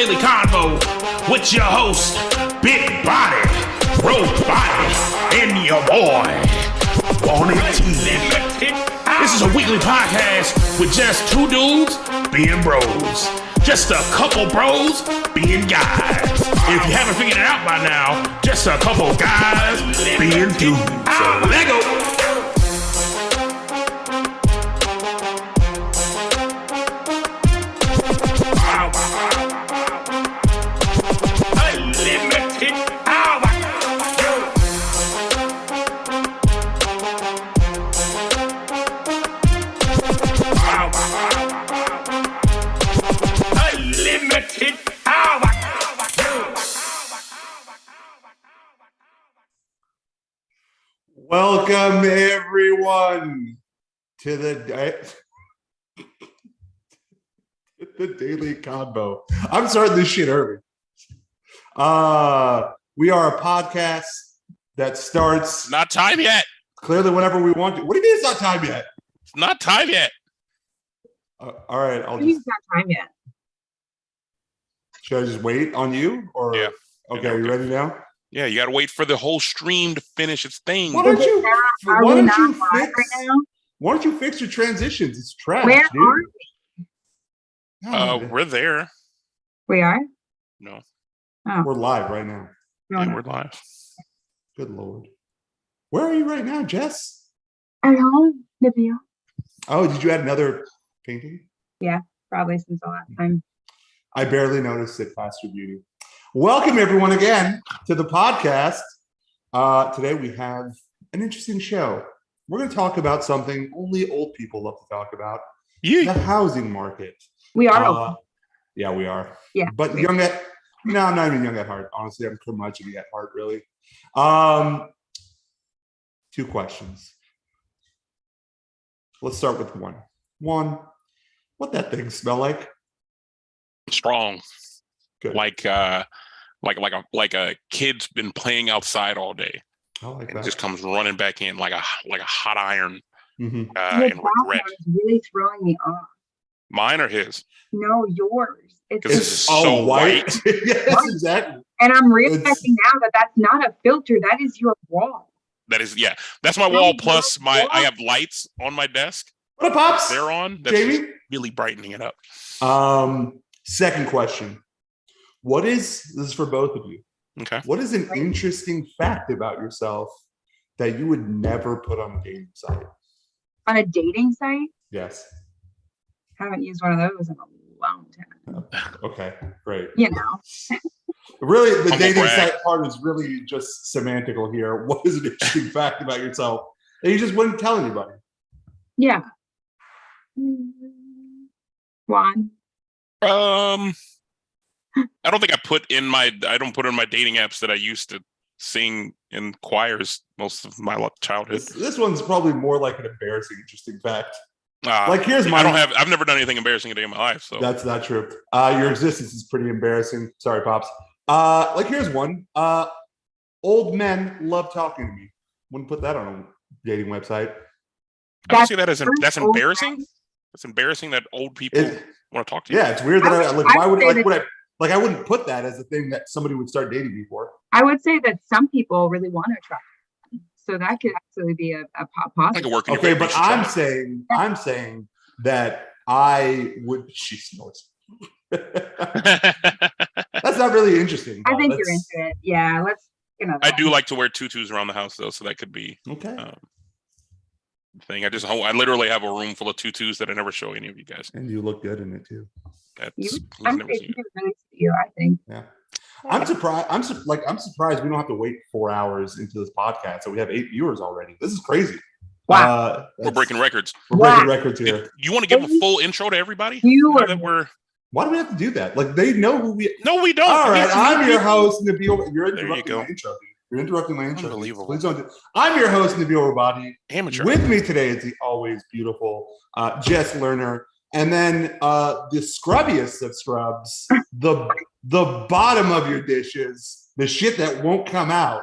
Daily Convo with your host, Big Body, Road Body, and your boy, Wanted T. This is a weekly podcast with just two dudes being bros. Just a couple bros being guys. If you haven't figured it out by now, just a couple guys being dudes. So let go. Welcome everyone to the Daily Convo. I'm starting this shit early. We are a podcast that starts Not time yet. Clearly whenever we want to. What do you mean it's not time yet? It's not time yet. All right, It's not time yet. Should I just wait on you? Or Yeah. Okay, are you ready now? Yeah, you got to wait for the whole stream to finish its thing. Why don't you Right now? Why don't you fix your transitions? It's trash, Where dude. are we? God, We're there. We are? No, we're live right now. No, yeah, no. we're live. Good Lord. Where are you right now, Jess? At home, Nivea. Oh, did you add another painting? Probably since the last time. I barely noticed it past your beauty. Welcome everyone again to the podcast. Today we have an interesting show. We're going to talk about something only old people love to talk about: the housing market. We are open. Yeah, we are. Yeah. But young at I'm not even young at heart. Honestly, I'm curmudgeon at heart, really. Two questions. Let's start with one. What that thing smell like? Strong. Good. Like a kid's been playing outside all day. I like And that. just comes running back in like a hot iron. Mhm. Your And regret. background is really throwing me off. Mine or his? No, yours. Because this is so white. Yes, exactly. And I'm realizing now that that's not a filter. That is your wall. That is, yeah. That's my wall. Plus, I have lights on my desk. What up, Pops? They're on. That's Jamie? just really brightening it up. Second question. This is for both of you. Okay. What is an interesting fact about yourself that you would never put on a dating site? On a dating site? Yes. Haven't used one of those in a long time. Okay, great. You know. Really, the Humble dating brag. site part is really just semantical here. What is an interesting fact about yourself that you just wouldn't tell anybody? Yeah. Juan. I don't think I don't put in my dating apps that I used to sing in choirs most of my childhood. This one's probably more like an embarrassing, interesting fact. Like here's mine. I've never done anything embarrassing a day in my life. So That's not true. Your existence is pretty embarrassing. Sorry, Pops. Like here's one. Old men love talking to me. Wouldn't put that on a dating website. I don't see that as that's old embarrassing. men. It's embarrassing that old people want to talk to you. Yeah, it's weird that I wouldn't put that as a thing that somebody would start dating me for. I would say that some people really want to try. So that could actually be a I positive. could work in your Okay, favor. but You should try I'm saying that I would. She snores. it. That's not really interesting. I though. think That's- you're into it. Yeah, let's I do like to wear tutus around the house though, so that could be Okay. thing. I literally have a room full of tutus that I never show any of you guys. And you look good in it too. That's I'm never seen it. really to you, I think. Yeah. I'm surprised. I'm surprised we don't have to wait 4 hours into this podcast. So we have 8 viewers already. This is crazy. Wow. We're breaking records. We're breaking records here. You want to give a full intro to everybody? You Now are that we're Why do we have to do that? Like they know who we. no, we don't. All right, Yes, I'm you- your host, Nabil. You're There you interrupting go. my intro, dude. You're interrupting my intro. Unbelievable. Please don't. I'm your host, Nabil Rabadi. Amateur. With me today is the always beautiful Jess Lerner, and then the scrubbiest of scrubs, the bottom of your dishes, the shit that won't come out.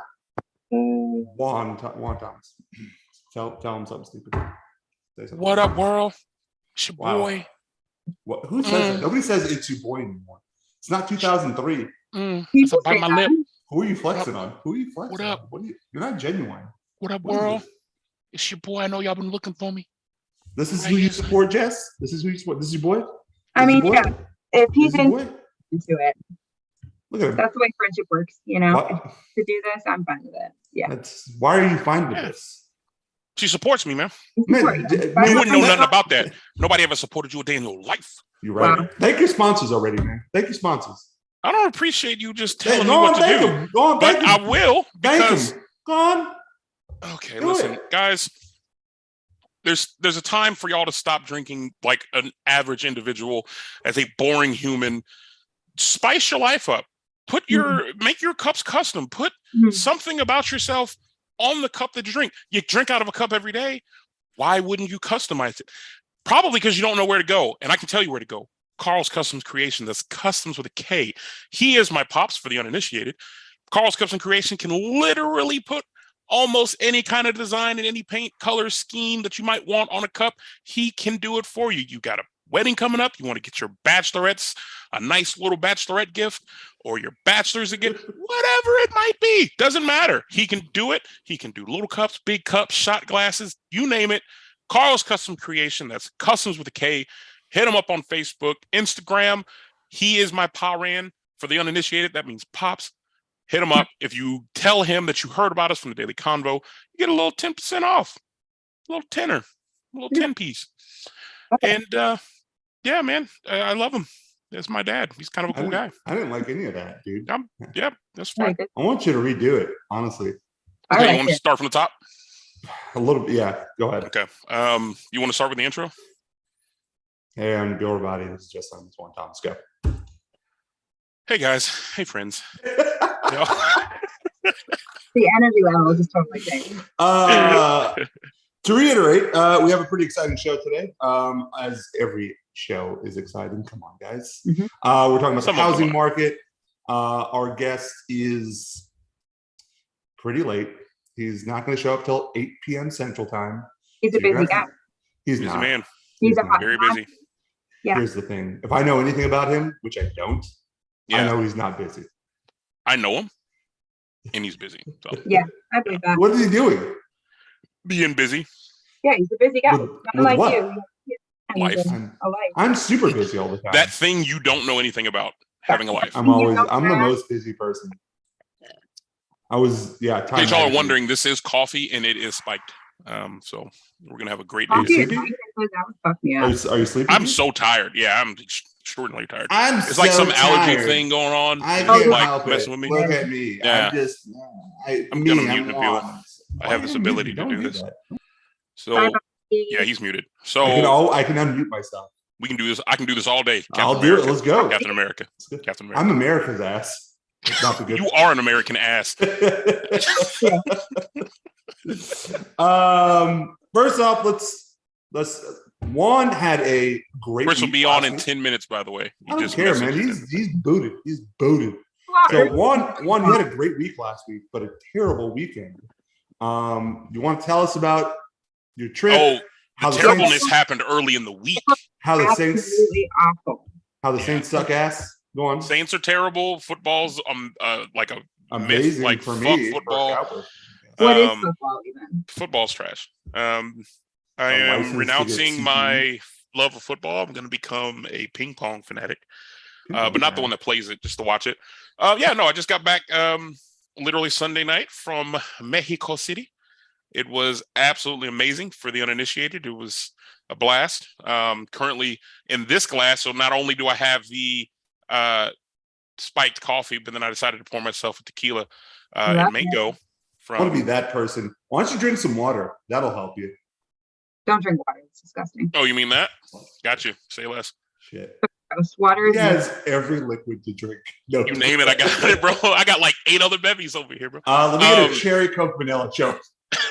Juan Thomas. Tell him something stupid. Say something. What up, world? It's your Wow. boy. What, who says that? Nobody says it's your boy anymore. It's not 2003. People Bite say my that. lip. Who are you flexing on? Who are you flexing What up? on? You're not genuine. What up, What is world? this? It's your boy. I know y'all been looking for me. This is Right who you here. support, Jess? This is who you support? This is your boy? I This is mean, your boy? yeah, if This he's is your boy? into it, Look at him. that's the way friendship works, you know. What? If to do this, I'm fine with it. Yeah. Why are you fine with Yeah. this? She supports me, man. Man, You wouldn't know nothing about that. Nobody ever supported you a day in your life. You're right. Wow. Thank your sponsors already, man. Thank your sponsors. I don't appreciate you just telling me Go on, what to thank do. him. Go on, But thank I him. will Thank because him. Go on. okay, Do listen, it. guys. There's a time for y'all to stop drinking like an average individual as a boring human. Spice your life up. Make your cups custom. Put something about yourself on the cup that you drink. You drink out of a cup every day. Why wouldn't you customize it? Probably because you don't know where to go. And I can tell you where to go. Carl's Customs Creation. That's customs with a K. He is my pops for the uninitiated. Carl's Custom Creation can literally put almost any kind of design and any paint, color, scheme that you might want on a cup. He can do it for you. You got a wedding coming up. You want to get your bachelorettes a nice little bachelorette gift, or your bachelor's a gift, whatever it might be. Doesn't matter. He can do it. He can do little cups, big cups, shot glasses, you name it. Carl's Custom Creation. That's customs with a K. Hit him up on Facebook, Instagram. He is my Paran. For the uninitiated, that means Pops. Hit him up. If you tell him that you heard about us from the Daily Convo, you get a little 10% off. A little tenner. A little 10 piece. And yeah, man, I love him. That's my dad. He's kind of a cool guy. I didn't like any of that, dude. Yeah, that's fine. I want you to redo it, honestly. Okay, you want to start from the top? A little bit, yeah. Go ahead. Okay. You want to start with the intro? Hey, I'm Bill Rabati. This is just on this one time. Let's go. Hey guys. Hey friends. The energy level is totally changed. To reiterate, we have a pretty exciting show today. As every show is exciting. Come on, guys. We're talking about the housing market. Our guest is pretty late. He's not going to show up till 8 p.m. Central Time. He's a busy guy. He's busy not. Man. He's a hot very guy. busy. Yeah. Here's the thing. If I know anything about him, which I don't, I know he's not busy. I know him, and he's busy. So. Yeah, I believe that. What is he doing? Being busy. Yeah, he's a busy guy. With Not like what? you. Life. A life. I'm super busy all the time. That thing you don't know anything about, having a life. I'm the most busy person. Time In case y'all are magazine. wondering, this is coffee and it is spiked. So we're gonna have a great Coffee day. is nice, that would fuck me up. Are you sleeping? I'm so tired. Yeah, I'm extraordinarily tired. It's It's like some allergy thing going on. I It's can't like help messing it. with me. Look at me. Yeah. I'm gonna mute him, Bill. on. I have this ability to do this. That. So yeah, he's muted. So I can unmute myself. we can do this. I can do this all day. I'll do it. Let's go. Captain America. Captain America. I'm America's ass. It's not the good. You are an American ass. First off, let's Juan had a great. Chris will week be on last in week. 10 minutes, by the way. I don't care, man. He's booted. He's booted. So Juan, you had a great week last week, but a terrible weekend. You want to tell us about your trip? Oh, how the the terribleness Saints, happened early in the week. how the Saints, Absolutely awful. how the Saints suck ass. Go on. Saints are terrible. Football's like a Amazing myth. Like for fuck me. football. What is football even? Football's trash. I license am to renouncing get my love of football. I'm going to become a ping pong fanatic, but not the one that plays it, just to watch it. I just got back literally Sunday night from Mexico City. It was absolutely amazing for the uninitiated. It was a blast. Currently in this glass, so not only do I have the spiked coffee, but then I decided to pour myself a tequila and mango. I want to be that person. Why don't you drink some water? That'll help you. Don't drink water. It's disgusting. Oh, you mean that? Got you. Say less. Shit. Gross. Water is He has every liquid to drink. No, You name it, I got it, bro. I got like 8 other bevies over here, bro. let me get a cherry Coke vanilla choke.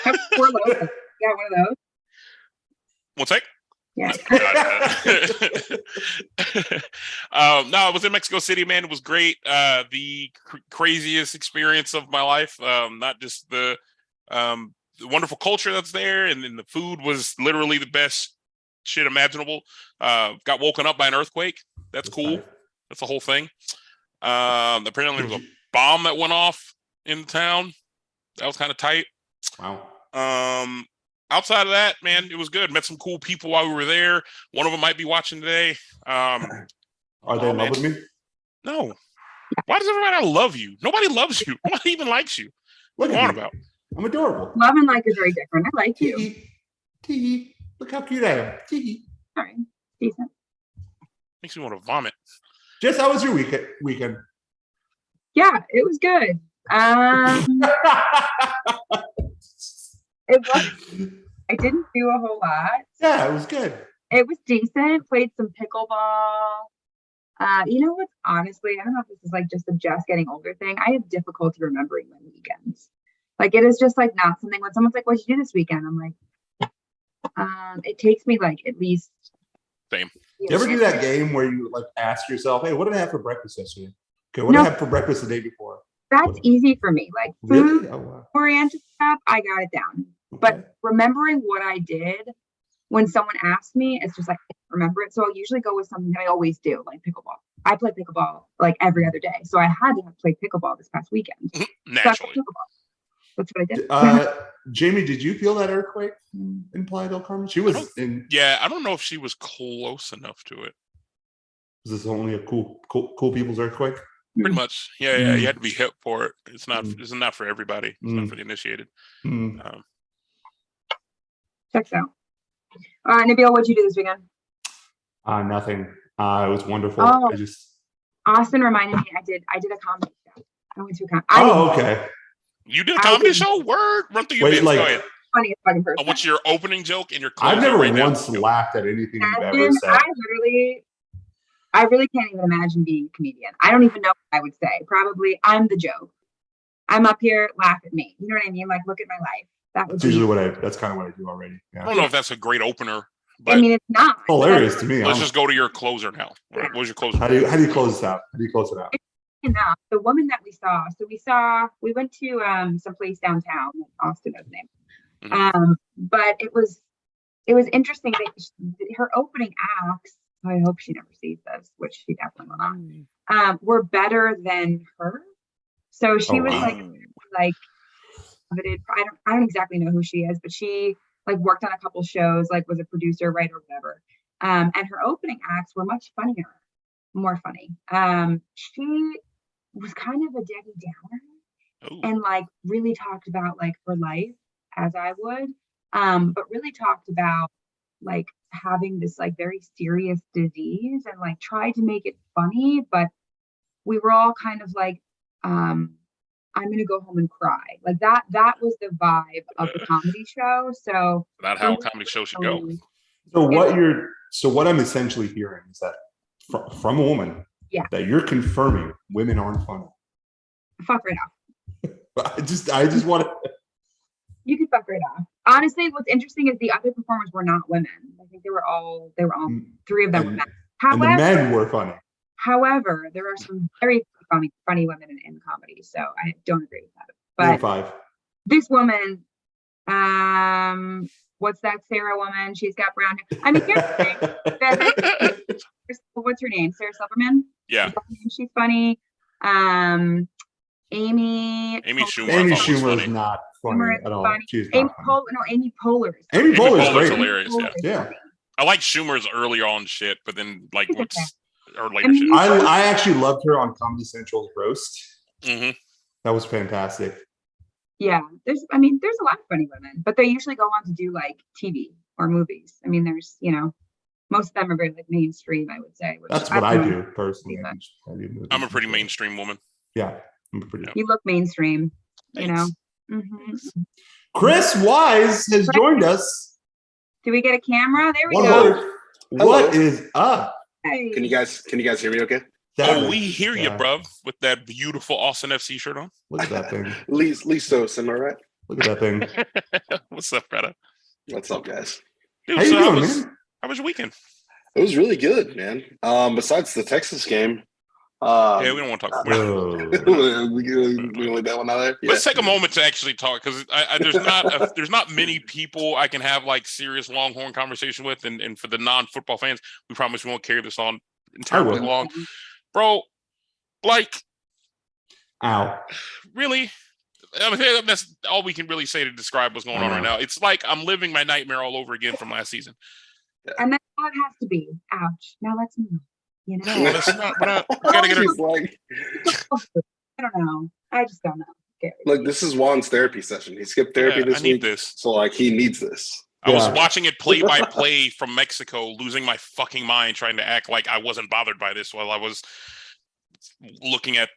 Have 4 of those. Yeah, one of those. One sec. Yeah. No, I was in Mexico City, man. It was great. The craziest experience of my life. Not just the wonderful culture that's there, and then the food was literally the best shit imaginable. Got woken up by an earthquake. That's cool. That's the whole thing. Apparently there was a bomb that went off in town. That was kind of tight. Wow. Outside of that, man, it was good. Met some cool people while we were there. One of them might be watching today. Are they in love with me? No. Why does everybody love you? Nobody loves you. Nobody even likes you. What are you on about? I'm adorable. Love and like is very different. I like you. Tee. Look how cute I am. Tee. All right. Decent. Makes me want to vomit. Jess, how was your weekend? Yeah, it was good. It was. I didn't do a whole lot. Yeah, it was good. It was decent. Played some pickleball. You know what? Honestly, I don't know if this is like just a just getting older thing. I have difficulty remembering my weekends. Like it is just like not something when someone's like, "What'd you do this weekend?" I'm like, it takes me like at least. Same. You ever do that game where you like ask yourself, "Hey, what did I have for breakfast yesterday? Okay, what did I have for breakfast the day before?" That's easy for me. Like food Really? Oh, wow. oriented stuff, I got it down. Okay. But remembering what I did when someone asks me, it's just like I can't remember it. So I'll usually go with something that I always do, like pickleball. I play pickleball like every other day. So I had to have played pickleball this past weekend. Naturally. So that's what I did. Jamie, did you feel that earthquake in Playa del Carmen? She was in. Yeah, I don't know if she was close enough to it. Is this only a cool people's earthquake? Pretty much. Yeah. You had to be hip for it. It's not for everybody. It's not for the initiated. Checks out. Nabil, what'd you do this weekend? Nothing. It was wonderful. Oh, Austin reminded me I did a comedy show. I went to a comedy. Okay. You did a comedy show? Word? Run through your bits. Go ahead. Funniest fucking person. What's your opening joke and your closer? I've never right once now? laughed at anything you've ever said. I really can't even imagine being a comedian. I don't even know what I would say. Probably I'm the joke. I'm up here, laugh at me. You know what I mean? Like, look at my life. That's usually that's kind of what I do already. Yeah. I don't know if that's a great opener. But I mean, it's not hilarious to me. Let's just go to your closer now. What was your closer? How do you close this out? How do you close it out? Enough. The woman that we saw. So we went to some place downtown. Austin knows the name. Mm-hmm. But it was interesting that her opening acts. I hope she never sees this, which she definitely will not. Were better than her. So she was like coveted. I don't exactly know who she is, but she like worked on a couple shows, like was a producer, writer, whatever. And her opening acts were much funnier, more funny. She was kind of a Debbie Downer and like really talked about like her life as I would, but really talked about like having this like very serious disease and like tried to make it funny, but we were all kind of like, I'm gonna go home and cry. Like that was the vibe of the comedy show. So not how a comedy show should go. So what I'm essentially hearing is that from a woman, that you're confirming women aren't funny. Fuck right off. I just want to. You can fuck right off. Honestly, what's interesting is the other performers were not women. I think they were all three of them were men. However, and the men were funny. However, there are some very funny women in comedy, so I don't agree with that. But five. This woman, what's that Sarah woman? She's got brown hair. I mean, here's the thing. What's her name? Sarah Silverman? Yeah. She's funny. Amy Schumer. Amy Schumer is not funny at all. She's Amy not Amy Poehler. Amy Poehler is great. Hilarious. Yeah. I like Schumer's early on shit, but then like or later shit. I actually loved her on Comedy Central's roast. Mm-hmm. That was fantastic. Yeah, there's a lot of funny women, but they usually go on to do like TV or movies. I mean, there's most of them are very like mainstream, I would say. That's what I do personally. I'm a pretty mainstream woman. Yeah, I'm pretty. You look mainstream. Thanks. Mm-hmm. Chris Wise has joined us. Do we get a camera? There we go. What is up? Hey. Can you guys hear me okay? We hear you, bruv, with that beautiful Austin FC shirt on. Look at that thing. Listos, am I right? Look at that thing. What's up, brother? What's up, guys? Dude, how you doing, man? How was your weekend? It was really good, man. Besides the Texas game. Yeah, we don't want to talk about it. We leave that one out there. Yeah. Let's take a moment to actually talk because there's not many people I can have like serious Longhorn conversation with, and for the non-football fans, we promise we won't carry this on terribly long. bro. Like, Ow. really? I mean, that's all we can really say to describe what's going on right now. It's like I'm living my nightmare all over again from last season. And that's how it has to be. Ouch. Now let's move. You know? No, that's not. We're not. We gotta get her. He's like, I don't know. I just don't know. Gary. look, this is Juan's therapy session. He skipped therapy Yeah, this I need week, this. so like he needs this. I was Yeah. watching it play by play from Mexico, losing my fucking mind, trying to act like I wasn't bothered by this while I was looking at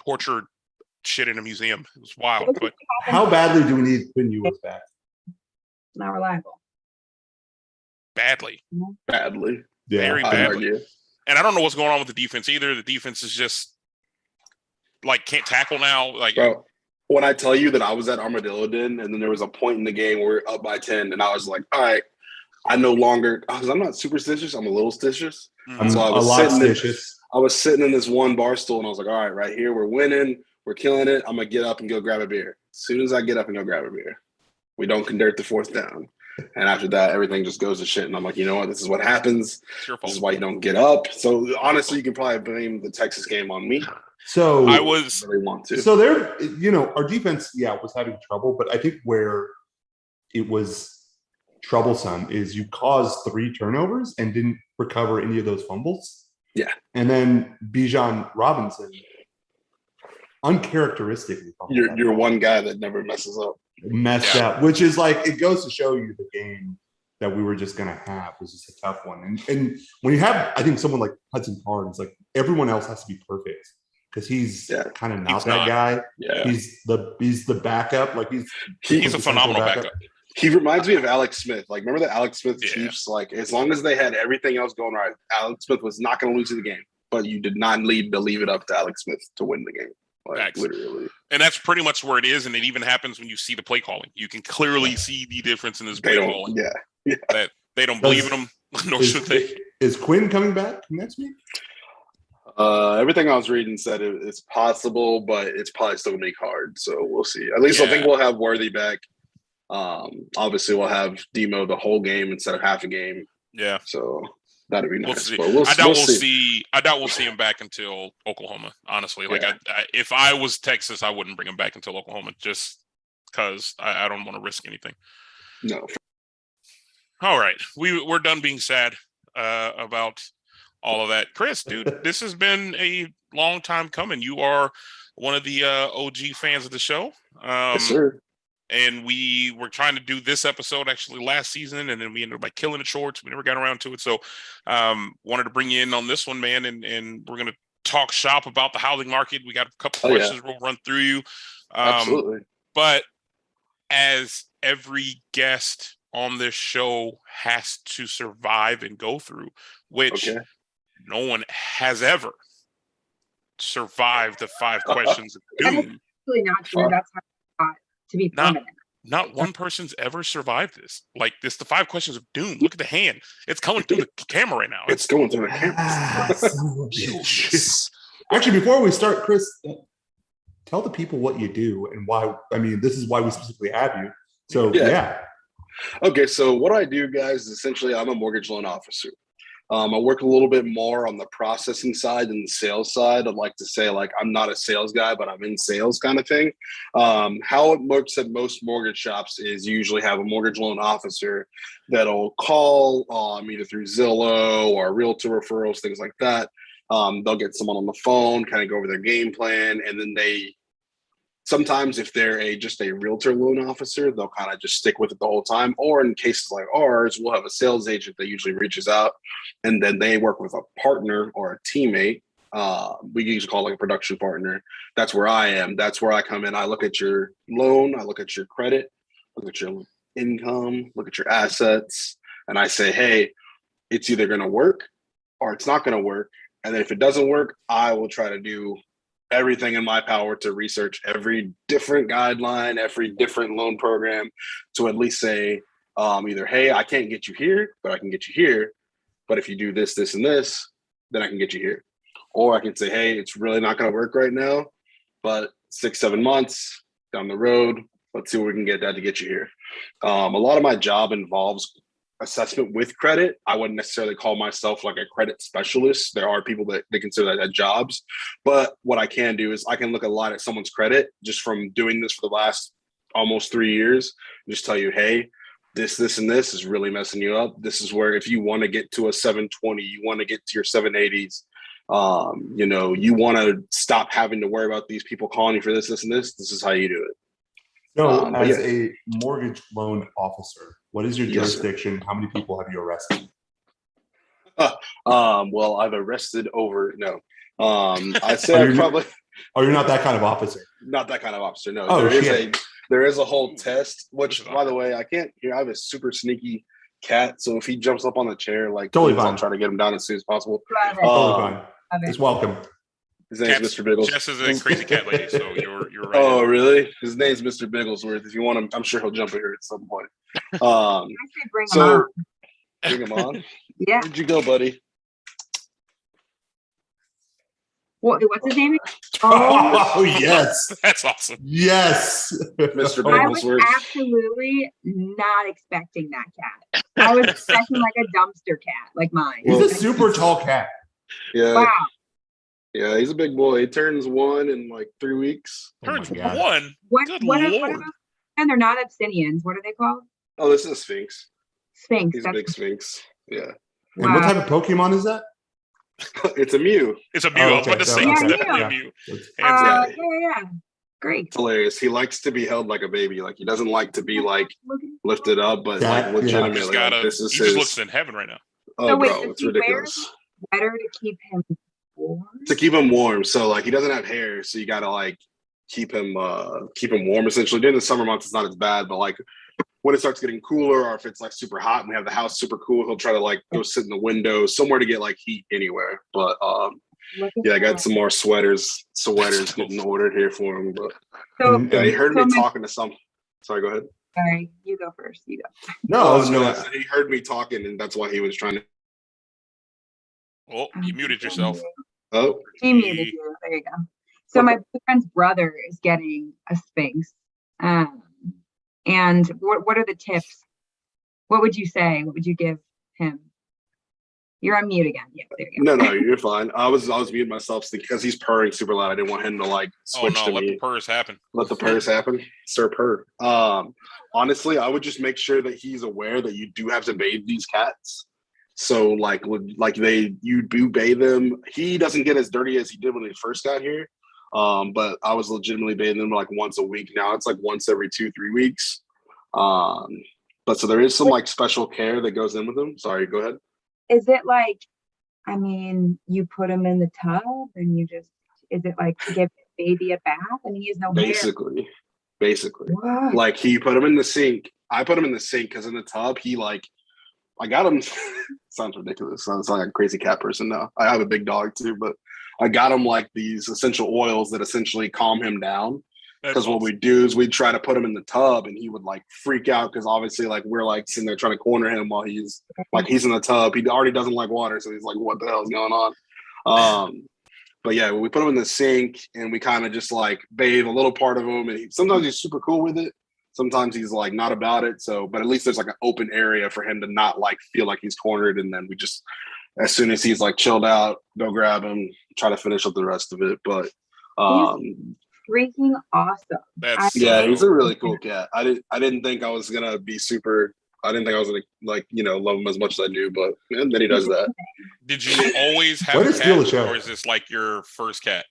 tortured shit in a museum. It was wild, but How badly do we need Quinn Ewers back? Not reliable. badly, Badly. Yeah. very I'd badly. argue. And I don't know what's going on with the defense either. The defense is just like can't tackle now. Like, Bro, when I tell you that I was at Armadillo Den and then there was a point in the game where we're up by 10 and I was like, all right, I no longer, because I'm not superstitious, I'm a little stitious. I'm So I a was lot sitting in- stitious. I was sitting in this one bar stool and I was like, all right, right here, we're winning, we're killing it. I'm going to get up and go grab a beer. As soon as I get up and go grab a beer, we don't convert the fourth down. And after that, everything just goes to shit. And I'm like, you know what? This is what happens. it's your This is fault. why you don't get up. So honestly, you can probably blame the Texas game on me. So I was I really want to. So there, our defense, was having trouble, but I think where it was troublesome is you caused 3 turnovers and didn't recover any of those fumbles. Yeah. And then Bijan Robinson uncharacteristically fumbled that You're ball. one guy that never messes up. Messed up, which is like, it goes to show you the game that we were just going to have was just a tough one. And when you have, I think someone like Hudson Card, it's like everyone else has to be perfect because he's kind of not He's that not. guy. Yeah. He's the backup. Like he's a quintessential phenomenal backup. He reminds me of Alex Smith. Like, remember the Alex Smith Yeah. Chiefs? Like, as long as they had everything else going right, Alex Smith was not going to lose the game. But you did not need to leave it up to Alex Smith to win the game. Like, Facts. literally. And that's pretty much where it is. And it even happens when you see the play calling. You can clearly see the difference in this They play don't. calling. Yeah. That they don't believe in him, nor should they. Is Quinn coming back next week? Everything I was reading said it's possible, but it's probably still going to be hard. So we'll see. At least I think Yeah. we'll have Worthy back. Obviously, we'll have Demo the whole game instead of half a game. Yeah. So that'd be We'll nice. see. But we'll I doubt we'll we'll see. see him back until Oklahoma. Honestly, like Yeah. if I was Texas, I wouldn't bring him back until Oklahoma, just because I don't want to risk anything. No. All right, we're done being sad about all of that. Chris, dude, this has been a long time coming. You are one of the OG fans of the show. Yes, sir. And we were trying to do this episode actually last season, and then we ended up by killing it short. We never got around to it. So wanted to bring you in on this one, man. And we're going to talk shop about the housing market. We got a couple questions we'll run through you. Absolutely. But as every guest on this show has to survive and go through, which no one has ever survived the 5 questions of doom. That's actually not true. That's how I got to be permanent. Not one person's ever survived this. Like this, the 5 questions of doom. Look at the hand; it's coming through the camera right now. It's going through the camera. Jesus. Actually, before we start, Chris, tell the people what you do and why. I mean, this is why we specifically have you. So yeah. Okay, so what I do, guys, is essentially I'm a mortgage loan officer. I work a little bit more on the processing side than the sales side. I'd like to say, like, I'm not a sales guy, but I'm in sales kind of thing. How it works at most mortgage shops is you usually have a mortgage loan officer that'll call either through Zillow or realtor referrals, things like that. They'll get someone on the phone, kind of go over their game plan, and then sometimes if they're just a realtor loan officer, they'll kind of just stick with it the whole time. Or in cases like ours, we'll have a sales agent that usually reaches out and then they work with a partner or a teammate. We usually call it like a production partner. That's where I am. That's where I come in. I look at your loan, I look at your credit, look at your income, look at your assets, and I say, hey, it's either going to work or it's not going to work. And then if it doesn't work, I will try to do everything in my power to research every different guideline, every different loan program to at least say either, hey, I can't get you here, but I can get you here. But if you do this, this, and this, then I can get you here. Or I can say, hey, it's really not going to work right now, but 6-7 months down the road, let's see what we can get that to get you here. A lot of my job involves assessment with credit. I wouldn't necessarily call myself like a credit specialist. There are people that they consider that jobs. But what I can do is I can look a lot at someone's credit just from doing this for the last almost 3 years, and just tell you, hey, this, and this is really messing you up. This is where if you want to get to a 720, you want to get to your 780s, you want to stop having to worry about these people calling you for this, and this is how you do it. So, as a mortgage loan officer, what is your jurisdiction? How many people have you arrested? Well, I've arrested I'd say I probably. Oh, you're not that kind of officer. Not that kind of officer. No. Oh, there is a whole test. Which, by the way, I can't hear. I have a super sneaky cat, so if he jumps up on the chair, like totally I'll try to get him down as soon as possible. Totally fine. It's welcome. His name's Mr. Biggles. Jess is a crazy cat lady, so you're right. Oh, really? His name's Mr. Bigglesworth. If you want him, I'm sure he'll jump in here at some point. I say bring him on. Bring him on. Yeah. Where'd you go, buddy? What's his name? Oh, yes. That's awesome. Yes. Mr. I was Bigglesworth. absolutely not expecting that cat. I was expecting like a dumpster cat, like mine. He's a super tall cat. Yeah. Wow. Yeah, he's a big boy. He turns 1 in like 3 weeks. Turns God. 1. What Good are Lord. those? And they're not Abyssinians. What are they called? Oh, this is a Sphinx. Sphinx. He's a big Sphinx. Yeah. And what type of Pokemon is that? It's a Mew. It's a Mew. Oh, I was about to okay. say Yeah, it's Mew. definitely a Mew. Yeah. Hands down. Yeah. Great. It's hilarious. He likes to be held like a baby. Like he doesn't like to be like lifted up, but That- like yeah. legitimately, like, this is He his. just looks in heaven right now. Oh, So wait, bro, does it's he wear ridiculous. Better to keep him warm? To keep him warm, so like he doesn't have hair, so you gotta like keep him warm. Essentially, during the summer months, it's not as bad, but like when it starts getting cooler, or if it's like super hot and we have the house super cool, he'll try to like go sit in the window somewhere to get like heat anywhere. But yeah, I got some more sweaters getting ordered here for him. But So, yeah, he heard so me my- talking to some. Sorry, go ahead. Sorry, you go first. You go. No, He heard me talking, and that's why he was trying to. Oh, you muted yourself. Oh, He muted you. There you go. So my friend's brother is getting a Sphinx. And what are the tips? What would you say? What would you give him? You're on mute again. Yeah, there you go. no, you're fine. I was muting myself because he's purring super loud. I didn't want him to like switch to let me. the purrs happen. Let the purrs happen, Sir Purr. Honestly, I would just make sure that he's aware that you do have to bathe these cats. So you do bathe them. He doesn't get as dirty as he did when he first got here. But I was legitimately bathing them like once a week. Now it's like once every 2-3 weeks. But so there is some like special care that goes in with them. Sorry, go ahead. Is it like, I mean, you put him in the tub and is it like to give the baby a bath and he has no hair? Basically. What? Like he put him in the sink. I put him in the sink because in the tub, I got him. Sounds ridiculous. Sounds like a crazy cat person now. I have a big dog too, but I got him like these essential oils that essentially calm him down. Because what we do is we try to put him in the tub and he would like freak out because obviously like we're like sitting there trying to corner him while he's in the tub. He already doesn't like water, so he's like, what the hell is going on? But yeah, we put him in the sink and we kind of just like bathe a little part of him, and sometimes he's super cool with it. Sometimes he's like not about it. So, but at least there's like an open area for him to not like feel like he's cornered. And then we just, as soon as he's like chilled out, go grab him, try to finish up the rest of it. But freaking awesome. he's a really cool cat. I didn't think I was gonna be super. I didn't think I was gonna like love him as much as I do, but then he does that. Did you always have a cat, or is this like your first cat?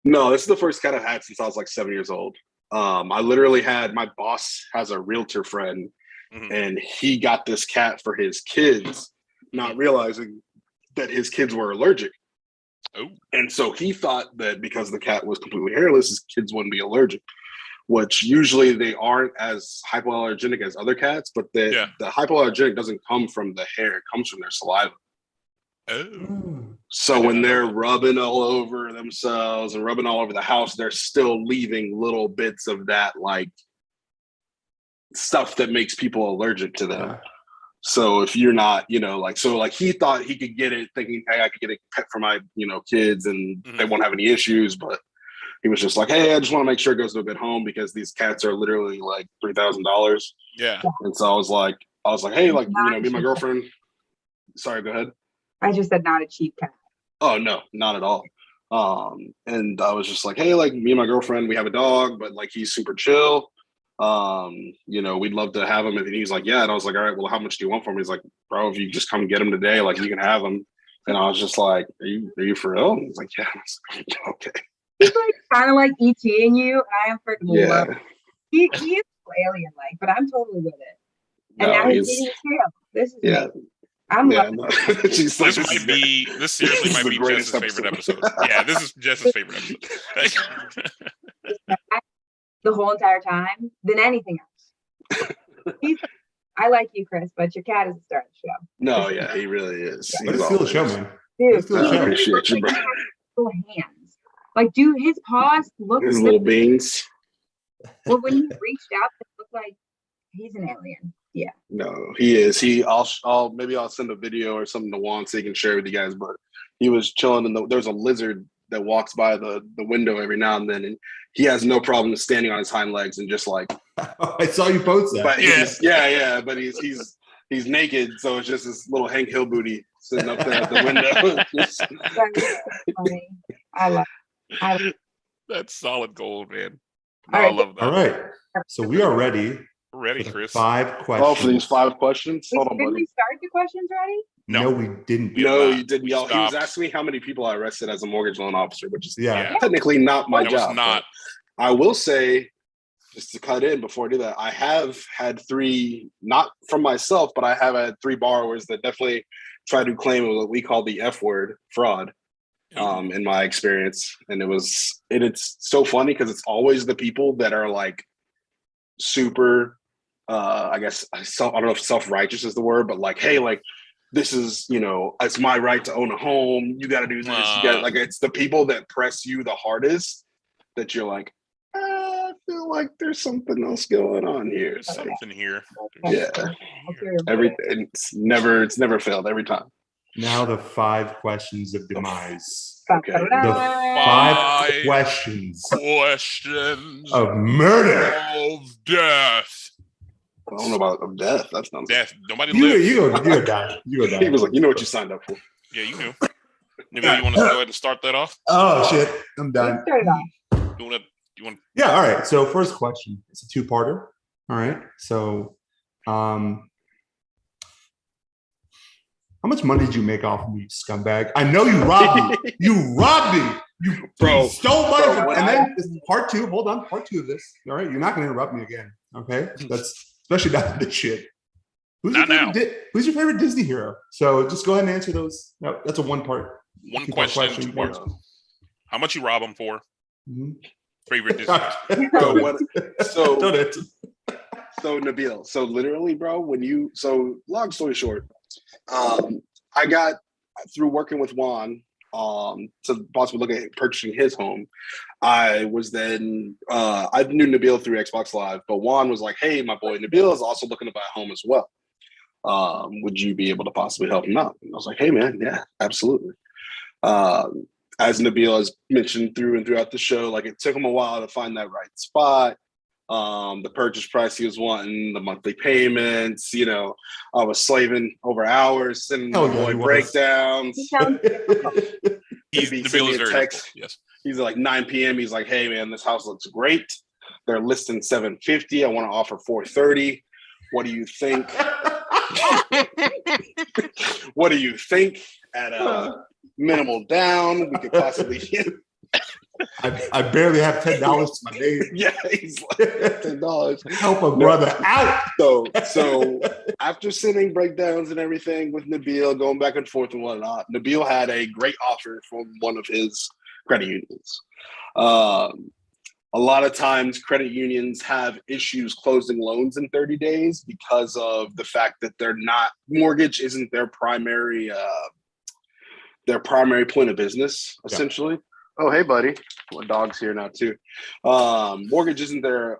No, this is the first cat I've had since I was like 7 years old. I literally had, my boss has a realtor friend, and he got this cat for his kids, not realizing that his kids were allergic. Oh. And so he thought that because the cat was completely hairless, his kids wouldn't be allergic, which usually they aren't as hypoallergenic as other cats, but the hypoallergenic doesn't come from the hair, it comes from their saliva. Oh. So when they're rubbing all over themselves and rubbing all over the house, they're still leaving little bits of that like stuff that makes people allergic to them. So if you're not, he thought he could get it thinking, hey, I could get a pet for my, kids and they won't have any issues. But he was just like, hey, I just want to make sure it goes to a good home because these cats are literally like $3,000. Yeah. And so I was like, I was like, hey, like, you Not know, a me and my cheap girlfriend. Sorry, go ahead. I just said not a cheap cat. Oh no, not at all. And I was just like, hey, like me and my girlfriend, we have a dog, but like he's super chill. You know, we'd love to have him. And he's like, yeah. And I was like, all right, well, how much do you want for him? He's like, bro, if you just come get him today, like you can have him. And I was just like, are you for real? And he's like, yeah. I was like, okay. He's like kind of like ET in you. I am freaking love Yeah. him. He is alien like, but I'm totally with it. And No, now he's he's eating his tail. This is yeah. amazing. I'm Yeah. loving No. it. She's like, This might be this seriously This is might the be greatest Jess's favorite episode. episode. Yeah, this is Jess's favorite episode. This cat the whole entire time than anything else. I like you, Chris, but your cat is the star of the show. no, yeah, he really is. Let He's us steal the always- show, man. Dude, Let's do the I show. appreciate you, like bro. he has little hands. Like, dude, his paws look His so- little beans. well, when he reached out, it looked like he's an alien. Yeah. No, he is. I'll send a video or something to Juan so he can share with you guys. But he was chilling in there's a lizard that walks by the window every now and then, and he has no problem standing on his hind legs and just like. I saw you post that. But Yeah. but he's naked, so it's just this little Hank Hill booty sitting up there at the window. Just- That is so funny. I love it. That's solid gold, man. All I right. love that. All right. So we are ready Ready, for the Chris? 5 questions. oh, for these 5 questions. Hold on, Didn't buddy. we start the questions already? No, we didn't. We- No, not. you didn't. We Y'all. He was stopped. asking me how many people I arrested as a mortgage loan officer, which is Yeah. technically not my That job. was not. but I will say, just to cut in before I do that, I have had 3, not from myself, but I have had 3 borrowers that definitely try to claim what we call the F word, fraud. In my experience, and it's so funny because it's always the people that are like super I guess I don't know if self-righteous is the word, but like, hey, like this is, you know, it's my right to own a home, you got to do this, you got like, it's the people that press you the hardest that you're like, I feel like there's something else going on here. So, Something here. yeah, it's never failed every time. Now the 5 questions of demise. Okay. The Ta-da! 5 questions Questions of murder. of death. I don't know about death. That's not Death. Nobody You lives. go die. You go He die. was like, you know what you signed up for. Yeah, you knew. Maybe you want to go ahead and start that off? Oh shit, I'm Let's done. start it off. You want Yeah, all right. So first question. It's a 2-parter. All right. So how much money did you make off of me, scumbag? I know you robbed me. You robbed me. You Bro, stole money bro, from when and then this is part 2. Hold on, part 2 of this. All right. You're not gonna interrupt me again. Okay. That's especially not this shit. Who's Not your favorite Disney hero? So just go ahead and answer those. No, that's a 1-part. one 2-part question? 2 parts. How much you rob them for? Mhm. Favorite Disney? So what? So Don't answer. So Nabil, so literally, bro, long story short, I got through working with Juan to possibly look at purchasing his home. I was then I knew Nabil through Xbox Live, but Juan was like, hey, my boy Nabil is also looking to buy a home as well. Would you be able to possibly help him out? And I was like, hey man, yeah, absolutely. As Nabil has mentioned throughout the show, like it took him a while to find that right spot. The purchase price he was wanting, the monthly payments, you know, I was slaving over hours, sending my boy breakdowns. He sounds He's He the sent bill me is a very text. difficult. Yes. He's like 9 p.m. He's like, hey man, this house looks great. They're listing $750. I want to offer $430. What do you think? What do you think at a minimal down? We could possibly I barely have $10 to my name. yeah, he's like $10. Help a brother out. So after sending breakdowns and everything with Nabil, going back and forth and whatnot, Nabil had a great offer from one of his credit unions. A lot of times credit unions have issues closing loans in 30 days because of the fact that mortgage isn't their primary point of business, essentially. Yeah. Oh, hey, buddy. My dog's here now, too. Mortgage isn't their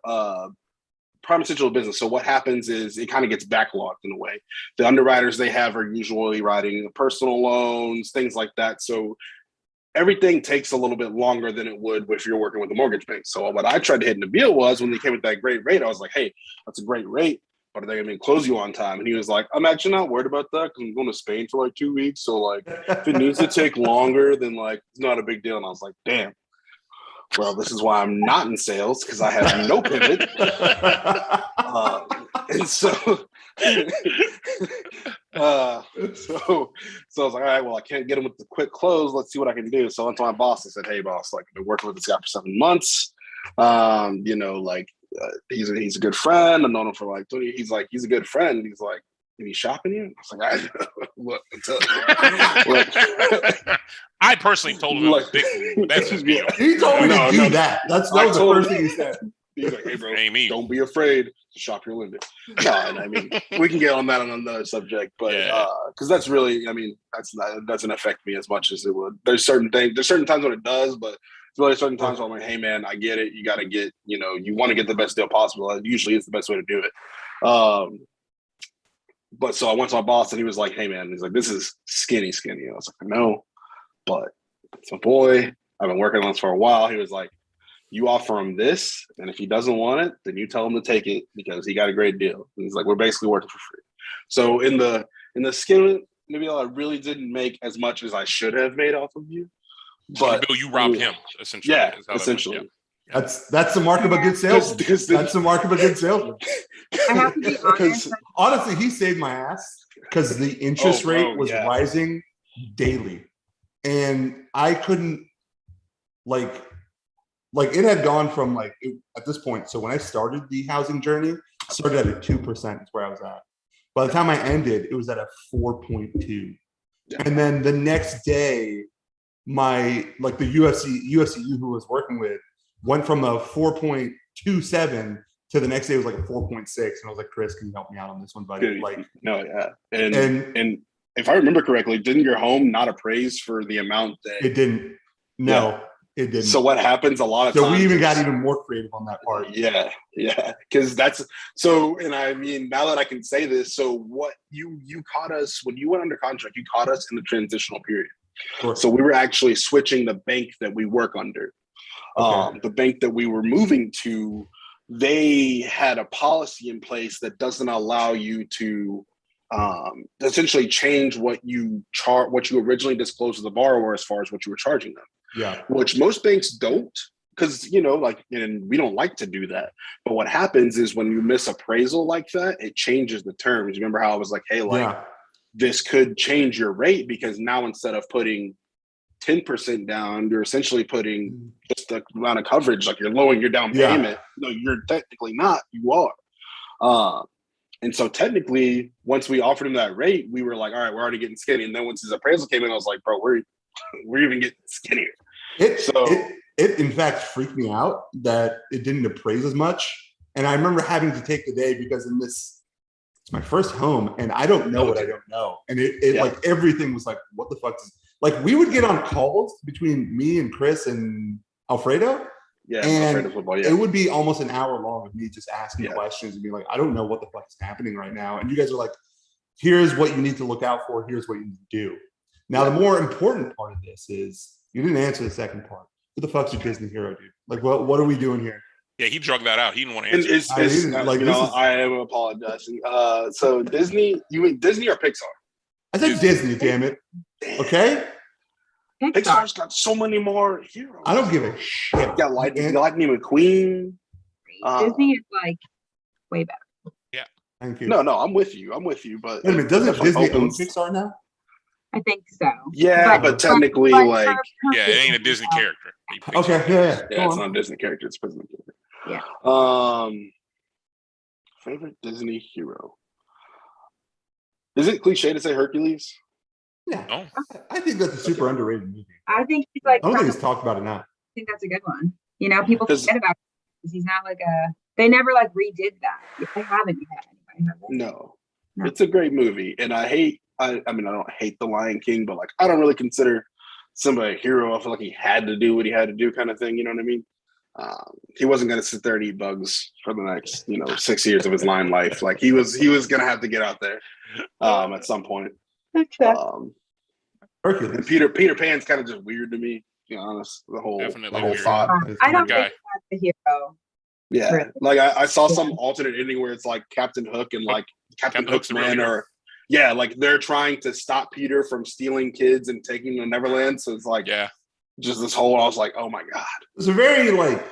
prime essential business. So what happens is it kind of gets backlogged in a way. The underwriters they have are usually writing personal loans, things like that. So everything takes a little bit longer than it would if you're working with a mortgage bank. So what I tried to hit Nabil was when they came with that great rate, I was like, hey, that's a great rate. but are they gonna close you on time? And he was like, I'm actually not worried about that because I'm going to Spain for like 2 weeks. So like, if it needs to take longer, then like, it's not a big deal. And I was like, damn. Well, this is why I'm not in sales because I have no pivot. And so, so I was like, all right, well, I can't get him with the quick close. Let's see what I can do. So I went to my boss and said, hey, boss, like I've been working with this guy for 7 months. You know, like he's a good friend. I've known him for like 20. He's like, he's a good friend. He's like, is he shopping you? I was like, look, I personally told him it was big. That's his deal. He told me to do that. That was the first thing he said. He's like, hey, bro, Ain't me. don't be afraid to shop your limit. No, and I mean, we can get on that on another subject, but because that's really, I mean, that doesn't affect me as much as it would. There's certain times when it does, but it's really certain times where I'm like, hey, man, I get it. You got to get, you know, you want to get the best deal possible. That usually is the best way to do it. But so I went to my boss and he was like, hey, man, he's like, this is skinny. I was like, I know, but it's my boy. I've been working on this for a while. He was like, you offer him this, and if he doesn't want it, then you tell him to take it because he got a great deal. And he's like, we're basically working for free. So in the skin, maybe I really didn't make as much as I should have made off of you. But Bill, you robbed him, essentially. Yeah, essentially. That's the mark of a good salesman. That's the mark of a good salesman. I have to be honest. Honestly, he saved my ass because the interest rate was rising daily, and I couldn't like it had gone from at this point. So when I started the housing journey, I started at a 2% is where I was at. By the time I ended, it was at a 4.2, and then the next day, my the UFCU who I was working with went from a 4.27 to the next day it was like a 4.6, and I was like, Chris, can you help me out on this one, buddy? And if I remember correctly, didn't your home not appraise for the amount that it didn't? No, it didn't. So what happens a lot of times? So we even got even more creative on that part. Yeah, because that's so. And I mean, now that I can say this, so what you caught us when you went under contract, you caught us in the transitional period. Sure. So we were actually switching the bank that we work under. Okay. The bank that we were moving to, they had a policy in place that doesn't allow you to essentially change what you originally disclosed to the borrower as far as what you were charging them. Yeah. Which most banks don't, because and we don't like to do that. But what happens is when you miss appraisal like that, it changes the terms. Remember how I was like, hey, this could change your rate because now instead of putting 10% down, you're essentially putting just the amount of coverage, like you're lowering your down payment. No, you're technically not, you are. And so technically, once we offered him that rate, we were like, all right, we're already getting skinny. And then once his appraisal came in, I was like, bro, we're even getting skinnier. It in fact freaked me out that it didn't appraise as much. And I remember having to take the day because it's my first home and I don't know what I don't know. And it like everything was like, what the fuck is we would get on calls between me and Chris and Alfredo. Yeah, and it would be almost an hour long of me just asking questions and being like, I don't know what the fuck is happening right now. And you guys are like, here's what you need to look out for. Here's what you need to do. Now, the more important part of this is you didn't answer the second part. Who the fuck's your Disney hero, dude? Like, what are we doing here? Yeah, he drug that out. He didn't want to answer. I am apologizing. So Disney, you mean Disney or Pixar? I said Disney, damn it. Okay? Pixar's got so many more heroes. I don't give a shit. You got Lightning McQueen. Disney is way better. Yeah. Thank you. No, I'm with you. But wait a minute, doesn't Disney own Pixar now? I think so. Yeah, but technically, yeah, it ain't a Disney character. Okay, yeah. It's not a Disney character. It's a Disney character. Yeah. Favorite Disney hero. Is it cliche to say Hercules? Yeah. No. I think that's a super underrated movie. I think he's I don't think he's talked about enough. I think that's a good one. People forget about it because he's not they never redid that. They haven't yet. Anybody have No. It's a great movie. And I don't hate The Lion King, but I don't really consider somebody a hero. I feel like he had to do what he had to do kind of thing. You know what I mean? He wasn't going to sit there and eat bugs for the next, 6 years of his life. He was going to have to get out there at some point. Okay. Hercules. And Peter Pan's kind of just weird to me, to be honest. The whole thought. I don't think that's a hero. Yeah, Really? like I saw some alternate ending where it's like Captain Hook and like Captain Hook's Hook's really men good. are, yeah, like they're trying to stop Peter from stealing kids and taking them to Neverland. So it's like, Yeah. just this whole. I was like, oh my god, There's a very like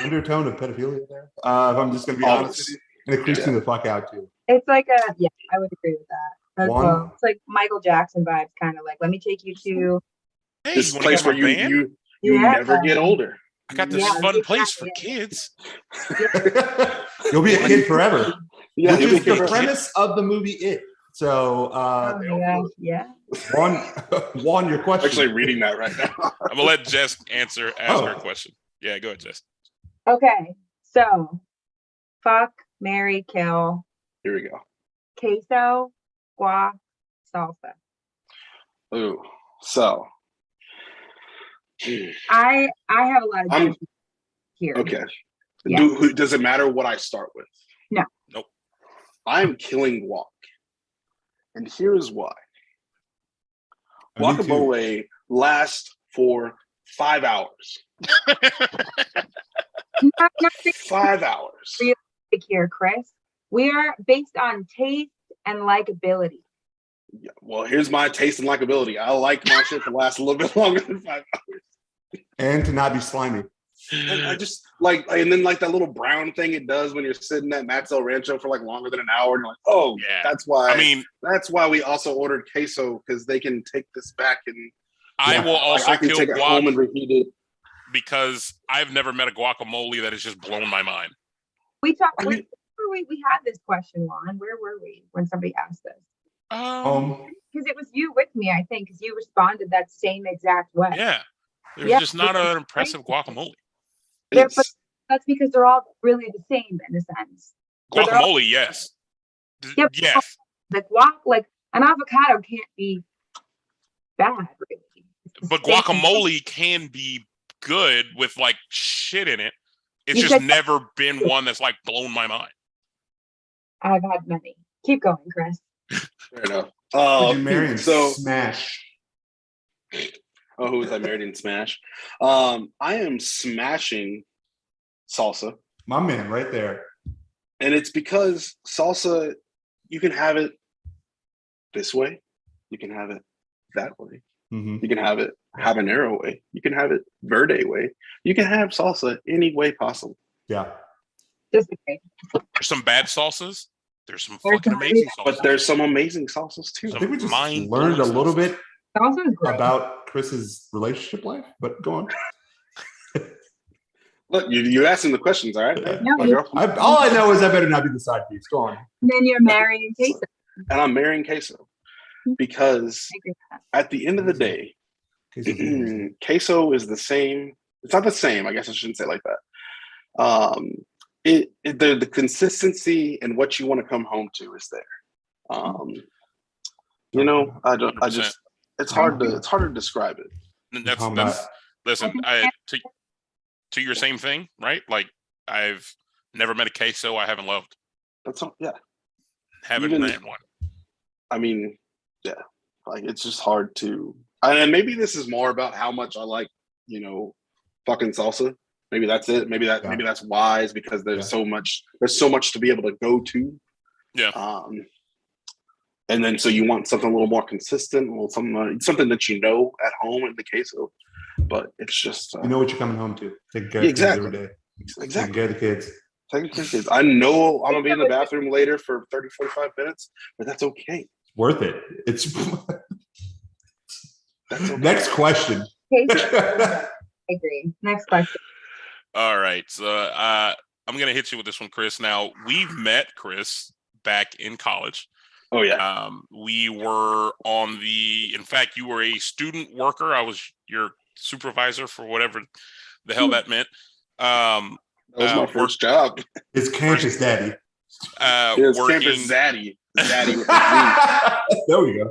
undertone of pedophilia there. If I'm just gonna be honest with you, and it creeps me the fuck out too. It's like I would agree with that as One- well. It's like Michael Jackson vibes, kind of like, let me take you to Hey, this you want to place get my where van? you Yeah. never get older. I got this Yeah, fun yeah, place for yeah. kids. You'll be a kid forever, Yeah, which you'll is be the good. premise of the movie It. So, oh my gosh, yeah. Juan, your I'm question. actually reading that right now. I'm gonna let Jess ask her question. Yeah, go ahead, Jess. Okay, so fuck, marry, kill, Here we go. queso, guac, salsa. Ooh, so I have a lot of I'm- judgment here. okay. Yeah. Does it matter what I start with? No. Nope. I'm killing guac, and here's why. Me too. Guacamole lasts for 5 hours. Not 5 hours. big here, Chris. We are based on taste and likability. Yeah, well, here's my taste and likability. I like my shit to last a little bit longer than 5 hours. And to not be slimy. And I just like, and then like that little brown thing it does when you're sitting at Matt's El Rancho for like longer than an hour, and you're like, oh, Yeah. that's why. I mean, that's why we also ordered queso, because they can take this back and I will also I can kill take it home guac and reheat it. because I've never met a guacamole that has just blown my mind. We talked. I mean- We had this question, Juan. Where were we when somebody asked this? Because it was you with me, I think, because you responded that same exact way. Yeah, there's Yeah, just not it's an impressive guacamole. They're- It's- but that's because they're all really the same in a sense. But they're all- Guacamole, yes. Yeah, but Yes. Like guac, like an avocado can't be bad, really. It's the But same- guacamole can be good with like shit in it. It's Because- just never been one that's like blown my mind. I've had many. Keep going, Chris. Fair enough. Would you marry and so, smash? who was I married in Smash? I am smashing salsa, My man, right there. and it's because salsa, you can have it this way, you can have it that way, Mm-hmm. you can have it habanero way, you can have it verde way, you can have salsa any way possible. Yeah. Disagree. There's some bad salsas. There's some There's fucking some amazing really- salsas. But there's some amazing salsas too. I think we just mind-blowing learned a little sauces. bit Salsa is great. about Chris's relationship life, but go on. Look, you asking the questions, all right? Yeah. No, My you- girlfriend. All I know is I better not be the side piece. Go on. And then you're marrying queso. And I'm marrying queso because I agree with that. at the end of the day, queso is the same. It's not the same. I guess I shouldn't say it like that. The consistency and what you want to come home to is there. You know, I 100%. just it's hard to describe it. And that's Talking about- listen. To your same thing, right? Like I've never met a queso I haven't loved. That's all, yeah. Haven't Even- met one. I mean, yeah. Like it's just hard to. And maybe this is more about how much I like, fucking salsa. Maybe that's it. Maybe that's wise because there's so much. There's so much to be able to go to. Yeah. And then so you want something a little more consistent, something that you know at home in the queso. But it's just You know what you're coming home to. Taking care of kids Exactly. every day. Taking exactly. care of the kids. Taking care of kids. I know I'm gonna be in the bathroom later for 30, 45 minutes, but that's okay. Worth it. It's That's okay. next question. Queso. I agree. Next question. All right. So I'm gonna hit you with this one, Chris. Now we've met Chris back in college. Oh yeah. We were in fact, you were a student worker. I was your supervisor for whatever the hell that meant. That was my first job. It's campus daddy. It was Working, Campus Zaddy. Zaddy with the Z. There we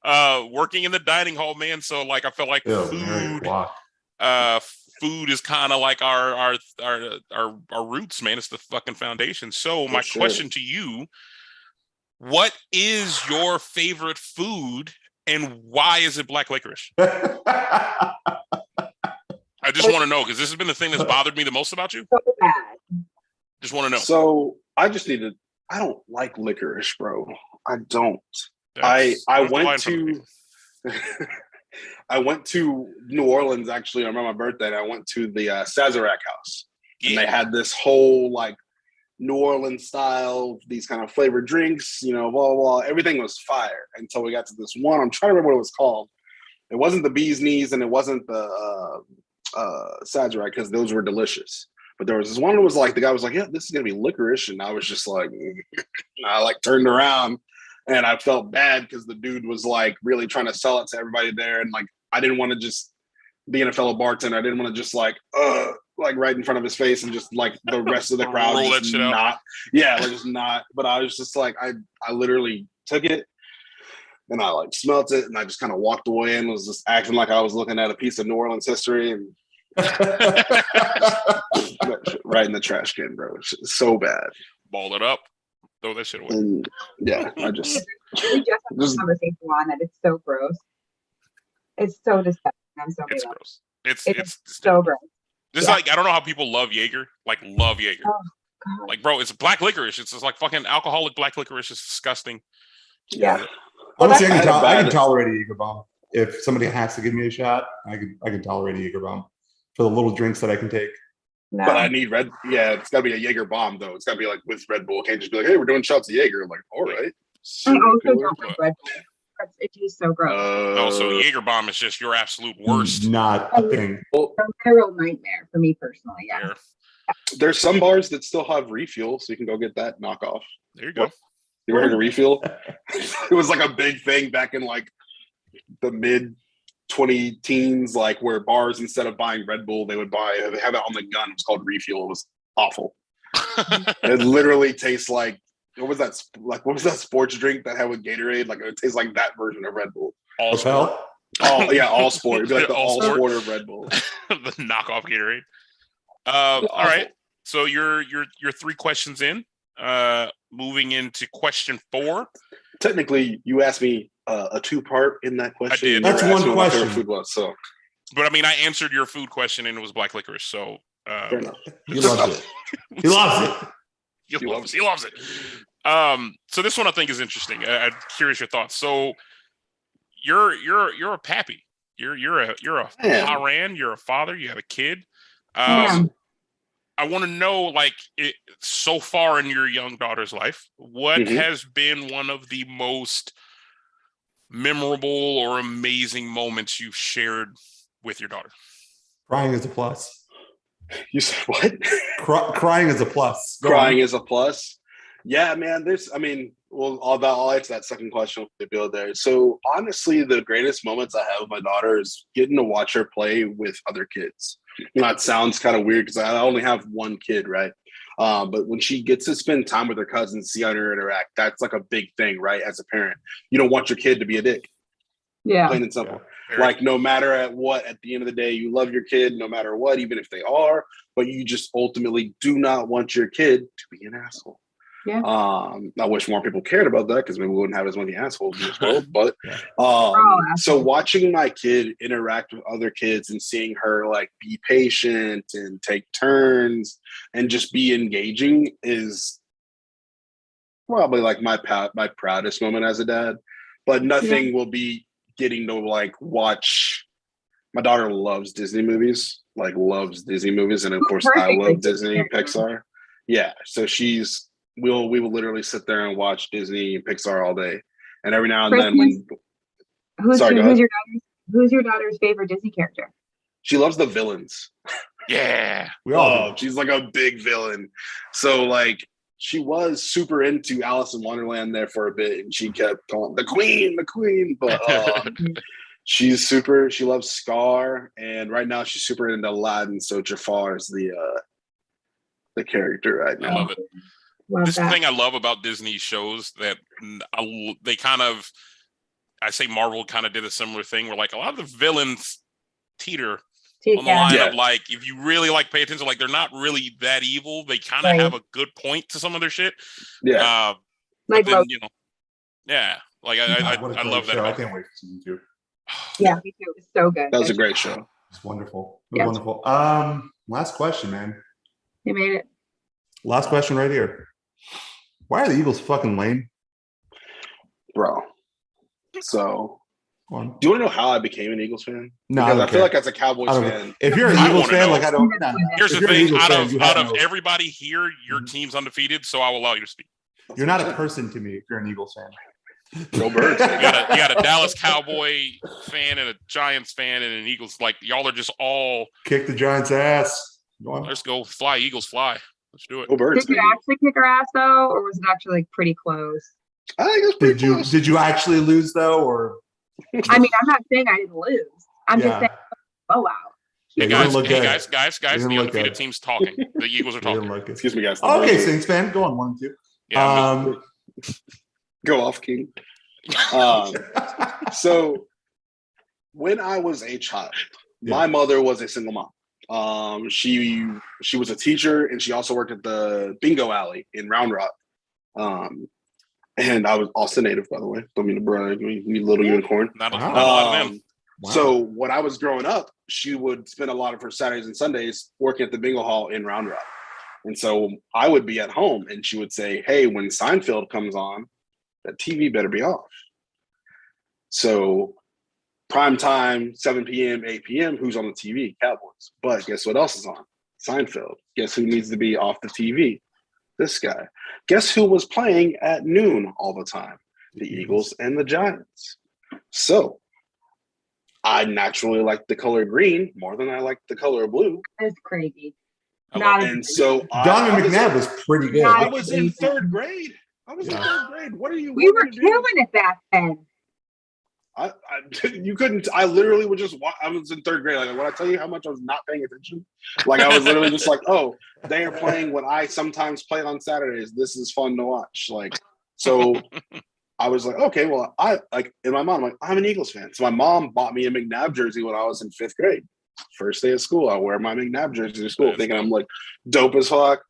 go. working in the dining hall, man. So like, I felt like Ew, Mary, wow. food is kind of like our roots, man. It's the fucking foundation. So my sure. question to you: what is your favorite food, and why is it black licorice? I just want to know because this has been the thing that's bothered me the most about you. So bad. Just want to know. So I just need to. I don't like licorice, bro. I don't. That's I the line went from the to. I went to New Orleans actually on my birthday. And I went to the Sazerac house, and they had this whole like New Orleans style, these kind of flavored drinks, you know, blah, blah, blah. Everything was fire until we got to this one. I'm trying to remember what it was called. It wasn't the bee's knees and it wasn't the Sazerac because those were delicious. But there was this one that was like, the guy was like, yeah, this is going to be licorice. And I was just like, I like turned around and I felt bad because the dude was like really trying to sell it to everybody there. And like, I didn't want to just being a fellow bartender, I didn't want to just like right in front of his face and just like the rest of the crowd Roll that just shit out. not, yeah, like just not. But I was just like, I literally took it and I like smelt it and I just kind of walked away and was just acting like I was looking at a piece of New Orleans history and right in the trash can, bro. It's so bad. Ball it up, throw that shit away. And yeah, I just We just had this conversation on that. It's so gross. It's so disgusting. I'm so It's mad. gross. It's It's so gross. This is like I don't know how people love Jaeger. Like love Jaeger. Oh God. Like bro, it's black licorice. It's just like fucking alcoholic black licorice. It's disgusting. Yeah. Honestly, I I can tolerate a Jaeger bomb. If somebody has to give me a shot, I can tolerate a Jaeger bomb for the little drinks that I can take. No. but I need red. Yeah, it's got to be a Jaeger bomb though. It's got to be like with Red Bull. It can't just be like, hey, we're doing shots of Jaeger. I'm like, all right. I also Cooler. don't like Red Bull. It tastes so gross. Oh, so Jaeger bomb is just your absolute worst. Not a thing. well, It's a real nightmare for me personally. Yeah. There. there's some bars that still have refuel, so you can go get that knockoff. There you go. You ever heard of refuel? It was like a big thing back in like the mid 20 teens, like where bars instead of buying Red Bull, they have it on the gun. It was called refuel. It was awful. It literally tastes like what was that sports drink that had with Gatorade? Like it tastes like that version of Red Bull. All sport. Hotel? Oh yeah, all sport. It'd be like the All all sport. sport of Red Bull. The knockoff Gatorade. All right. So you're 3 questions in. Moving into question 4. Technically, you asked me a 2-part in that question. did. You That's never asked one me what my favorite question. Food was, so But I mean, I answered your food question and it was black licorice. So fair enough. He loves it. He loves it. He loves it. So this one I think is interesting. I'm curious your thoughts. So you're a pappy. You're a Man. Haran. You're a father. You have a kid. Yeah. I want to know, like, so far in your young daughter's life, what Mhm. has been one of the most memorable or amazing moments you've shared with your daughter? Crying is a plus. You said what? Crying is a plus. Go Crying on. is a plus. Yeah, man. I'll answer that second question with the bill there. So honestly, the greatest moments I have with my daughter is getting to watch her play with other kids. That sounds kind of weird because I only have one kid, right? But when she gets to spend time with her cousins, see her interact, that's like a big thing, right? As a parent, you don't want your kid to be a dick, Yeah. plain and simple. Very- Like no matter at what, at the end of the day, you love your kid no matter what, even if they are, but you just ultimately do not want your kid to be an asshole. Yeah. I wish more people cared about that because maybe we wouldn't have as many assholes in this world. But Yeah. all so assholes. watching my kid interact with other kids and seeing her like be patient and take turns and just be engaging is probably like my proudest moment as a dad. But nothing will be getting to like watch. My daughter loves Disney movies, and of course I Perfect. love Disney and Pixar. Yeah, so we will literally sit there and watch Disney and Pixar all day, and every now and then when Who's Sorry, go ahead. who's your daughter's favorite Disney character? she loves the villains. Yeah. We all do. She's like a big villain. So like she was super into Alice in Wonderland there for a bit, and she kept calling the queen. But she loves Scar, and right now she's super into Aladdin. So Jafar is the character right I now. love it. Love This is the that. thing I love about Disney shows that they kind of, I say Marvel kind of did a similar thing where like a lot of the villains teeter on the line Yeah. of like, if you really like pay attention, like they're not really that evil. They kind of Right. have a good point to some of their shit. Yeah. But Like then, Loki. you know, yeah, like God, what a I great love that. show. I About can't wait for season 2. Yeah, me too. It's so good. That was a great show. It's wonderful. Yes. Wonderful. Last question, man. You made it. Last question right here. Why are the Eagles fucking lame? Bro. So, Go on. do you want to know how I became an Eagles fan? No, Because I I don't feel care. like as a Cowboys I don't fan, care. If you're an I Eagles wanna fan, know. like I don't. No, no. Here's If the you're an thing: Eagles out fan, of you have out of no- everybody here, your team's undefeated, so I will allow you to speak. You're not a person to me if you're an Eagles fan. go Birds. You got a Dallas Cowboy fan and a Giants fan and an Eagles. Like y'all are just all. Kick the Giants' ass. Go on. Let's go fly, Eagles fly. Let's do it. Go Birds. Did you actually kick her ass though, or was it actually like pretty close? I think it was pretty close. Did you actually lose though, or? I mean, I'm not saying I didn't lose. I'm just saying, oh wow. Yeah, Hey you didn't guys, look hey good. guys, You didn't the look undefeated good. team's talking. The Eagles are You didn't talking. look good. Excuse me, guys. Okay, Saints fan, go on 1 and 2. Yeah, Go off, King. So when I was a child, my mother was a single mom. She was a teacher and she also worked at the bingo alley in Round Rock. And I was Austin native, by the way. Don't mean to brag, me little unicorn. not a Wow. lot of them. Wow. So when I was growing up, she would spend a lot of her Saturdays and Sundays working at the bingo hall in Round Rock. And so I would be at home and she would say, hey, when Seinfeld comes on, that TV better be off. So prime time, 7 p.m., 8 p.m., who's on the TV? Cowboys. But guess what else is on? Seinfeld. Guess who needs to be off the TV? This guy. Guess who was playing at noon all the time? The Eagles and the Giants. So I naturally like the color green more than I like the color blue. That's crazy. I Not love a- And so Donovan McNabb was pretty good. Not I was in third grade. In Yeah. third grade. What are you? we were want me to do? killing it back then. You couldn't. I literally would just. I was in third grade. Like when I tell you how much I was not paying attention, like I was literally just like, "Oh, they are playing what I sometimes play on Saturdays. This is fun to watch." Like, so I was like, "Okay, well, I like in my mind, I'm like, I'm an Eagles fan." So my mom bought me a McNabb jersey when I was in 5th grade. First day of school, I wear my McNabb jersey to school, thinking I'm like dope as fuck.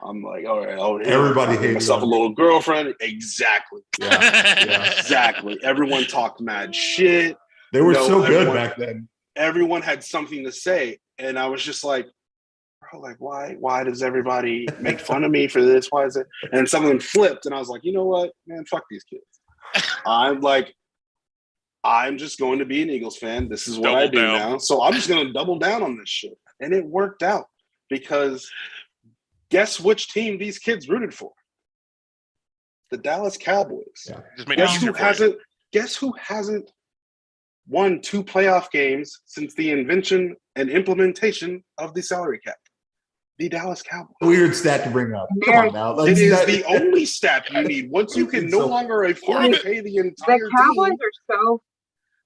I'm like, all right, Everybody hated myself a on little girlfriend. Exactly. Yeah. Exactly. Everyone talked mad shit. They were No, so good everyone- back then. Everyone had something to say. And I was just like, bro, like, why does everybody make fun of me for this? Why is it? And something flipped. And I was like, you know what, man, fuck these kids. I'm just going to be an Eagles fan. This is what I do now. So I'm just going to double down on this shit. And it worked out because guess which team these kids rooted for? The Dallas Cowboys. Yeah. Just made it easier for you. Guess who hasn't won 2 playoff games since the invention and implementation of the salary cap? The Dallas Cowboys. Weird stat to bring up. Come on now. It is the only stat you need. Once you can no So- longer afford to pay the entire The Cowboys team, are so.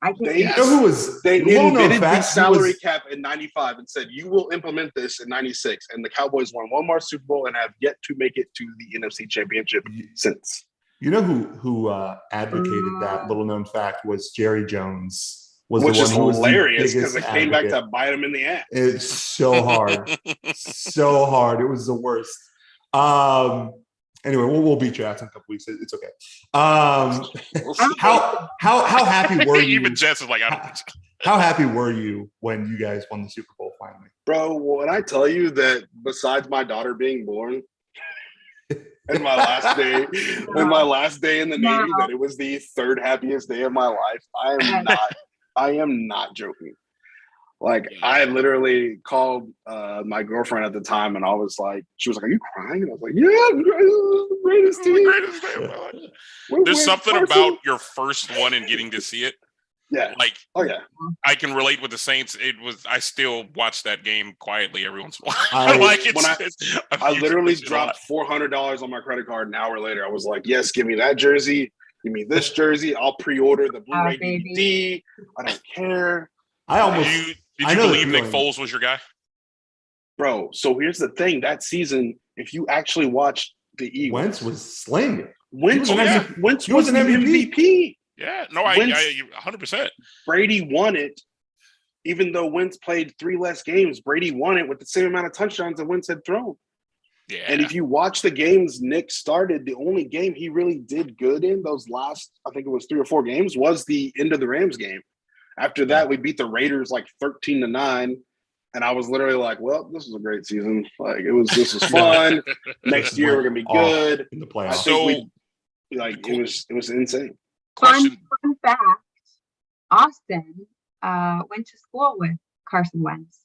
I can't. You know who was they little known invented the fact, who salary was- cap in 95 and said, you will implement this in 96. And the Cowboys won 1 more Super Bowl and have yet to make it to the NFC Championship since. You know who advocated that little known fact was Jerry Jones. Was Which the is one who was the hilarious because biggest it came back advocate. to bite him in the ass. It's so hard. So hard. It was the worst. Anyway, we'll beat your ass in a couple weeks. It's okay. How happy were you? Even Jess is like, I don't. How happy were you when you guys won the Super Bowl finally? Bro, when I tell you that besides my daughter being born and my last day, in the Navy, that it was the 3rd happiest day of my life, I am not joking. Like I literally called my girlfriend at the time and I was like, she was like, are you crying? And I was like, yeah, this is the greatest This is the team. greatest day of my life. There's something about your first one and getting to see it. Yeah. Like, oh yeah. I can relate with the Saints. I still watch that game quietly every once in a while. I literally dropped $400 on my credit card an hour later. I was like, yes, give me that jersey. Give me this jersey. I'll pre-order the Blu-ray DVD. I don't care. Did you believe Nick Foles was your guy? Bro, so here's the thing. That season, if you actually watched the Eagles. Wentz was slaying it. Wentz was an MVP. Yeah, no, I 100%. Brady won it, even though Wentz played 3 less games. Brady won it with the same amount of touchdowns that Wentz had thrown. Yeah. And if you watch the games Nick started, the only game he really did good in those last, I think it was 3 or 4 games, was the end of the Rams game. After that, we beat the Raiders like 13-9. And I was literally like, well, this was a great season. Like this was fun. Next year we're gonna be good in the I playoffs. think it was insane. Question. Fun fact: Austin went to school with Carson Wentz.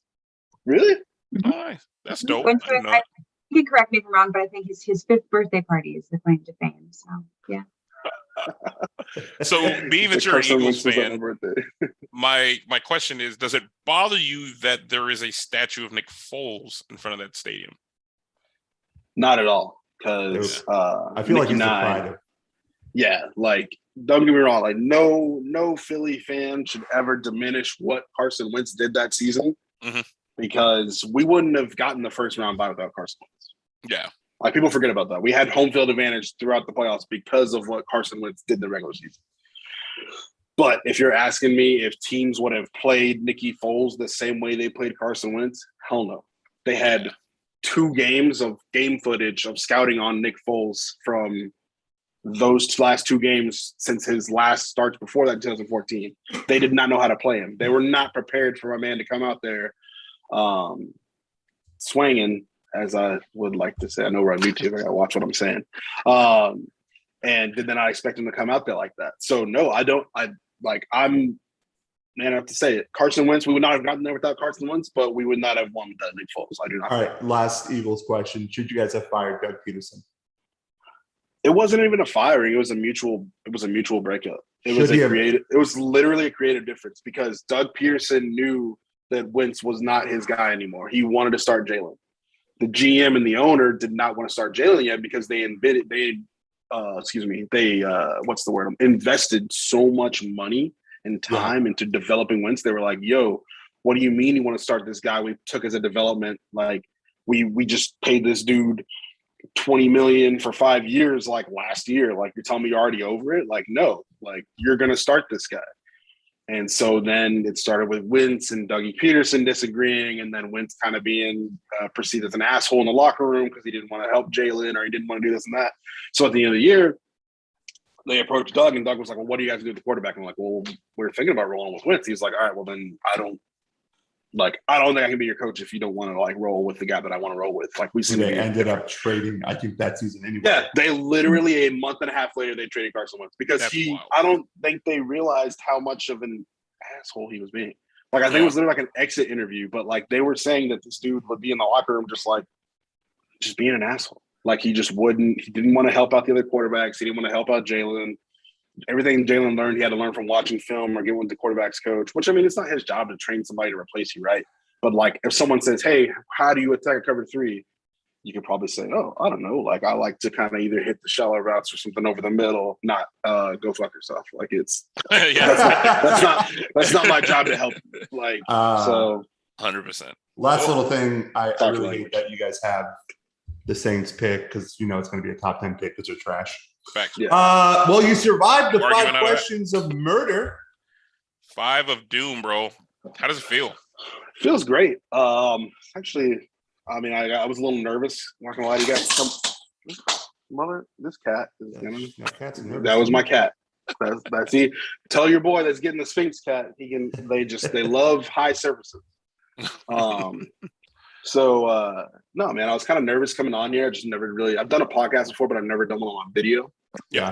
Really? Nice. That's dope. Went I to didn't know I, you can correct me if I'm wrong, but I think his 5th birthday party is the claim to fame. So yeah. So being that you're an Carson Eagles Wentz was on my fan, birthday. my question is, does it bother you that there is a statue of Nick Foles in front of that stadium? Not at all. Because I feel like he's the pride of. Yeah, like don't get me wrong, like no Philly fan should ever diminish what Carson Wentz did that season, because we wouldn't have gotten the first round bye without Carson Wentz. Yeah. Like people forget about that. We had home field advantage throughout the playoffs because of what Carson Wentz did in the regular season. But if you're asking me if teams would have played Nicky Foles the same way they played Carson Wentz, hell no. They had 2 games of game footage of scouting on Nick Foles from those last 2 games since his last starts before that in 2014. They did not know how to play him. They were not prepared for a man to come out there swinging, as I would like to say. I know we're on YouTube. I gotta watch what I'm saying. And did not expect him to come out there like that. So no, I'm man enough to say it. Carson Wentz, we would not have gotten there without Carson Wentz, but we would not have won without Nick Foles. I do not. All right, last Eagles question: should you guys have fired Doug Peterson? It wasn't even a firing. It was a mutual breakup. It was literally a creative difference because Doug Peterson knew that Wentz was not his guy anymore. He wanted to start Jalen. The GM and the owner did not want to start Jalen yet because they invested so much money and time into developing Wentz. They were like, yo, what do you mean you want to start this guy we took as a development? Like we just paid this dude $20 million for 5 years like last year. Like you're telling me you're already over it? Like, no, like you're gonna start this guy. And so then it started with Wentz and Dougie Peterson disagreeing, and then Wentz kind of being perceived as an asshole in the locker room because he didn't want to help Jalen or he didn't want to do this and that. So at the end of the year, they approached Doug, and Doug was like, well, what do you guys do with the quarterback? And I'm like, well, we're thinking about rolling with Wentz. He's like, all right, well, then I don't think I can be your coach if you don't want to like roll with the guy that I want to roll with. Like They ended up trading, I think, that season anyway. Yeah, they literally a month and a half later they traded Carson Wentz because I don't think they realized how much of an asshole he was being. Like I think it was literally like an exit interview, but like they were saying that this dude would be in the locker room just being an asshole. Like he didn't want to help out the other quarterbacks. He didn't want to help out Jalen. Everything Jalen learned, he had to learn from watching film or get with the quarterback's coach, which I mean, it's not his job to train somebody to replace you, right? But like if someone says, hey, how do you attack a cover 3? You could probably say, oh, I don't know. Like I like to kind of either hit the shallow routes or something over the middle, not go fuck yourself. Like it's that's not my job to help. Like so 100%. Last little thing, I really hate that you guys have the Saints pick because you know it's going to be a top 10 pick because they're trash. Facts. Yeah. Well, you survived the 5 questions of murder. 5 of doom, bro. How does it feel? Feels great. Actually, I mean, I was a little nervous. I'm not gonna lie to you guys. This cat is that was my cat. That's he. Tell your boy that's getting the Sphinx cat. They love high surfaces. So no, man, I was kind of nervous coming on here. I just never really. I've done a podcast before, but I've never done one on video. Yeah.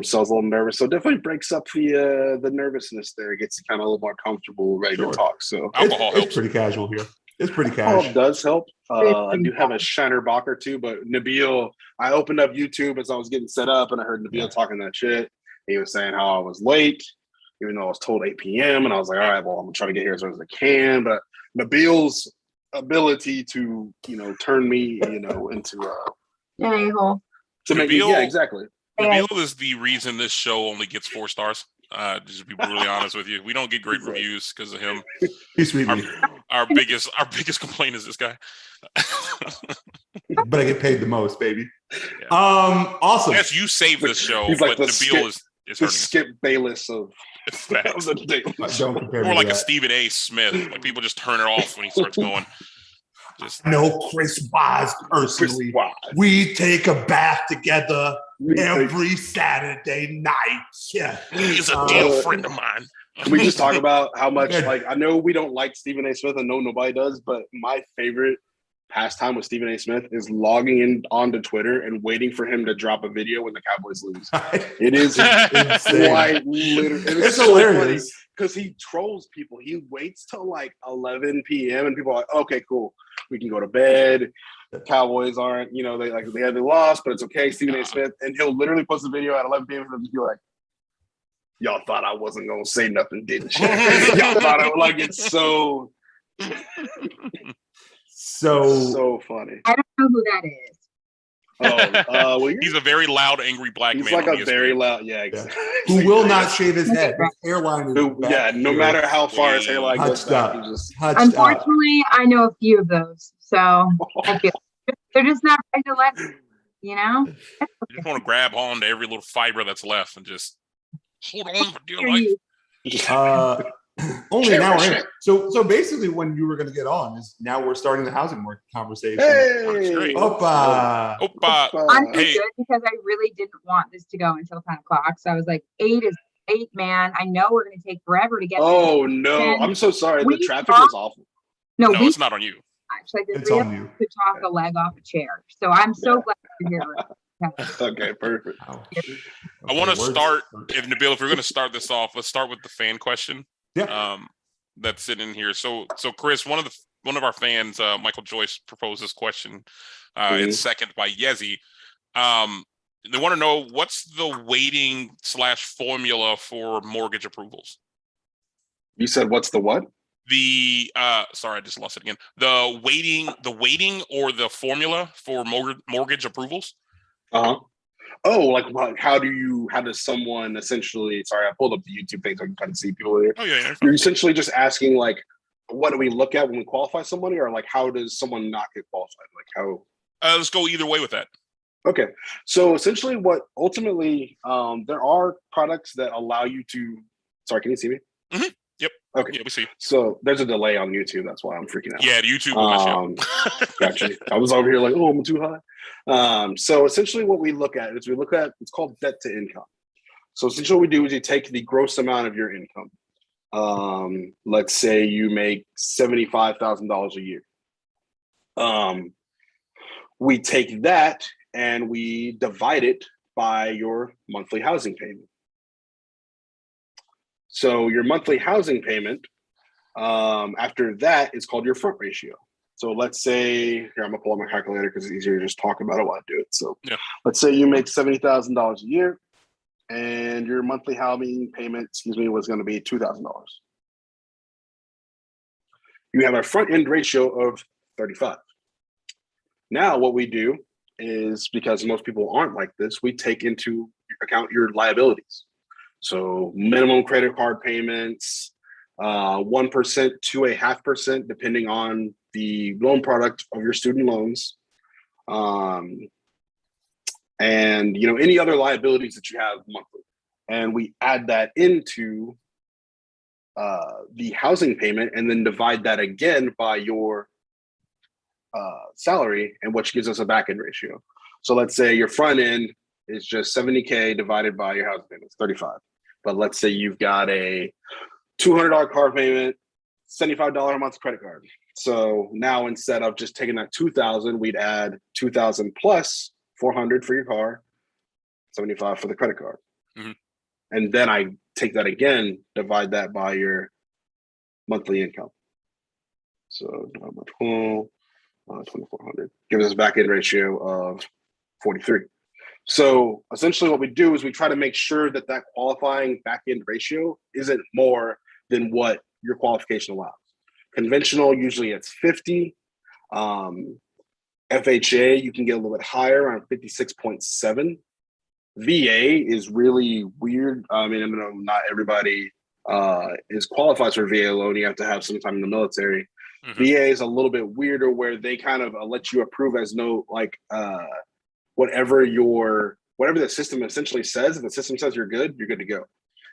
So I was a little nervous. So it definitely breaks up the nervousness there. It gets you kind of a little more comfortable, ready to talk. So alcohol helps. It's pretty casual here. It's pretty alcohol casual. does help. I do have a Shiner Bock or two, but Nabil, I opened up YouTube as I was getting set up, and I heard Nabil talking that shit. He was saying how I was late, even though I was told 8 p.m. And I was like, all right, well, I'm gonna try to get here as early as I can. But Nabil's ability to, turn me, into a-hole. To make me, exactly. Nabil is the reason this show only gets 4 stars. Just to be brutally honest with you, we don't get great reviews because of him. He's sweet. Our biggest complaint is this guy. But I get paid the most, baby. Yeah. Awesome. Yes, you saved this show. He's like but Nabil is the Skip Bayless of Don't compare more me like to a that. Stephen A. Smith. Like people just turn it off when he starts going. No, Chris Wise personally. We take a bath together every Saturday night. Yeah. He's a dear friend of mine. Can we just talk about how much, Good. like, I know we don't like Stephen A. Smith, and no, nobody does, but my favorite pastime with Stephen A. Smith is logging in onto Twitter and waiting for him to drop a video when the Cowboys lose. It is Insane. quite literally. It's hilarious. Because he trolls people. He waits till like 11 p.m. and people are like, okay, cool. We can go to bed. The Cowboys aren't, they lost, but it's okay. Stephen A. Smith. And he'll literally post a video at 11 p.m. and be like, y'all thought I wasn't going to say nothing, didn't you? Y'all thought I would it's so funny. I don't know who that is. Well, He's a very loud, angry black man. he's like on a ESPN. very loud, yeah, exactly. Who will not shave his head. His hairline is No matter how far his hairline goes Hunched back, up. he just Unfortunately, I know a few of those, so I feel they're just not ready to let me, You just want to grab on to every little fiber that's left and just hold on for dear life. Only an hour in. So basically, when you were going to get on is now we're starting the housing market conversation. Hey, Opa. I'm Hey. good because I really didn't want this to go until 10 o'clock. So I was like, 8 is 8, man. I know we're going to take forever to get. Oh no, I'm so sorry. The traffic was awful. No, it's not on you. Actually, the It's three on of you. us could talk a leg off a chair. So I'm so glad you're here. Okay, perfect. Wow. I want to words. start, Nabil, if we're going to start this off, let's start with the fan question. Yeah. That's sitting in here. So Chris, one of our fans, Michael Joyce, proposed this question. It's second by Yezi. They want to know what's the weighting / formula for mortgage approvals. You said what's the what? The sorry, I just lost it again. The weighting or the formula for mortgage approvals. Oh, like how does someone essentially? Sorry, I pulled up the YouTube thing so I can kind of see people here. Oh yeah. You're essentially just asking like, what do we look at when we qualify somebody, or like how does someone not get qualified? Like how? Let's go either way with that. Okay, so essentially, what ultimately there are products that allow you to. Sorry, can you see me? Mm-hmm. Yep. Okay. Yeah, we see. So there's a delay on YouTube. That's why I'm freaking out. Yeah, YouTube will mess you up. Gotcha. I was over here like, oh, I'm too high. So essentially what we look at, it's called debt to income. So essentially what we do is you take the gross amount of your income. Let's say you make $75,000 a year. We take that and we divide it by your monthly housing payment. So your monthly housing payment, after that is called your front ratio. So let's say, here, I'm gonna pull up my calculator because it's easier to just talk about it while I do it. So let's say you make $70,000 a year and your monthly housing payment, was gonna be $2,000. You have a front end ratio of 35. Now what we do is, because most people aren't like this, we take into account your liabilities. So minimum credit card payments, 1% to 0.5%, depending on the loan product of your student loans. And, any other liabilities that you have monthly. And we add that into the housing payment and then divide that again by your salary, and which gives us a back end ratio. So let's say your front end is just 70K divided by your housing payment, it's 35. But let's say you've got a $200 car payment, $75 a month credit card. So now instead of just taking that $2,000, we'd add $2,000 plus $400 for your car, $75 for the credit card. Mm-hmm. And then I take that again, divide that by your monthly income. So divide by 12, 2,400 gives us a back end ratio of 43. So essentially what we do is we try to make sure that qualifying back end ratio isn't more than what your qualification allows. Conventional, usually it's 50. FHA, you can get a little bit higher, around 56.7. VA is really weird. I mean, I know not everybody is qualified for VA loan. You have to have some time in the military. Mm-hmm. VA is a little bit weirder, where they kind of let you approve as whatever the system essentially says. If the system says you're good to go.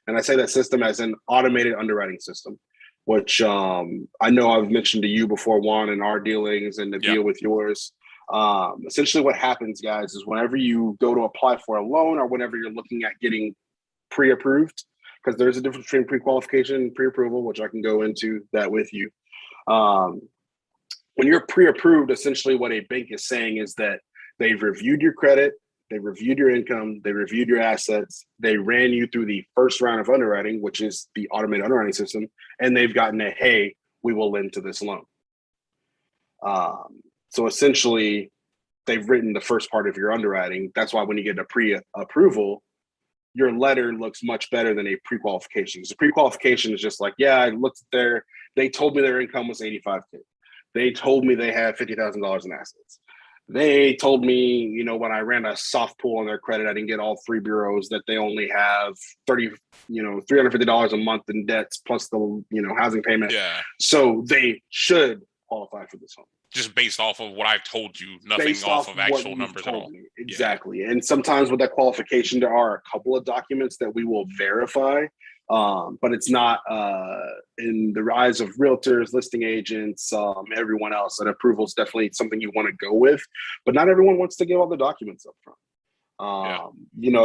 And I say that system as an automated underwriting system, which I know I've mentioned to you before, Juan, in our dealings and the deal with yours. Essentially what happens, guys, is whenever you go to apply for a loan or whenever you're looking at getting pre-approved, because there's a difference between pre-qualification and pre-approval, which I can go into that with you. When you're pre-approved, essentially what a bank is saying is that they've reviewed your credit, they reviewed your income, they reviewed your assets, they ran you through the first round of underwriting, which is the automated underwriting system, and they've gotten a, hey, we will lend to this loan. So essentially, they've written the first part of your underwriting. That's why when you get a pre-approval, your letter looks much better than a pre-qualification. Because the pre-qualification is just like, yeah, I looked at they told me their income was $85K. They told me they had $50,000 in assets. They told me, you know, when I ran a soft pull on their credit, I didn't get all 3 bureaus, that they only have $350 a month in debts plus the, housing payment. Yeah. So they should qualify for this home. Just based off of what I've told you, nothing off of actual numbers at all. Exactly. Yeah. And sometimes with that qualification, there are a couple of documents that we will verify, but it's not in the eyes of realtors, listing agents, everyone else. That approval is definitely something you want to go with, but not everyone wants to give all the documents up front.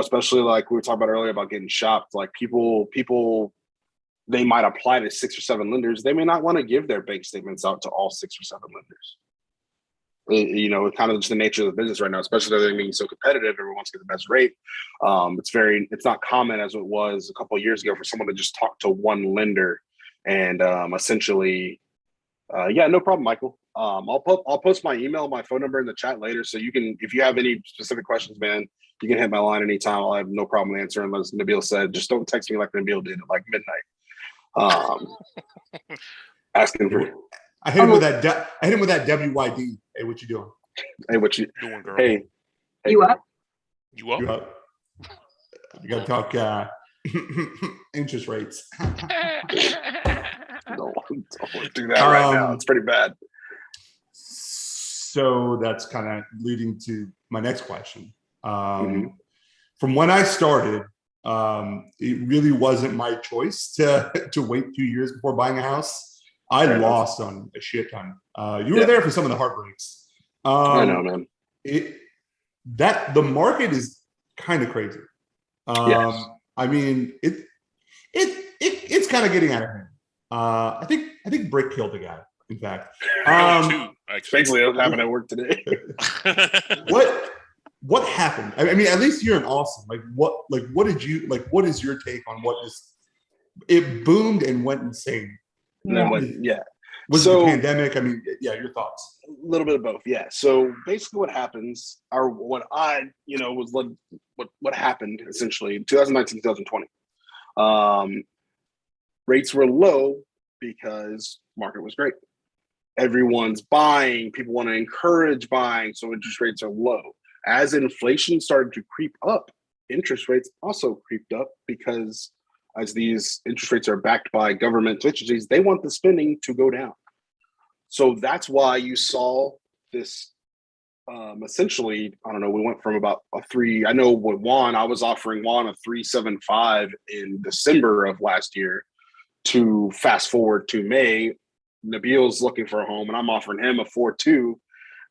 Especially like we were talking about earlier about getting shopped. Like people, they might apply to 6 or 7 lenders. They may not want to give their bank statements out to all 6 or 7 lenders. It's kind of just the nature of the business right now, especially with everything being so competitive. Everyone wants to get the best rate. It's not common as it was a couple of years ago for someone to just talk to one lender and essentially, no problem, Michael. I'll post my email, my phone number in the chat later. So you can, if you have any specific questions, man, you can hit my line anytime. I'll have no problem answering. As Nabil said, just don't text me like Nabil did at like midnight. Asking for. I hit him with that WYD. Hey, what you doing? Hey, what you doing, girl? Hey, You up? You up? You up? You got to talk interest rates. don't do that right now. It's pretty bad. So that's kind of leading to my next question. From when I started, it really wasn't my choice to wait 2 years before buying a house. I lost on a shit ton. You were there for some of the heartbreaks. I know, man. The market is kind of crazy. Yes. I mean, it's kind of getting out of hand. I think Brick killed a guy. In fact, basically, it was happening at work today. What happened? I mean, at least you're in Austin. What is your take on what is? It boomed and went insane. Was it the pandemic? I mean, your thoughts. A little bit of both, yeah. So basically what happens, or what I, was what happened essentially in 2019, 2020. Rates were low because market was great. Everyone's buying. People want to encourage buying, so interest rates are low. As inflation started to creep up, interest rates also creeped up because as these interest rates are backed by government entities, they want the spending to go down. So that's why you saw this essentially, I don't know, we went from about a 3, I know with Juan, I was offering Juan a 3.75 in December of last year, to fast forward to May, Nabil's looking for a home and I'm offering him a 4.2,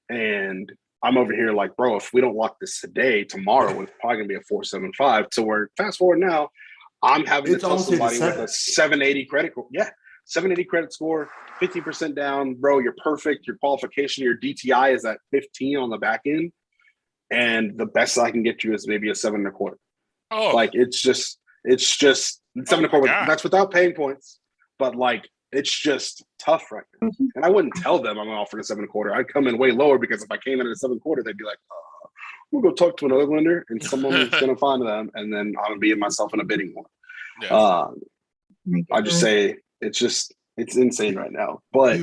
and I'm over here like, bro, if we don't lock this today, tomorrow it's probably gonna be a 4.75. So we're fast forward now, I'm having to tell somebody with a 780 credit, 780 credit score, 50% down, bro, you're perfect. Your qualification, your DTI is at 15 on the back end, and the best I can get you is maybe a 7.25. Oh, like it's just 7.25. That's without paying points, but like it's just tough right now. And I wouldn't tell them I'm offering a 7.25. I'd come in way lower because if I came in at a 7.25, they'd be like, we'll go talk to another lender, and someone's going to find them, and then I'm going to be myself in a bidding war. yeah. I just say it's insane right now. But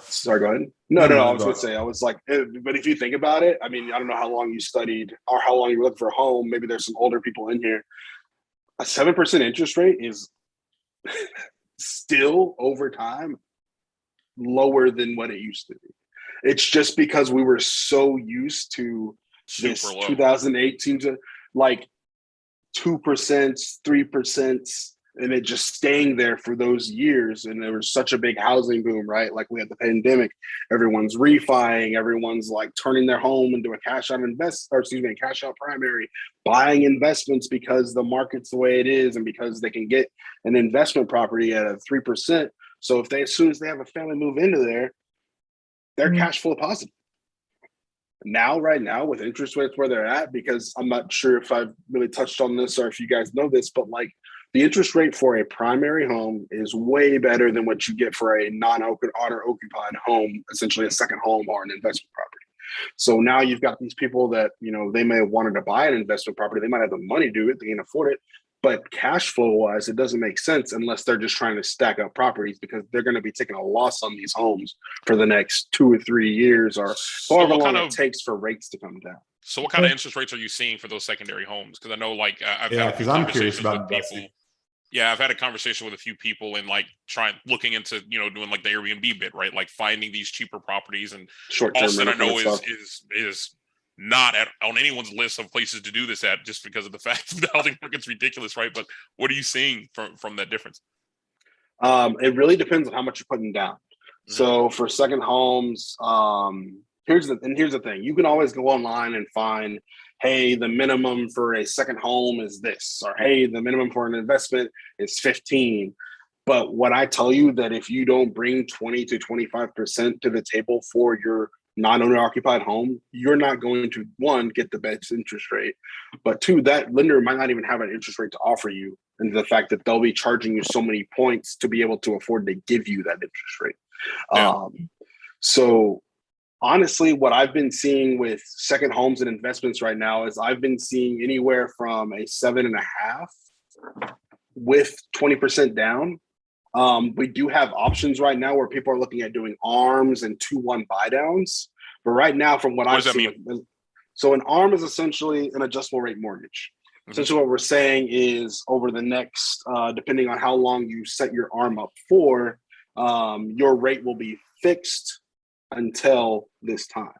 sorry, go ahead. No, I was going to say, I was like, but if you think about it, I mean, I don't know how long you studied or how long you were looking for a home. Maybe there's some older people in here. A 7% interest rate is still over time lower than what it used to be. It's just because we were so used to this 2018 to like 2%, 3%. and it just staying there for those years. And there was such a big housing boom, right? Like we had the pandemic, everyone's refining, everyone's like turning their home into a cash out cash out primary, buying investments because the market's the way it is and because they can get an investment property at a 3%. So if they, as soon as they have a family move into there, they're cash flow positive. Now, right now, with interest rates where they're at, because I'm not sure if I've really touched on this or if you guys know this, but like the interest rate for a primary home is way better than what you get for a non-owner occupied home, essentially a second home or an investment property. So now you've got these people that, you know, they may have wanted to buy an investment property. They might have the money to do it. They can afford it. But cash flow wise, it doesn't make sense unless they're just trying to stack up properties, because they're going to be taking a loss on these homes for the next 2 or 3 years, or however long it takes for rates to come down. So what kind of interest rates are you seeing for those secondary homes? Because I know, like, I've had because I'm curious about people. Yeah, I've had a conversation with a few people and like looking into, you know, doing like the Airbnb bit, right? Like finding these cheaper properties, and Austin, I know is not on anyone's list of places to do this at, just because of the fact that the housing market's ridiculous, right? But what are you seeing from that difference? It really depends on how much you're putting down. Mm-hmm. So for second homes, here's the thing: you can always go online and find, hey, the minimum for a second home is this, or hey, the minimum for an investment is 15. But what I tell you, that if you don't bring 20 to 25% to the table for your non-owner occupied home, you're not going to, one, get the best interest rate, but two, that lender might not even have an interest rate to offer you, and the fact that they'll be charging you so many points to be able to afford to give you that interest rate. Yeah. So honestly, what I've been seeing with second homes and investments right now is I've been seeing anywhere from a 7.5 with 20% down. We do have options right now where people are looking at doing ARMs and 2-1 buy downs. But right now, from what I've seen, so an ARM is essentially an adjustable rate mortgage. Mm-hmm. Essentially, what we're saying is over the next, depending on how long you set your ARM up for, your rate will be fixed until this time.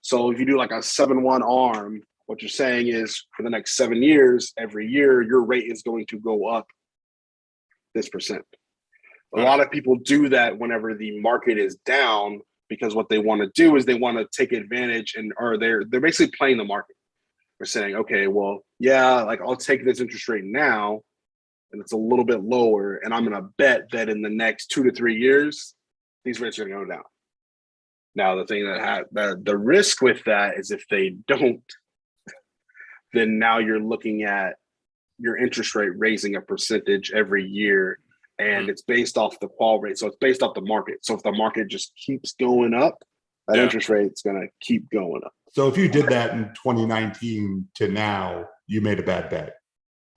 So if you do like a 7-1 ARM, what you're saying is for the next 7 years, every year, your rate is going to go up this percent. A lot of people do that whenever the market is down, because what they want to do is they want to take advantage, or they're basically playing the market. They're saying, okay, well, yeah, like I'll take this interest rate now, and it's a little bit lower, and I'm going to bet that in the next 2 to 3 years, these rates are going to go down. Now, the thing the risk with that is if they don't, then now you're looking at your interest rate raising a percentage every year. And it's based off the qual rate. So it's based off the market. So if the market just keeps going up, that interest rate's going to keep going up. So if you did that in 2019 to now, you made a bad bet.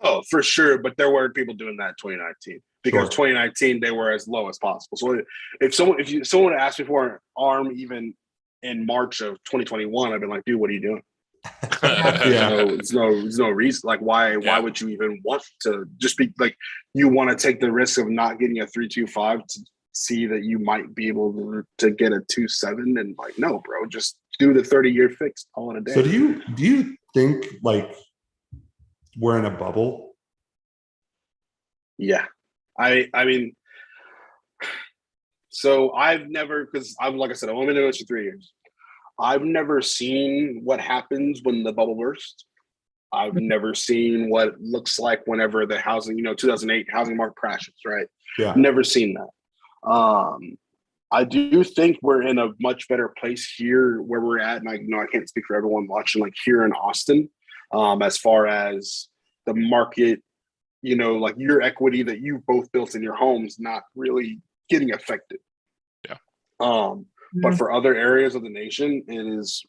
Oh, for sure. But there were people doing that in 2019, because 2019, they were as low as possible. So if someone asked me for an ARM even in March of 2021, I've been like, dude, what are you doing? There's no reason. Like, why would you even want to just be like, you want to take the risk of not getting a 3.25 to see that you might be able to get a 2.7? And like, no, bro, just do the 30-year fix all in a day. So do you think like we're in a bubble? Yeah, I mean, so I've never, because like I said, I've only been doing this for 3 years. I've never seen what happens when the bubble bursts. I've never seen what it looks like whenever the housing, 2008 housing market crashes, right? Yeah. Never seen that. I do think we're in a much better place here where we're at. And I can't speak for everyone watching, like here in Austin, as far as the market, like your equity that you both built in your homes, not really getting affected. Yeah. But for other areas of the nation, it is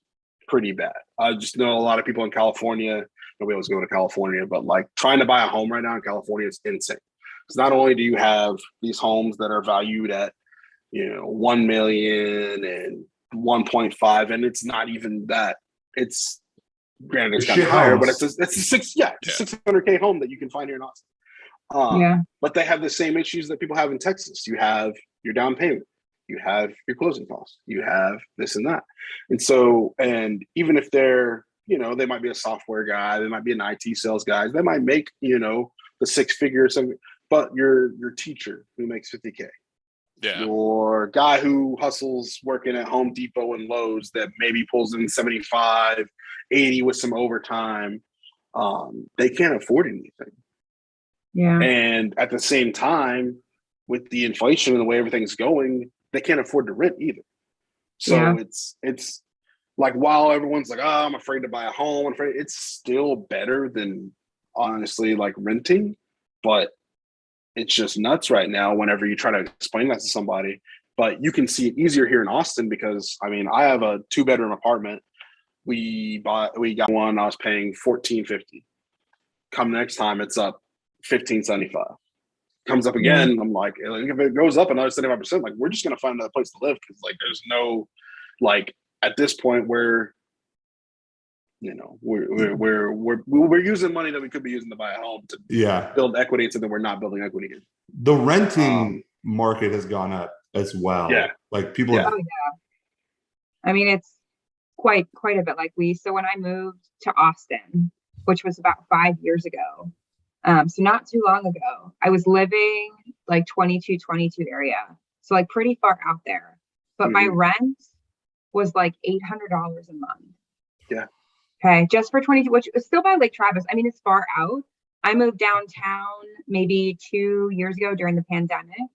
pretty bad. I just know a lot of people in California. Nobody was going to California, but like trying to buy a home right now in California is insane. Because not only do you have these homes that are valued at, 1 million and 1.5, and it's not even that. It's granted it's gotten higher, but it's a $600K home that you can find here in Austin. But they have the same issues that people have in Texas. You have your down payment. You have your closing costs, you have this and that. And so, and even if they're, they might be a software guy, they might be an IT sales guy, they might make, the 6 figures, but your teacher who makes 50K, Yeah. your guy who hustles working at Home Depot and Lowe's that maybe pulls in 75, 80 with some overtime, they can't afford anything. Yeah. And at the same time, with the inflation and the way everything's going, they can't afford to rent either. So Yeah. it's like, while everyone's like, oh, I'm afraid to buy a home, it's still better than honestly like renting, but it's just nuts right now whenever you try to explain that to somebody. But you can see it easier here in Austin because I mean, I have a 2-bedroom apartment. We got one, I was paying $14.50. Come next time, it's up $15.75. Comes up again, I'm like, if it goes up another 75%, like we're just gonna find another place to live because like there's no, like, at this point where, you know, we're using money that we could be using to buy a home to build equity, so that we're not building equity in. The renting market has gone up as well. Yeah. Like people Oh, yeah. I mean, it's quite a bit. Like so when I moved to Austin, which was about 5 years ago, so not too long ago, I was living like 22 area. So like pretty far out there, but my rent was like $800 a month. Yeah. Okay. Just for 22, which is still by Lake Travis. I mean, it's far out. I moved downtown maybe 2 years ago during the pandemic.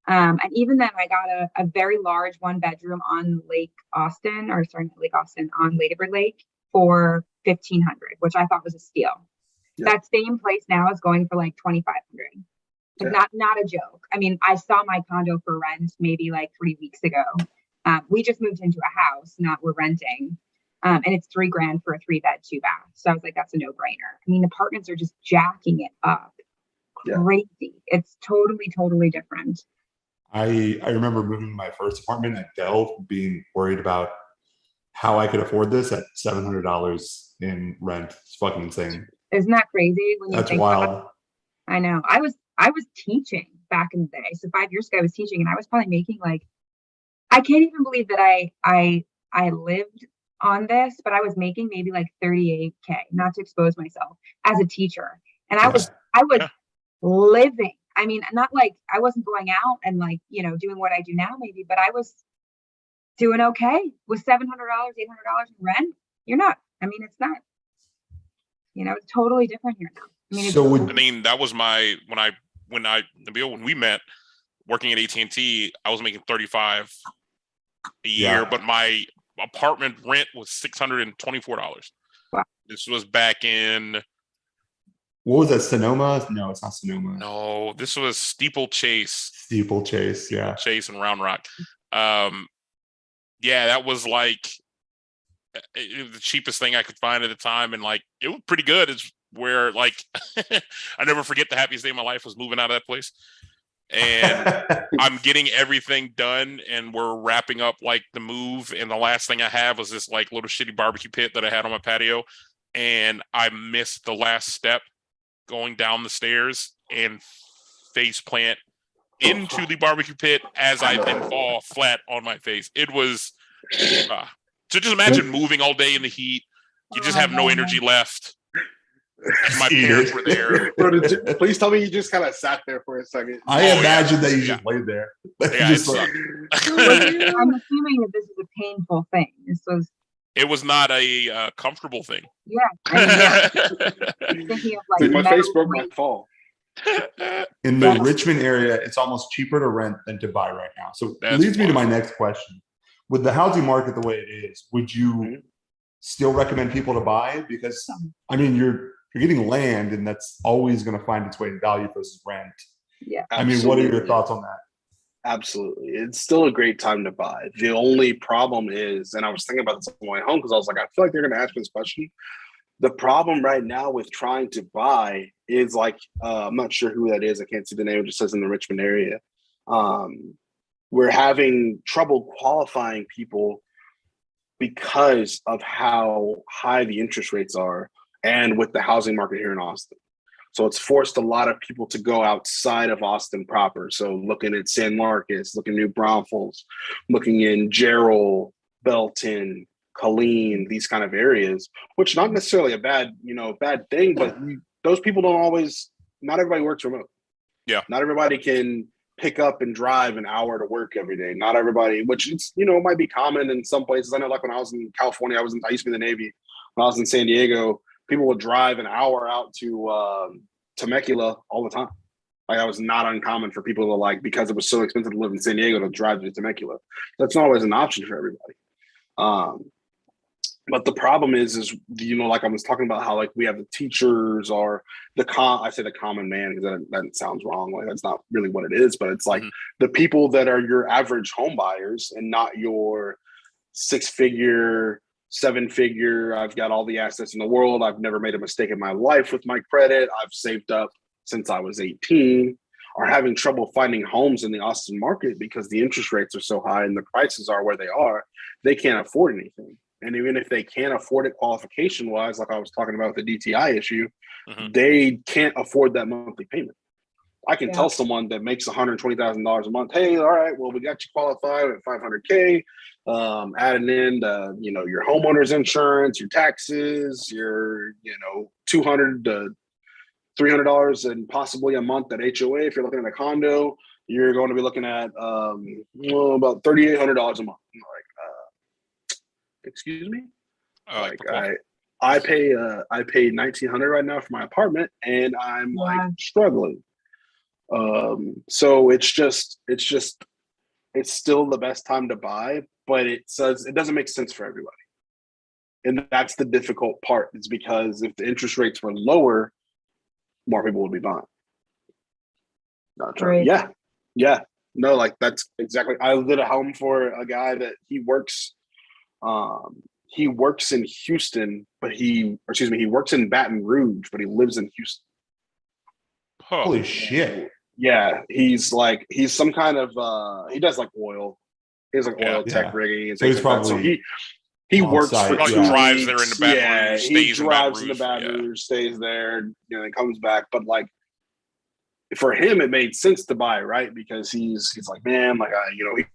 And even then I got a very large 1-bedroom on Lake Austin, on Ladybird Lake for $1,500, which I thought was a steal. Yeah. That same place now is going for like $2,500. Like not a joke. I mean, I saw my condo for rent maybe like 3 weeks ago. We just moved into a house, we're renting. And it's $3,000 for a 3-bed, 2-bath. So I was like, that's a no-brainer. I mean, apartments are just jacking it up. Crazy. It's totally different. I remember moving my first apartment at Delve, being worried about how I could afford this at $700 in rent. It's fucking insane. Isn't that crazy when you That's think wild. about it? I know. I was teaching back in the day. So 5 years ago I was teaching, and I was probably making like, I can't even believe that I lived on this, but I was making maybe like 38K, not to expose myself, as a teacher. And I was living. I mean, not like I wasn't going out and like, you know, doing what I do now maybe, but I was doing okay with $700, $800 in rent. You're not. I mean, it's not. You know, it's totally different here now. I mean, that was my when we met working at AT&T, I was making $35 a year, but my apartment rent was $624. Wow. This was back in, what was that, Sonoma? No, it's not Sonoma. No, this was Steeplechase, yeah. Chase and Round Rock. Yeah, that was like the cheapest thing I could find at the time, and like it was pretty good. It's where like I never forget the happiest day of my life was moving out of that place. And I'm getting everything done, and we're wrapping up like the move, and the last thing I have was this like little shitty barbecue pit that I had on my patio, and I missed the last step going down the stairs and face plant into the barbecue pit as I then fall flat on my face. It was so just imagine moving all day in the heat. You just have no energy left. And my parents were there. Bro, please tell me you just kind of sat there for a second. I imagine that you just laid there. Yeah, just I'm assuming that this is a painful thing. It was not a comfortable thing. Yeah. I'm thinking of like my face broke my fall. In the Richmond area, it's almost cheaper to rent than to buy right now. So it leads me to my next question. With the housing market the way it is, would you still recommend people to buy? Because I mean, you're getting land, and that's always going to find its way in value versus rent. Yeah. I mean, what are your thoughts on that? Absolutely. It's still a great time to buy. The only problem is, and I was thinking about this on the way home because I was like, I feel like they're going to ask me this question. The problem right now with trying to buy is like, I'm not sure who that is. I can't see the name. It just says in the Richmond area. We're having trouble qualifying people because of how high the interest rates are and with the housing market here in Austin. So it's forced a lot of people to go outside of Austin proper. So looking at San Marcos, looking at New Braunfels, looking in Gerald, Belton, Colleen, these kind of areas, which not necessarily a bad thing, but those people don't always, not everybody works remote. Yeah. Not everybody can pick up and drive an hour to work every day. Not everybody, which it's, it might be common in some places. I know, like when I was in California, I used to be in the Navy. When I was in San Diego, people would drive an hour out to Temecula all the time. Like that was not uncommon for people to, because it was so expensive to live in San Diego, to drive to Temecula. That's not always an option for everybody. But the problem is, like I was talking about how we have the teachers or I say the common man because that sounds wrong. Like that's not really what it is, but it's the people that are your average home buyers and not your 6-figure, 7-figure. I've got all the assets in the world. I've never made a mistake in my life with my credit. I've saved up since I was 18, are having trouble finding homes in the Austin market because the interest rates are so high and the prices are where they are. They can't afford anything. And even if they can't afford it qualification wise, like I was talking about with the DTI issue, they can't afford that monthly payment. I can tell someone that makes $120,000 a month, hey, all right, well, we got you qualified at $500K, adding in your homeowner's insurance, your taxes, your $200 to $300 and possibly a month at HOA. If you're looking at a condo, you're going to be looking at about $3,800 a month. Excuse me. I pay $1,900 right now for my apartment, and I'm struggling. So it's still the best time to buy, but it doesn't make sense for everybody, and that's the difficult part. It's because if the interest rates were lower, more people would be buying. Right. Yeah. No, that's exactly. I did a home for a guy that he works in Houston, but he works in Baton Rouge, but he lives in Houston. Huh. Holy shit. Yeah, he's some kind of he does oil. He has oil tech rigging and So he's things like that. So he works site, for Probably 2 drives weeks. there into Baton Rouge, He stays in Baton drives Rouge. into Baton Rouge, stays there, and comes back. But for him, it made sense to buy, right? Because he's like, man,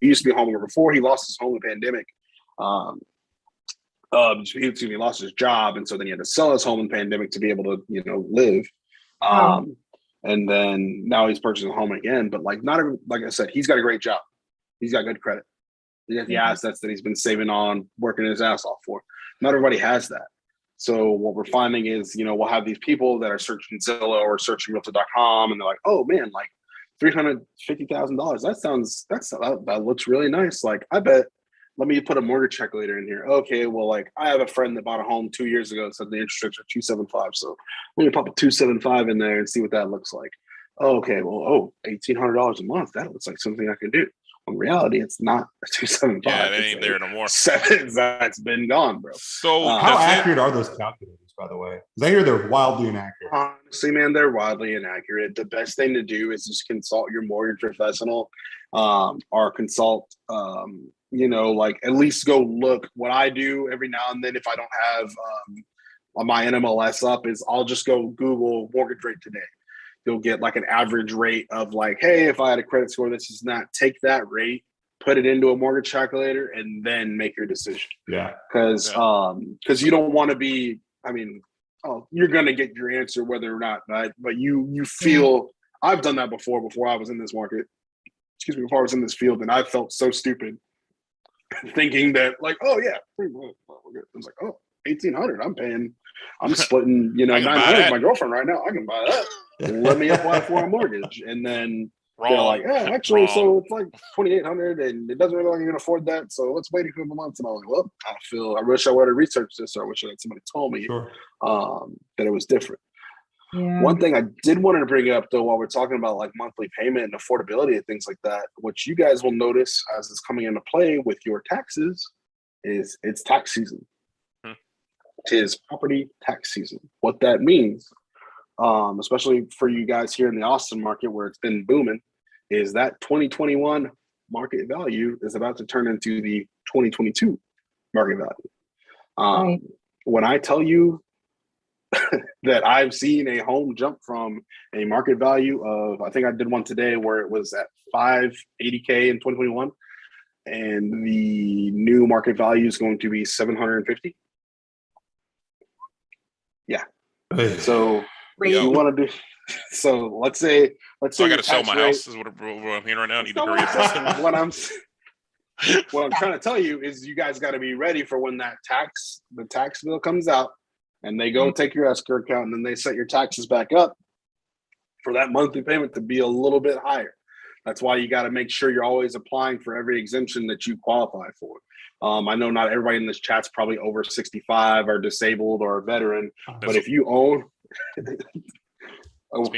he used to be a homeowner before. He lost his home in the pandemic. He lost his job, and so then he had to sell his home in the pandemic to be able to, live. And then now he's purchasing a home again. But like I said, he's got a great job. He's got good credit. He has the assets that he's been saving on, working his ass off for. Not everybody has that. So what we're finding is, we'll have these people that are searching Zillow or searching Realtor.com, and they're like, oh man, $350,000. That looks really nice. I bet. Let me put a mortgage calculator in here. Okay, well, I have a friend that bought a home 2 years ago and said the interest rates are 275. So let me pop a 275 in there and see what that looks like. Okay, well, $1,800 a month. That looks like something I can do. In reality, it's not a 275. Yeah, it ain't there no more. That's been gone, bro. So how accurate are those calculators, by the way? Because I hear they're wildly inaccurate. Honestly, man, they're wildly inaccurate. The best thing to do is just consult your mortgage professional, or consult at least go look. What I do every now and then, if I don't have my NMLS up, is I'll just go Google mortgage rate today. You'll get an average rate of hey, if I had a credit score, this is not, take that rate, put it into a mortgage calculator, and then make your decision. Yeah. Because you don't want to be, you're going to get your answer whether or not, right? But you feel, I've done that before I was in this market. Before I was in this field, and I felt so stupid thinking that oh yeah, we're good. I was $1,800. I'm splitting, $900 with my girlfriend right now. I can buy that. Let me apply for a mortgage. And then they're actually, so it's $2,800 and it doesn't really like you can afford that. So let's wait a couple months. And I'm well, I wish I would have researched this, or I wish I had somebody told me that it was different. Yeah. One thing I did want to bring up, though, while we're talking about monthly payment and affordability and things like that, what you guys will notice as it's coming into play with your taxes is it's tax season. It is property tax season. What that means, especially for you guys here in the Austin market where it's been booming, is that 2021 market value is about to turn into the 2022 market value. When I tell you that I've seen a home jump from a market value of, I think I did one today where it was at $580K in 2021, and the new market value is going to be $750. Yeah. So you want to do, So let's say So I got your to sell tax my rate- house. Is what I'm hearing right now. I need to No, hurry up. what I'm trying to tell you is you guys got to be ready for when the tax bill comes out and they go take your escrow account and then they set your taxes back up for that monthly payment to be a little bit higher. That's why you got to make sure you're always applying for every exemption that you qualify for. I know not everybody in this chat's probably over 65 or disabled or a veteran, but if you own,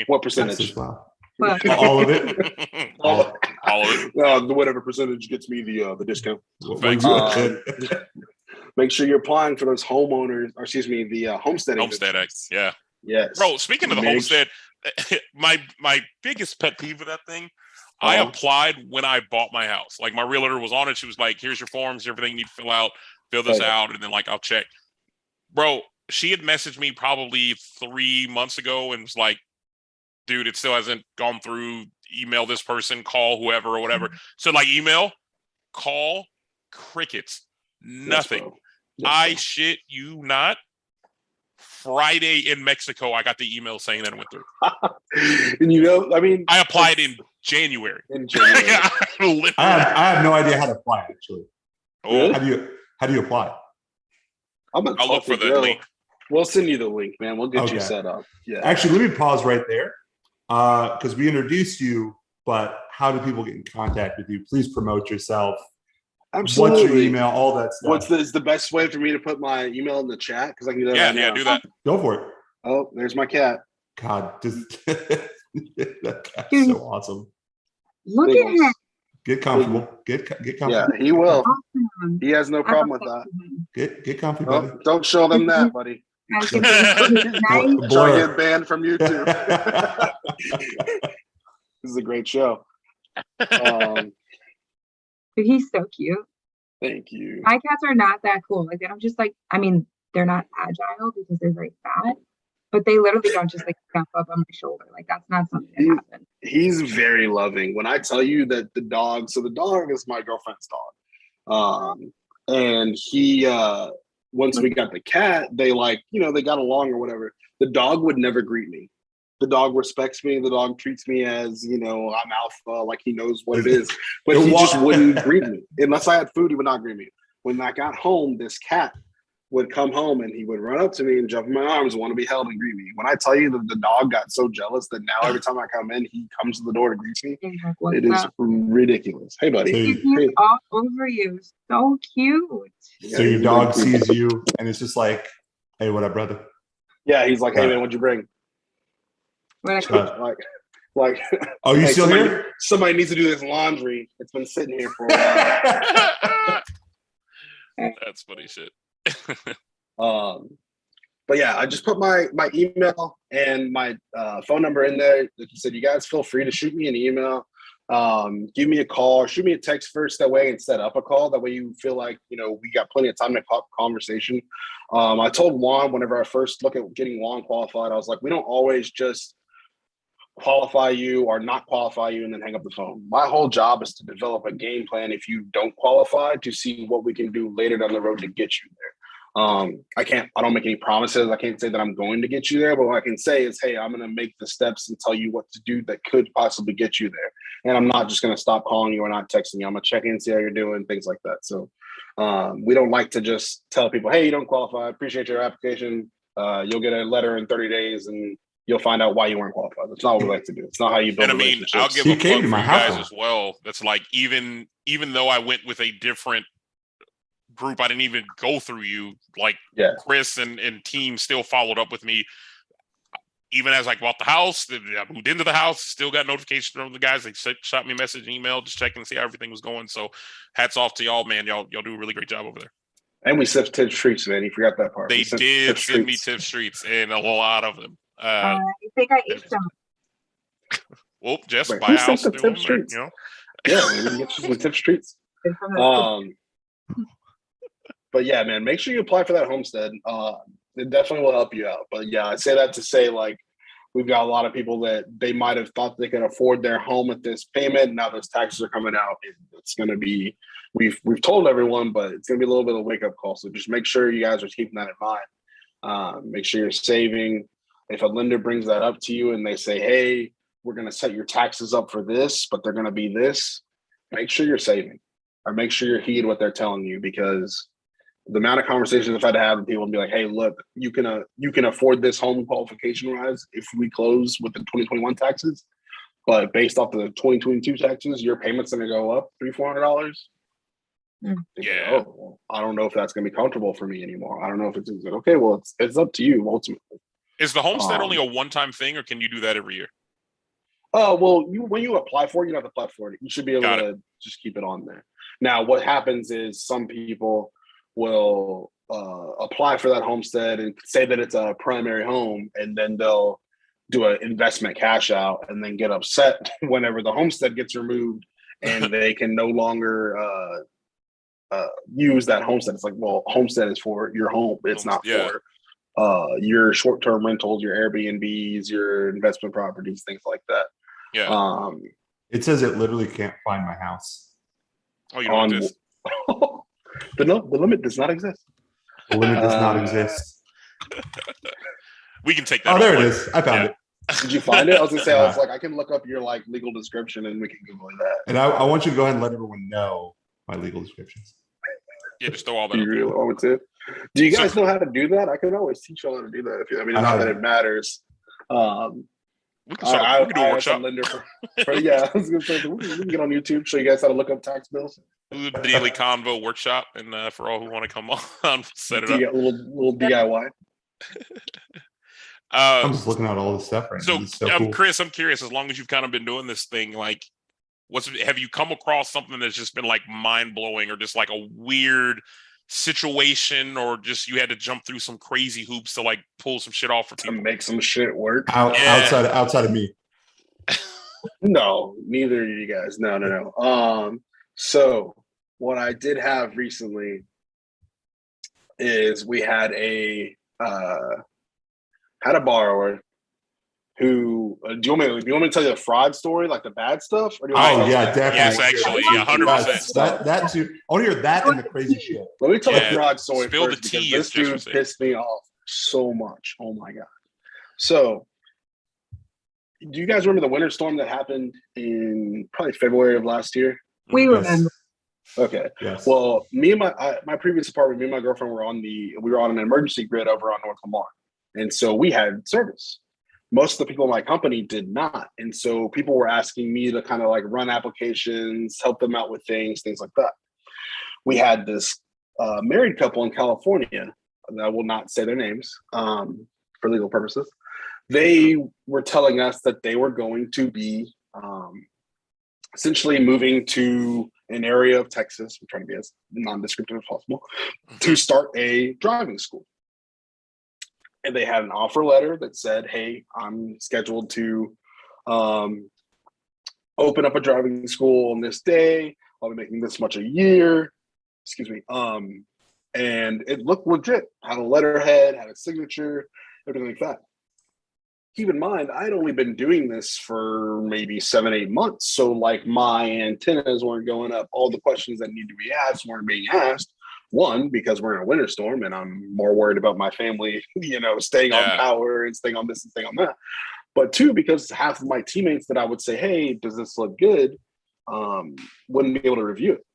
what percentage? Wow. Well, All of it. All of it. Whatever percentage gets me the discount. Thanks. Make sure you're applying for those homeowners, or excuse me, the homestead Homestead Act. exemptions. Yeah. Yes. Bro, speaking of the homestead, my biggest pet peeve of that thing, I applied when I bought my house. Like my realtor was on it. She was like, here's your forms, everything you need to fill out, fill this out, and then like I'll check. Bro, she had messaged me probably 3 months ago and was like, dude, it still hasn't gone through. Email this person, call whoever or whatever. So like email, call, crickets, nothing. Yes, I shit you not. Friday in Mexico, I got the email saying that it went through. And you know, I mean, I applied in January. I have no idea how to apply actually. Oh, How do you apply? I'm gonna I'll look for the link. We'll send you the link, man. We'll get you Okay. set up. Yeah. Actually, let me pause right there because we introduced you, but how do people get in contact with you? Please promote yourself. Absolutely. What's your email? All that stuff. Is the best way for me to put my email in the chat? Because I can do that. Yeah, right now. do that. Go for it. Oh, there's my cat. God, that cat's so awesome. look Big at ones. him. Get comfortable. Get comfortable. Yeah, he will. Awesome. He has no problem with that. Get comfy, buddy. Oh, don't show them that, buddy. I was gonna say, he's nice. Try to Blur. get banned from YouTube. This is a great show. Dude, he's so cute. Thank you. My cats are not that cool. Like they don't just like, I mean, they're not agile because they're very fat, but they literally don't just like jump up on my shoulder. Like that's not something that happens. He's very loving. When I tell you that the dog is my girlfriend's dog. And he once we got the cat, they they got along or whatever. The dog would never greet me. The dog respects me. The dog treats me as, I'm alpha, like he knows what it is. But he just wouldn't greet me. Unless I had food, he would not greet me. When I got home, this cat would come home and he would run up to me and jump in my arms, want to be held and greet me. When I tell you that the dog got so jealous that now every time I come in, he comes to the door to greet me. It is ridiculous. Hey, buddy. So He's all over you. So cute. So your dog sees you and it's just like, hey, what up, brother? Yeah, he's like, hey, man, what'd you bring? Like, oh, you hey, still here? Somebody needs to do this laundry. It's been sitting here for a while. That's funny shit. But yeah, I just put my email and my phone number in there. Like you said, you guys feel free to shoot me an email, give me a call, shoot me a text first. That way I can set up a call. That way you feel like, we got plenty of time to have conversation. I told Juan whenever I first look at getting Juan qualified, I was like, we don't always just qualify you or not qualify you and then hang up the phone. My whole job is to develop a game plan if you don't qualify to see what we can do later down the road to get you there. I don't make any promises. I can't say that I'm going to get you there, but what I can say is, hey, I'm going to make the steps and tell you what to do that could possibly get you there. And I'm not just going to stop calling you or not texting you. I'm going to check in, see how you're doing, things like that. So we don't like to just tell people, hey, you don't qualify. Appreciate your application. You'll get a letter in 30 days and you'll find out why you weren't qualified. That's not what we like to do. It's not how you build relationships. I'll give a plug for you guys as well. That's like, even though I went with a different group, I didn't even go through you. Like Chris and team still followed up with me. Even as I bought the house, I moved into the house, still got notifications from the guys. They shot me a message, email, just checking to see how everything was going. So hats off to y'all, man. Y'all do a really great job over there. And we sipped Tiff Streets, man. You forgot that part. They did send me Tiff Streets, and a lot of them. I think I ate some. Well, just buy a house. Yeah, we can get you some Tiff Streets. But yeah, man, make sure you apply for that homestead. It definitely will help you out. But yeah, I say that to say, like, we've got a lot of people that they might have thought they could afford their home at this payment. Now those taxes are coming out. It's going to be, we've told everyone, but it's going to be a little bit of a wake up call. So just make sure you guys are keeping that in mind. Make sure you're saving. if a lender brings that up to you and they say, hey, we're going to set your taxes up for this, but they're going to be this, make sure you're saving, or make sure you're heed what they're telling you, because the amount of conversations I've had to have with people and be like, hey, look, you can afford this home qualification rise if we close with the 2021 taxes, but based off the 2022 taxes, your payment's going to go up $300-400. Yeah. Oh, well, I don't know if that's going to be comfortable for me anymore. I don't know if it's like, okay, well, it's up to you ultimately. Is the homestead only a one-time thing, or can you do that every year? Oh, well, when you apply for it, you don't have to apply for it. You should be able to just keep it on there. Now, what happens is some people will apply for that homestead and say that it's a primary home, and then they'll do an investment cash out and then get upset whenever the homestead gets removed and they can no longer use that homestead. It's like, well, homestead is for your home. It's not for your short-term rentals, your Airbnbs, your investment properties, things like that. Yeah. It says it literally can't find my house. Oh, you don't exist. But no, the limit does not exist. The limit does not exist. We can take that. Oh, there it is. I found it. Did you find it? I was gonna say, I was like, I can look up your like legal description and we can Google that. And I want you to go ahead and let everyone know my legal descriptions. Yeah, just throw all that. Do you really want me to? Do you guys know how to do that? I can always teach you how to do that. If you, I mean, not that it matters. We can do a workshop. Yeah, I was gonna say we can get on YouTube, show you guys how to look up tax bills. Do the daily Convo workshop, and for all who want to come on, set it up. Little DIY. I'm just looking at all this stuff right now. So cool. Chris, I'm curious. As long as you've kind of been doing this thing, like, have you come across something that's just been like mind blowing, or just like a weird situation, or just you had to jump through some crazy hoops to like pull some shit off for people, to make some shit work outside of me? No, neither of you guys. No. So what I did have recently is we had a borrower who do you want me to tell you the fraud story, like the bad stuff? Or do you want definitely. Yes, actually, 100%. That too. I want to hear that and the crazy shit. Let me tell the fraud story Spill first, the tea, because this dude pissed me off so much. Oh my god. So, do you guys remember the winter storm that happened in probably February of last year? We remember. Okay. Yes. Well, me and my previous apartment, me and my girlfriend were on an emergency grid over on North Lamar, and so we had service. Most of the people in my company did not, and so people were asking me to kind of like run applications, help them out with things like that. We had this married couple in California. I will not say their names for legal purposes. They were telling us that they were going to be essentially moving to an area of Texas. I'm trying to be as non-descriptive as possible to start a driving school. And they had an offer letter that said, hey, I'm scheduled to open up a driving school on this day. I'll be making this much a year. Excuse me. And it looked legit. Had a letterhead, had a signature, everything like that. Keep in mind, I'd only been doing this for maybe 7-8 months. So like my antennas weren't going up. All the questions that need to be asked weren't being asked. One, because we're in a winter storm and I'm more worried about my family, staying on power and staying on this and staying on that. But two, because half of my teammates that I would say, hey, does this look good? Wouldn't be able to review it.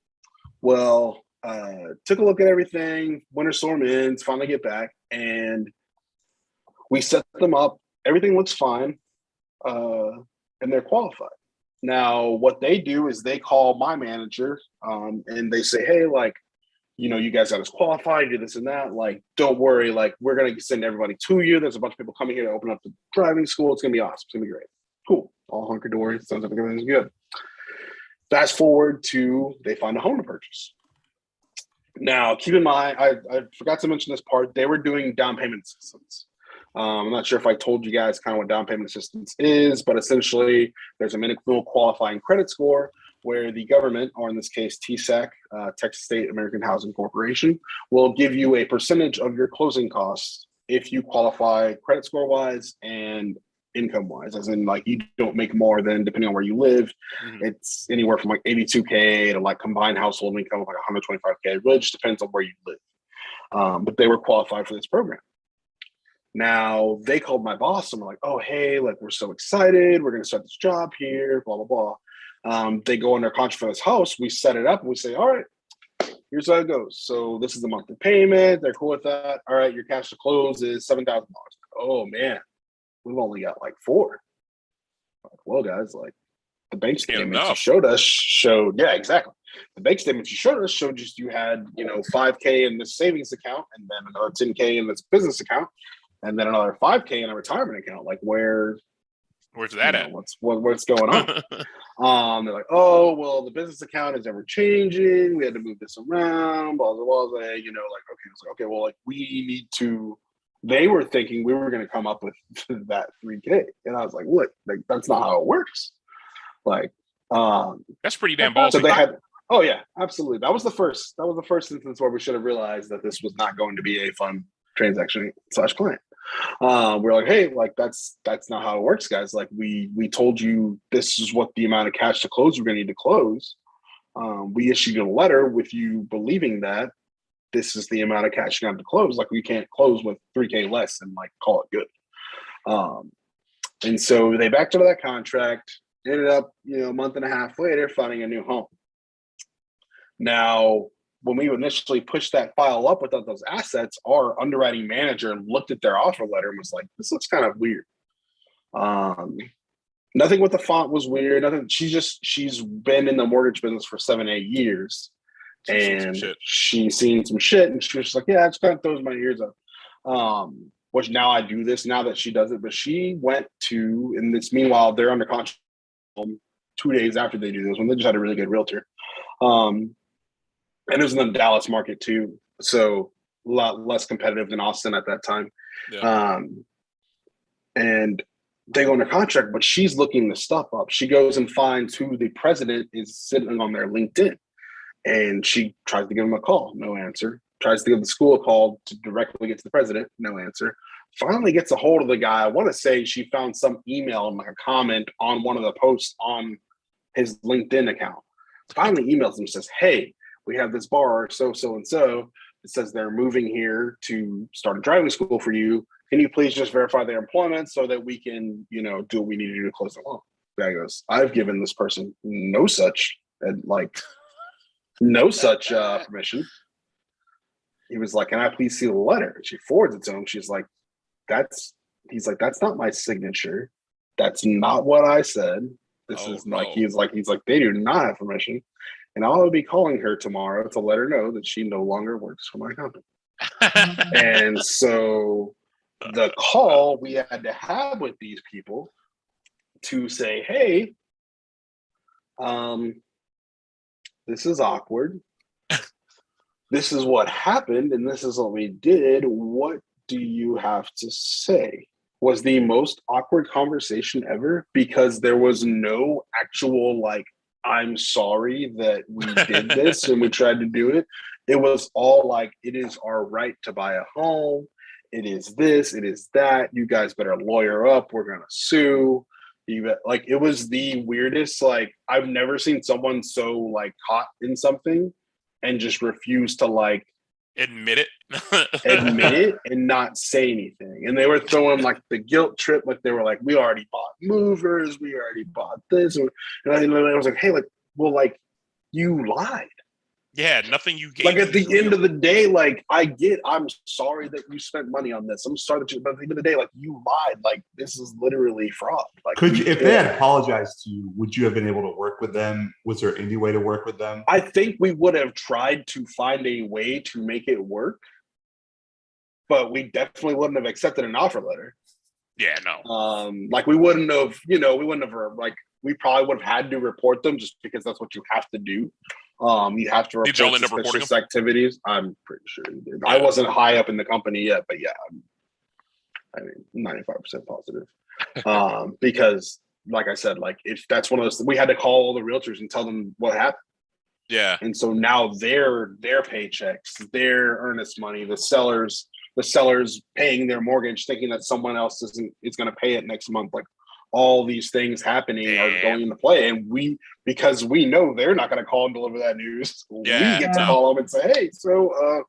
Well, took a look at everything. Winter storm ends, finally get back, and we set them up. Everything looks fine, and they're qualified. Now, what they do is they call my manager, and they say, hey, like, you guys got us qualified, do this and that. Like, don't worry. Like, we're going to send everybody to you. There's a bunch of people coming here to open up the driving school. It's going to be awesome. It's going to be great. Cool. All hunky-dory. Sounds like everything's good. Fast forward to they find a home to purchase. Now, keep in mind, I forgot to mention this part. They were doing down payment assistance. I'm not sure if I told you guys kind of what down payment assistance is, but essentially there's a minimal qualifying credit score where the government, or in this case, TSAC, Texas State American Housing Corporation, will give you a percentage of your closing costs if you qualify credit score wise and income wise, as in like you don't make more than, depending on where you live, it's anywhere from like 82K to like combined household income of like 125K. It really just depends on where you live. But they were qualified for this program. Now they called my boss and were like, "Oh, hey, like we're so excited. We're going to start this job here, blah, blah, blah." They go under contract for this house. We set it up and we say, "All right, here's how it goes. So this is the monthly payment. They're cool with that. All right, your cash to close is $7,000. Oh man, we've only got like 4. Like, well, guys, like the bank statements you showed us showed, yeah, exactly. The bank statements you showed us showed just you had, $5K in this savings account and then another $10K in this business account and then another $5K in a retirement account. Like where's that at? What's going on? They're like, "Oh, well, the business account is ever changing. We had to move this around, blah, blah, blah." Like, okay. It's like, okay, well, like we need to, they were thinking we were going to come up with that 3K. And I was like, look, like, that's not how it works. Like, that's pretty damn ballsy. So they had, oh yeah, absolutely. That was the first instance where we should have realized that this was not going to be a fun transaction / client. We're like, hey, like that's not how it works, guys. Like we told you this is what the amount of cash to close we're going to need to close. We issued a letter with you believing that this is the amount of cash you have to close. Like we can't close with 3K less and like call it good. And so they backed out of that contract. Ended up, a month and a half later, finding a new home. Now, when we initially pushed that file up without those assets, our underwriting manager looked at their offer letter and was like, "This looks kind of weird." Nothing with the font was weird. Nothing. She's been in the mortgage business for 7-8 years, and she's seen some shit. And she was just like, "Yeah, it just kind of throws my ears up." Which now I do this now that she does it, but she went to, and this meanwhile they're under contract 2 days after they do this one. They just had a really good realtor. And it was in the Dallas market too, so a lot less competitive than Austin at that time. Yeah. And they go under contract, but she's looking this stuff up. She goes and finds who the president is sitting on their LinkedIn, and she tries to give him a call, no answer. Tries to give the school a call to directly get to the president, no answer. Finally gets a hold of the guy. I want to say she found some email and like a comment on one of the posts on his LinkedIn account. Finally emails him and says, "Hey, we have this bar, so and so. It says they're moving here to start a driving school for you. Can you please just verify their employment so that we can, do what we need to do to close the loan?" The guy goes, "I've given this person no such permission." He was like, "Can I please see the letter?" She forwards it to him. She's like, he's like, "That's not my signature. That's not what I said. This is no." He's like, "They do not have permission. And I'll be calling her tomorrow to let her know that she no longer works for my company." And so the call we had to have with these people to say, "Hey, this is awkward. This is what happened, and this is what we did. What do you have to say?" Was the most awkward conversation ever, because there was no actual like, "I'm sorry that we did this and we tried to do it." It was all like, "It is our right to buy a home. It is this, it is that. You guys better lawyer up. We're gonna sue." Like, it was the weirdest. Like, I've never seen someone so like caught in something and just refuse to like admit it and not say anything. And they were throwing like the guilt trip, like they were like, "We already bought movers, we already bought this," and I was like, "Hey, like, well, like, you lied." Yeah, nothing you gave. Like, at the end of the day, like, I'm sorry that you spent money on this. I'm sorry that but at the end of the day, like, you lied. Like, this is literally fraud. Like, could you, if they had apologized to you, would you have been able to work with them? Was there any way to work with them? I think we would have tried to find a way to make it work, but we definitely wouldn't have accepted an offer letter. Yeah, no. Like, we wouldn't have, like, we probably would have had to report them just because that's what you have to do. You have to report suspicious activities. I'm pretty sure you did. Yeah. I wasn't high up in the company yet, but yeah, I mean, 95% positive. Because, like I said, like, if that's one of those, we had to call all the realtors and tell them what happened. Yeah. And so now their paychecks, their earnest money, the sellers paying their mortgage, thinking that someone else is going to pay it next month. Like, all these things happening are going into play, and because we know they're not going to call and deliver that news, we get to call them and say, "Hey, so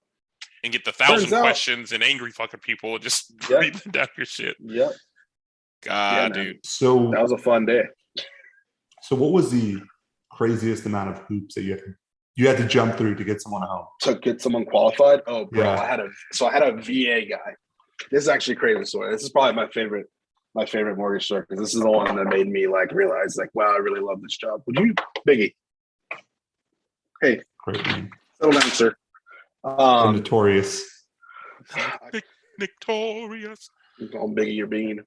and get the 1,000 Turns out- questions and angry fucking people and just Yep. breathing down your shit. Yep. God, man. dude. So, That was a fun day. so what was the craziest amount of hoops that you had to jump through to get someone a home? To get someone qualified. Oh, bro, Yeah. I had a VA guy. This is actually a crazy story. This is probably my favorite mortgage story because this is the one that made me like realize like, wow, I really love this job. Would you, Biggie? Hey, Great name. settle down, sir. Notorious. Victorious. Call Biggie your bean.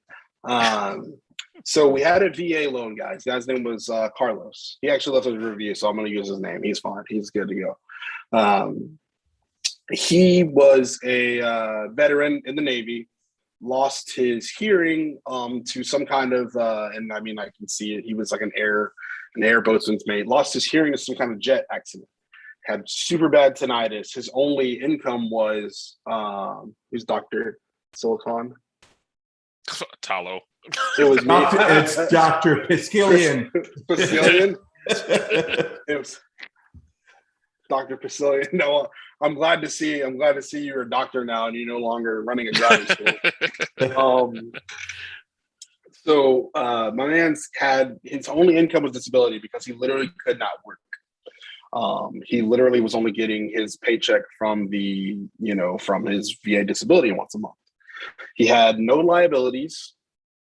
So we had a VA loan guy. His guy's name was Carlos. He actually left us a review, so I'm going to use his name. He's fine. He's good to go. He was a veteran in the Navy, lost his hearing to some kind of, and I mean, I can see it. He was like an air boatswain's mate, lost his hearing to some kind of jet accident, had super bad tinnitus. His only income was, he's Dr. Silicon. Talo. It was me. It's Dr. Piscillian. Piscillian. It was Dr. Piscillian. No, I'm glad to see you're a doctor now and you're no longer running a driving school. So my man's had his only income was disability because he literally could not work. He literally was only getting his paycheck from from his VA disability once a month. He had no liabilities.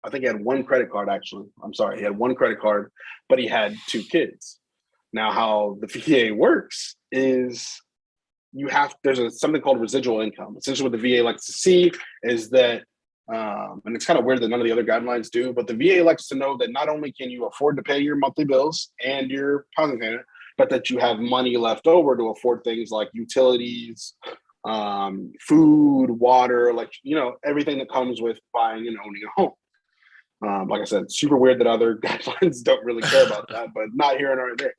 I think he had one credit card, actually. I'm sorry. He had one credit card, but he had 2 kids. Now, how the VA works is there's something called residual income. Essentially what the VA likes to see is that, and it's kind of weird that none of the other guidelines do, but the VA likes to know that not only can you afford to pay your monthly bills and your housing payment, but that you have money left over to afford things like utilities, food, water, like, everything that comes with buying and owning a home. Like I said, super weird that other guidelines don't really care about that, but not here nor there.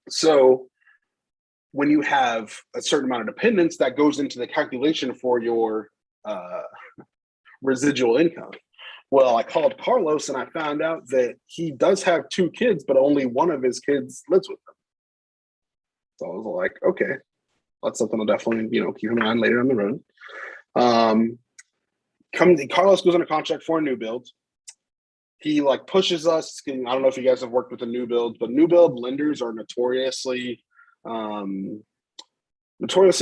So when you have a certain amount of dependents, that goes into the calculation for your residual income. Well, I called Carlos and I found out that he does have 2 kids, but only one of his kids lives with him. So I was like, okay, that's something I'll definitely, keep in mind later on the road. Carlos goes on a contract for a new build. He pushes us. I don't know if you guys have worked with a new build, but new build lenders are notoriously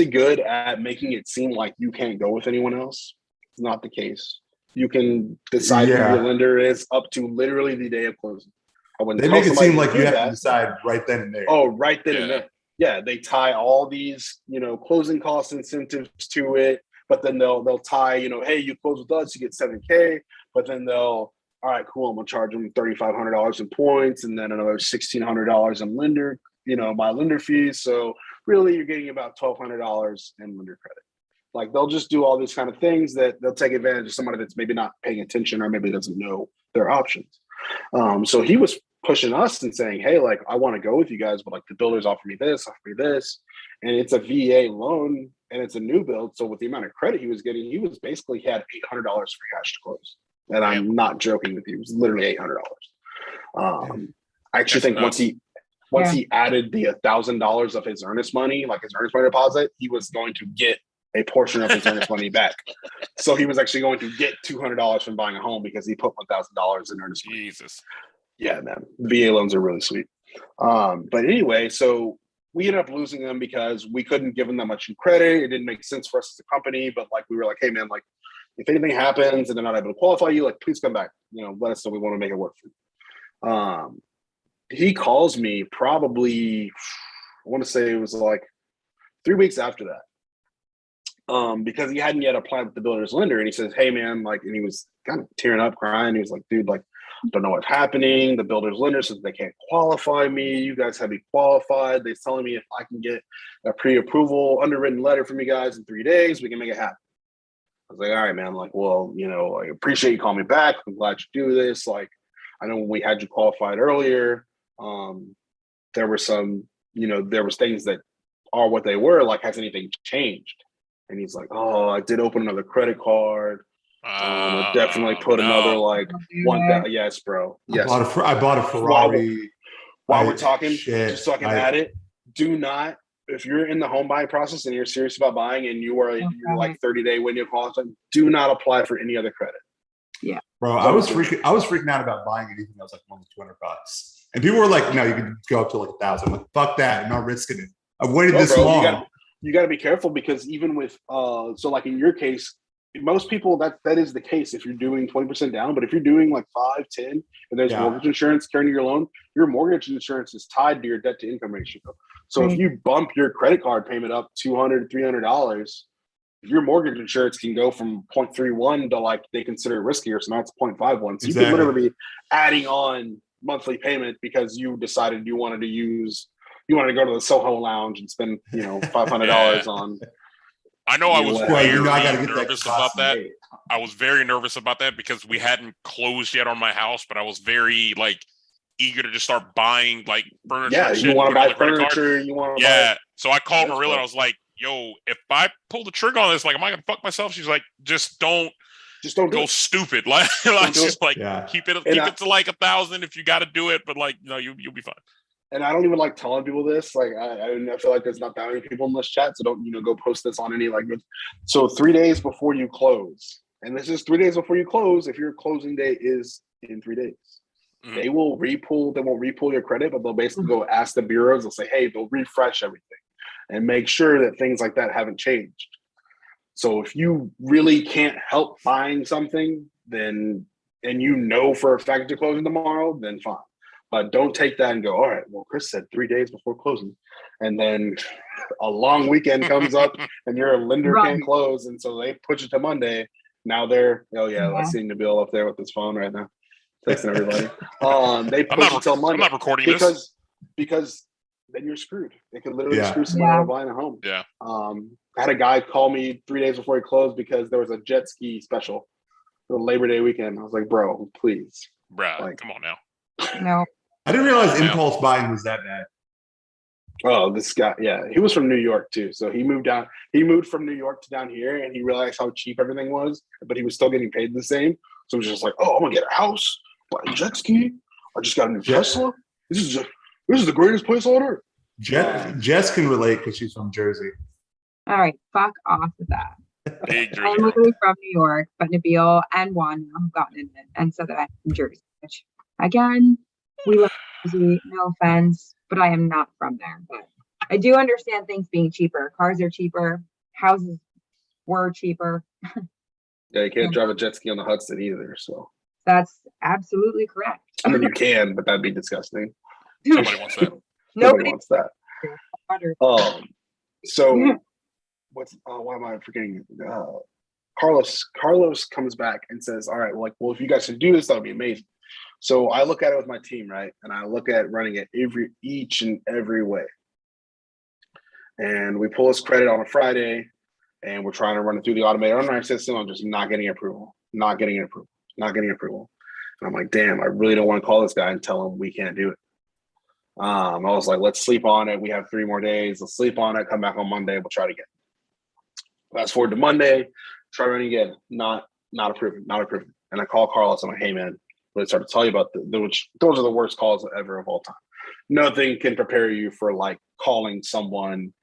good at making it seem like you can't go with anyone else. It's not the case. You can decide who your lender is up to literally the day of closing. They make it seem like you have to decide right then and there. Oh, right then and there. Yeah, they tie all these, closing cost incentives to it, but then they'll tie, hey, you close with us, you get $7K, but then all right, cool, I'm gonna charge them $3,500 in points and then another $1,600 in lender, my lender fees. So really you're getting about $1,200 in lender credit. They'll just do all these kind of things that they'll take advantage of somebody that's maybe not paying attention or maybe doesn't know their options. So he was pushing us and saying, hey, I want to go with you guys, but the builders offer me this. And it's a VA loan and it's a new build. So with the amount of credit he was getting, he basically had $800 for cash to close. And I'm not joking with you. It was literally $800. I actually think once he added the $1,000 of his earnest money, his earnest money deposit, he was going to get a portion of his earnest money back. So he was actually going to get $200 from buying a home because he put $1,000 in earnest money. Jesus. Yeah, man. VA loans are really sweet. But anyway, so we ended up losing them because we couldn't give them that much in credit. It didn't make sense for us as a company, but we were like, hey man, if anything happens and they're not able to qualify you, please come back. Let us know. We want to make it work for you. He calls me probably, I want to say it was 3 weeks after that. Because he hadn't yet applied with the builder's lender, and he says, hey man, and he was kind of tearing up, crying. He was like, dude, don't know what's happening. The builder's lender says they can't qualify me. You guys have me qualified. They're telling me if I can get a pre-approval underwritten letter from you guys in 3 days, we can make it happen. I was like, all right, man. Well, I appreciate you calling me back. I'm glad you do this. I know when we had you qualified earlier, there were some, there was things that are what they were. Has anything changed? And he's like, oh, I did open another credit card. I definitely put another one. Yes, bro. Yes. I bought a Ferrari. While we're talking, just so I can add it, do not if you're in the home buying process and you're serious about buying and you're like 30-day window clause, do not apply for any other credit. Yeah. Bro, I was freaking out about buying anything that was like more than $200. And people were like, no, you can go up to like 1,000. I'm like, fuck that. I'm not risking it. I've waited this long. You got to be careful because even with, so like in your case, most people that is the case if you're doing 20% down, but if you're doing like 5, 10, and there's mortgage insurance carrying your loan, your mortgage insurance is tied to your debt to income ratio. So if you bump your credit card payment up $200, $300, your mortgage insurance can go from 0.31 to like they consider it riskier. So now it's 0.51. So you can literally be adding on monthly payment because you decided you wanted to go to the Soho Lounge and spend, $500 on. I know I was very nervous about that. I was very nervous about that because we hadn't closed yet on my house, but I was very like eager to just start buying like furniture. Yeah, you want to buy furniture. You want to buy. So I called Marilla and I was like, yo, if I pull the trigger on this, like, am I gonna fuck myself? She's like, just don't go stupid. Like, keep it to like 1,000 if you got to do it, but like, you'll be fine. And I don't even like telling people this. Like, I feel like there's not that many people in this chat, so don't go post this on any like. So 3 days before you close, and this is 3 days before you close. If your closing date is in 3 days, they will repull. They won't repull your credit, but they'll basically go ask the bureaus. They'll say, hey, they'll refresh everything and make sure that things like that haven't changed. So if you really can't help buying something, then and for a fact you're closing tomorrow, then fine. But don't take that and go, all right, well, Chris said 3 days before closing. And then a long weekend comes up and your lender can't close. And so they push it to Monday. Now they're, I see Nabil up there with his phone right now, texting everybody. They push it till Monday. I'm not recording because then you're screwed. It could literally screw somebody out of buying a home. Yeah. I had a guy call me 3 days before he closed because there was a jet ski special for the Labor Day weekend. I was like, bro, please. Bruh, come on now. No. I didn't realize impulse buying was that bad. Oh, this guy, he was from New York too. So he moved from New York to down here and he realized how cheap everything was, but he was still getting paid the same. So he was just like, oh, I'm gonna get a house, buy a jet ski. I just got a new Tesla. This is the greatest place on earth. Jess can relate because she's from Jersey. All right, fuck off with that. Big Jersey. I'm literally from New York, but Nabil and Juan have gotten in it and said that I'm from Jersey, which again, we love Jersey, no offense, but I am not from there. But I do understand things being cheaper. Cars are cheaper. Houses were cheaper. Yeah, you can't drive a jet ski on the Hudson either. So that's absolutely correct. I mean, you can, but that'd be disgusting. Nobody wants that. Nobody wants that. So why am I forgetting? Carlos comes back and says, all right, well, if you guys can do this, that would be amazing. So I look at it with my team, right? And I look at running it each and every way. And we pull his credit on a Friday and we're trying to run it through the automated underwriting system. I'm just not getting approval. And I'm like, damn, I really don't want to call this guy and tell him we can't do it. I was like, let's sleep on it. We have 3 more days. Let's sleep on it. Come back on Monday. We'll try it again. Fast forward to Monday, try running again. Not approving. And I call Carlos. I'm like, hey, man, really start to tell you about which those are the worst calls ever of all time. Nothing can prepare you for like calling someone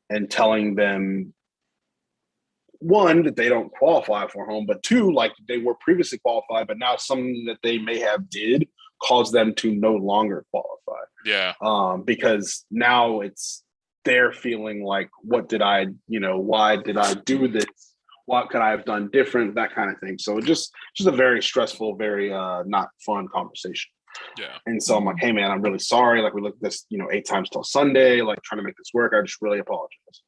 and telling them, 1, that they don't qualify for a home, but 2, like they were previously qualified, but now something that they may have did cause them to no longer qualify. Yeah. Because now they're feeling like, why did I do this? What could I have done different? That kind of thing. So just a very stressful, very not fun conversation. Yeah. And so I'm like, hey man, I'm really sorry. Like we looked at this, 8 times till Sunday, like trying to make this work. I just really apologize.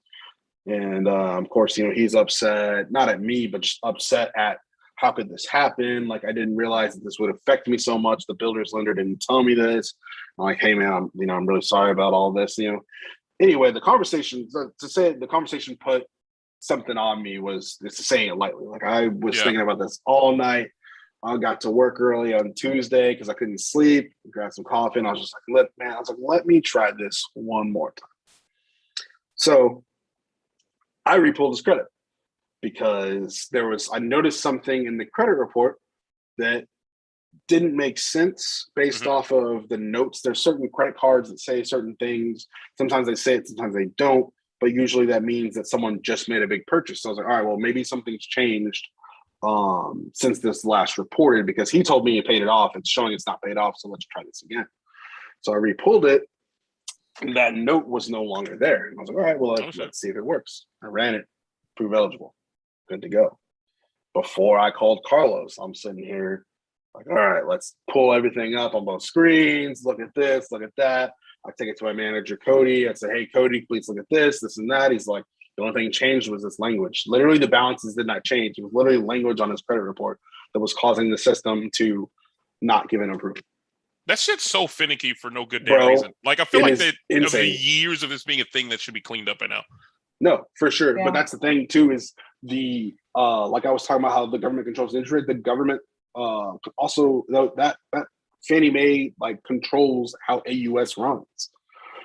And of course, he's upset, not at me, but just upset at how could this happen? Like I didn't realize that this would affect me so much. The builder's lender didn't tell me this. I'm like, hey man, I'm really sorry about all this. Anyway, the conversation put something on me was, just to say it lightly. Like I was thinking about this all night. I got to work early on Tuesday because I couldn't sleep. Grabbed some coffee, and I was just like, let me try this one more time. So I repulled his credit because I noticed something in the credit report that didn't make sense based off of the notes. There's certain credit cards that say certain things. Sometimes they say it, sometimes they don't. But usually that means that someone just made a big purchase. So I was like, all right, well, maybe something's changed since this last reported, because he told me he paid it off. It's showing it's not paid off, so let's try this again. So I re-pulled it, and that note was no longer there. And I was like, all right, well, let's see if it works. I ran it, prove eligible, good to go. Before I called Carlos, I'm sitting here like, all right, let's pull everything up on both screens. Look at this, look at that. I take it to my manager, Cody. I say, hey, Cody, please look at this and that. He's like, the only thing changed was this language. Literally, the balances did not change. It was literally language on his credit report that was causing the system to not give an approval. That shit's so finicky for no good damn reason. Like, I feel like that of the years of this being a thing that should be cleaned up by now. No, for sure. Yeah. But that's the thing, too, is the like I was talking about how the government controls the interest rate. The government also, that Fannie Mae like controls how AUS runs.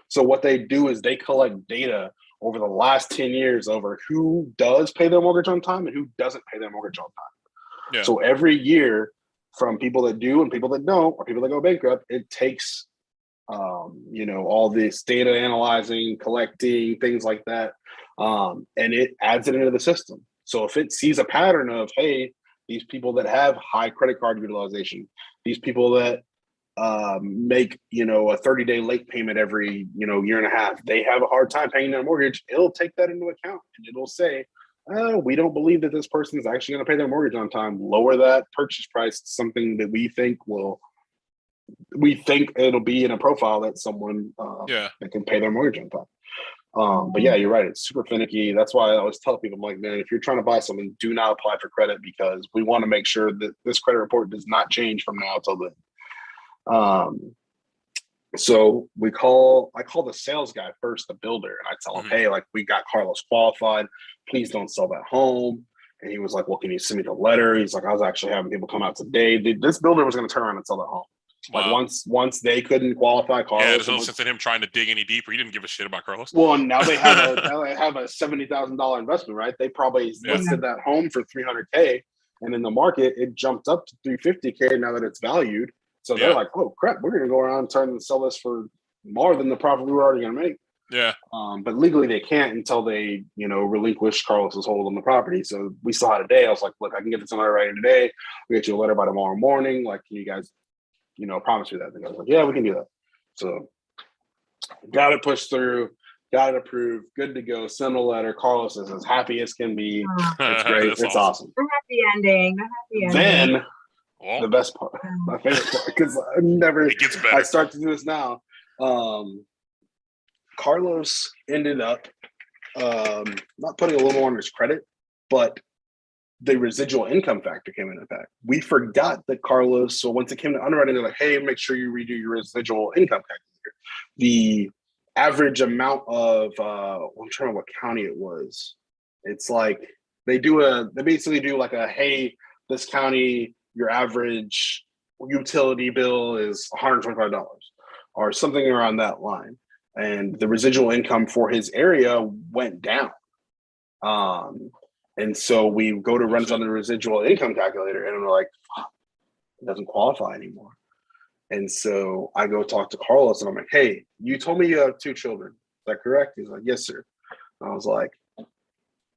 So what they do is they collect data over the last 10 years over who does pay their mortgage on time and who doesn't pay their mortgage on time. Yeah. So every year, from people that do and people that don't, or people that go bankrupt, it takes all this data analyzing, collecting, things like that, and it adds it into the system. So if it sees a pattern of, hey, these people that have high credit card utilization, these people that make a 30-day late payment every year and a half, they have a hard time paying their mortgage, it'll take that into account and it'll say, we don't believe that this person is actually going to pay their mortgage on time. Lower that purchase price to something that we think it'll be in a profile that someone that can pay their mortgage on time. But yeah, you're right. It's super finicky. That's why I always tell people, I'm like, man, if you're trying to buy something, do not apply for credit, because we want to make sure that this credit report does not change from now till then. So I call the sales guy first, the builder, and I tell him, hey, like, we got Carlos qualified. Please don't sell that home. And he was like, well, can you send me the letter? He's like, I was actually having people come out today. This builder was going to turn around and sell that home. Like, once they couldn't qualify Carlos. Yeah, there's no sense in him trying to dig any deeper. He didn't give a shit about Carlos. Well, now they have a $70,000 investment, right? They probably listed that home for $300K, and in the market it jumped up to $350K now that it's valued. So they're like, oh crap, we're gonna go around and turn and sell this for more than the profit we were already gonna make. Yeah. But legally they can't until they, relinquish Carlos's hold on the property. So we saw it today. I was like, look, I can get this on writing today. We get you a letter by tomorrow morning. Like, can you guys, promise me that? And I was like, yeah, we can do that. So got it pushed through, got it approved, good to go. Send a letter. Carlos is as happy as can be. It's great. It's awesome. The happy ending. Then the best part, my favorite part, because it gets better. I start to do this now. Carlos ended up not putting a little more on his credit, but the residual income factor came into effect. We forgot that Carlos, so once it came to underwriting, they're like, hey, make sure you redo your residual income calculator. The average amount of, I'm trying to remember what county it was. It's like, they basically do like a, hey, this county, your average utility bill is $125 or something around that line. And the residual income for his area went down. And so we go to run it on the residual income calculator, and we're like, fuck, it doesn't qualify anymore. And so I go talk to Carlos, and I'm like, hey, you told me you have 2 children. Is that correct? He's like, yes, sir. And I was like,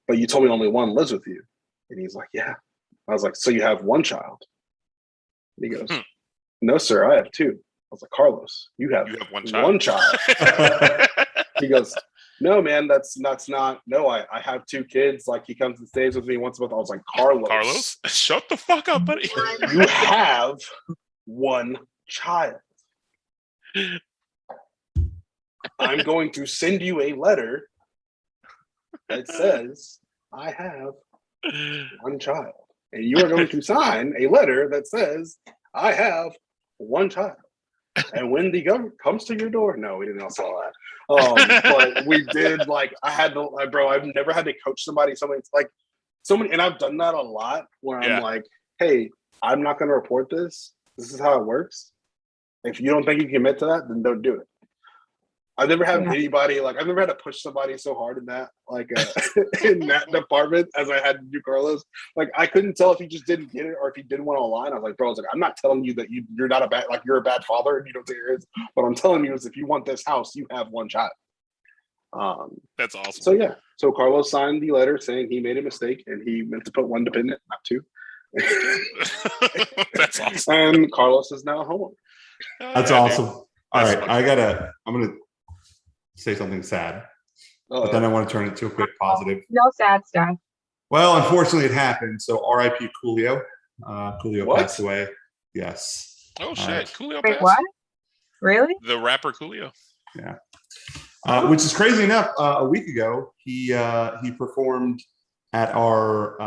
but you told me only one lives with you. And he's like, yeah. I was like, so you have 1 child? And he goes, no, sir, I have 2. I was like, Carlos, you have one child. He goes, no, man, that's not. No, I have 2 kids. Like, he comes and stays with me once a month. I was like, Carlos, shut the fuck up, buddy. You have 1 child. I'm going to send you a letter that says I have 1 child, and you are going to sign a letter that says I have 1 child. And when the government comes to your door, no, we didn't all saw that. But we did. Like, I've never had to coach somebody. And I've done that a lot where I'm like, hey, I'm not going to report this. This is how it works. If you don't think you can commit to that, then don't do it. I've never had Yeah. anybody like I've never had to push somebody so hard in that in that department as I had to do Carlos. Like I couldn't tell if he just didn't get it or if he didn't want to align. I was like, bro, I'm not telling you that you're not a bad you're a bad father and you don't take your kids. What I'm telling you is if you want this house, you have one child. That's awesome. So yeah, so Carlos signed the letter saying he made a mistake and he meant to put one dependent, not two. That's awesome. And Carlos is now a homeowner. That's awesome. Dude. All That's right, I'm gonna say something sad, but then I want to turn it to a quick positive. No sad stuff. Well, unfortunately, it happened. So R.I.P. Coolio. Coolio What? passed away. Yes. Oh shit, Coolio Wait, passed? what? Really? The rapper Coolio. Yeah. Which is crazy enough. A week ago, he performed at our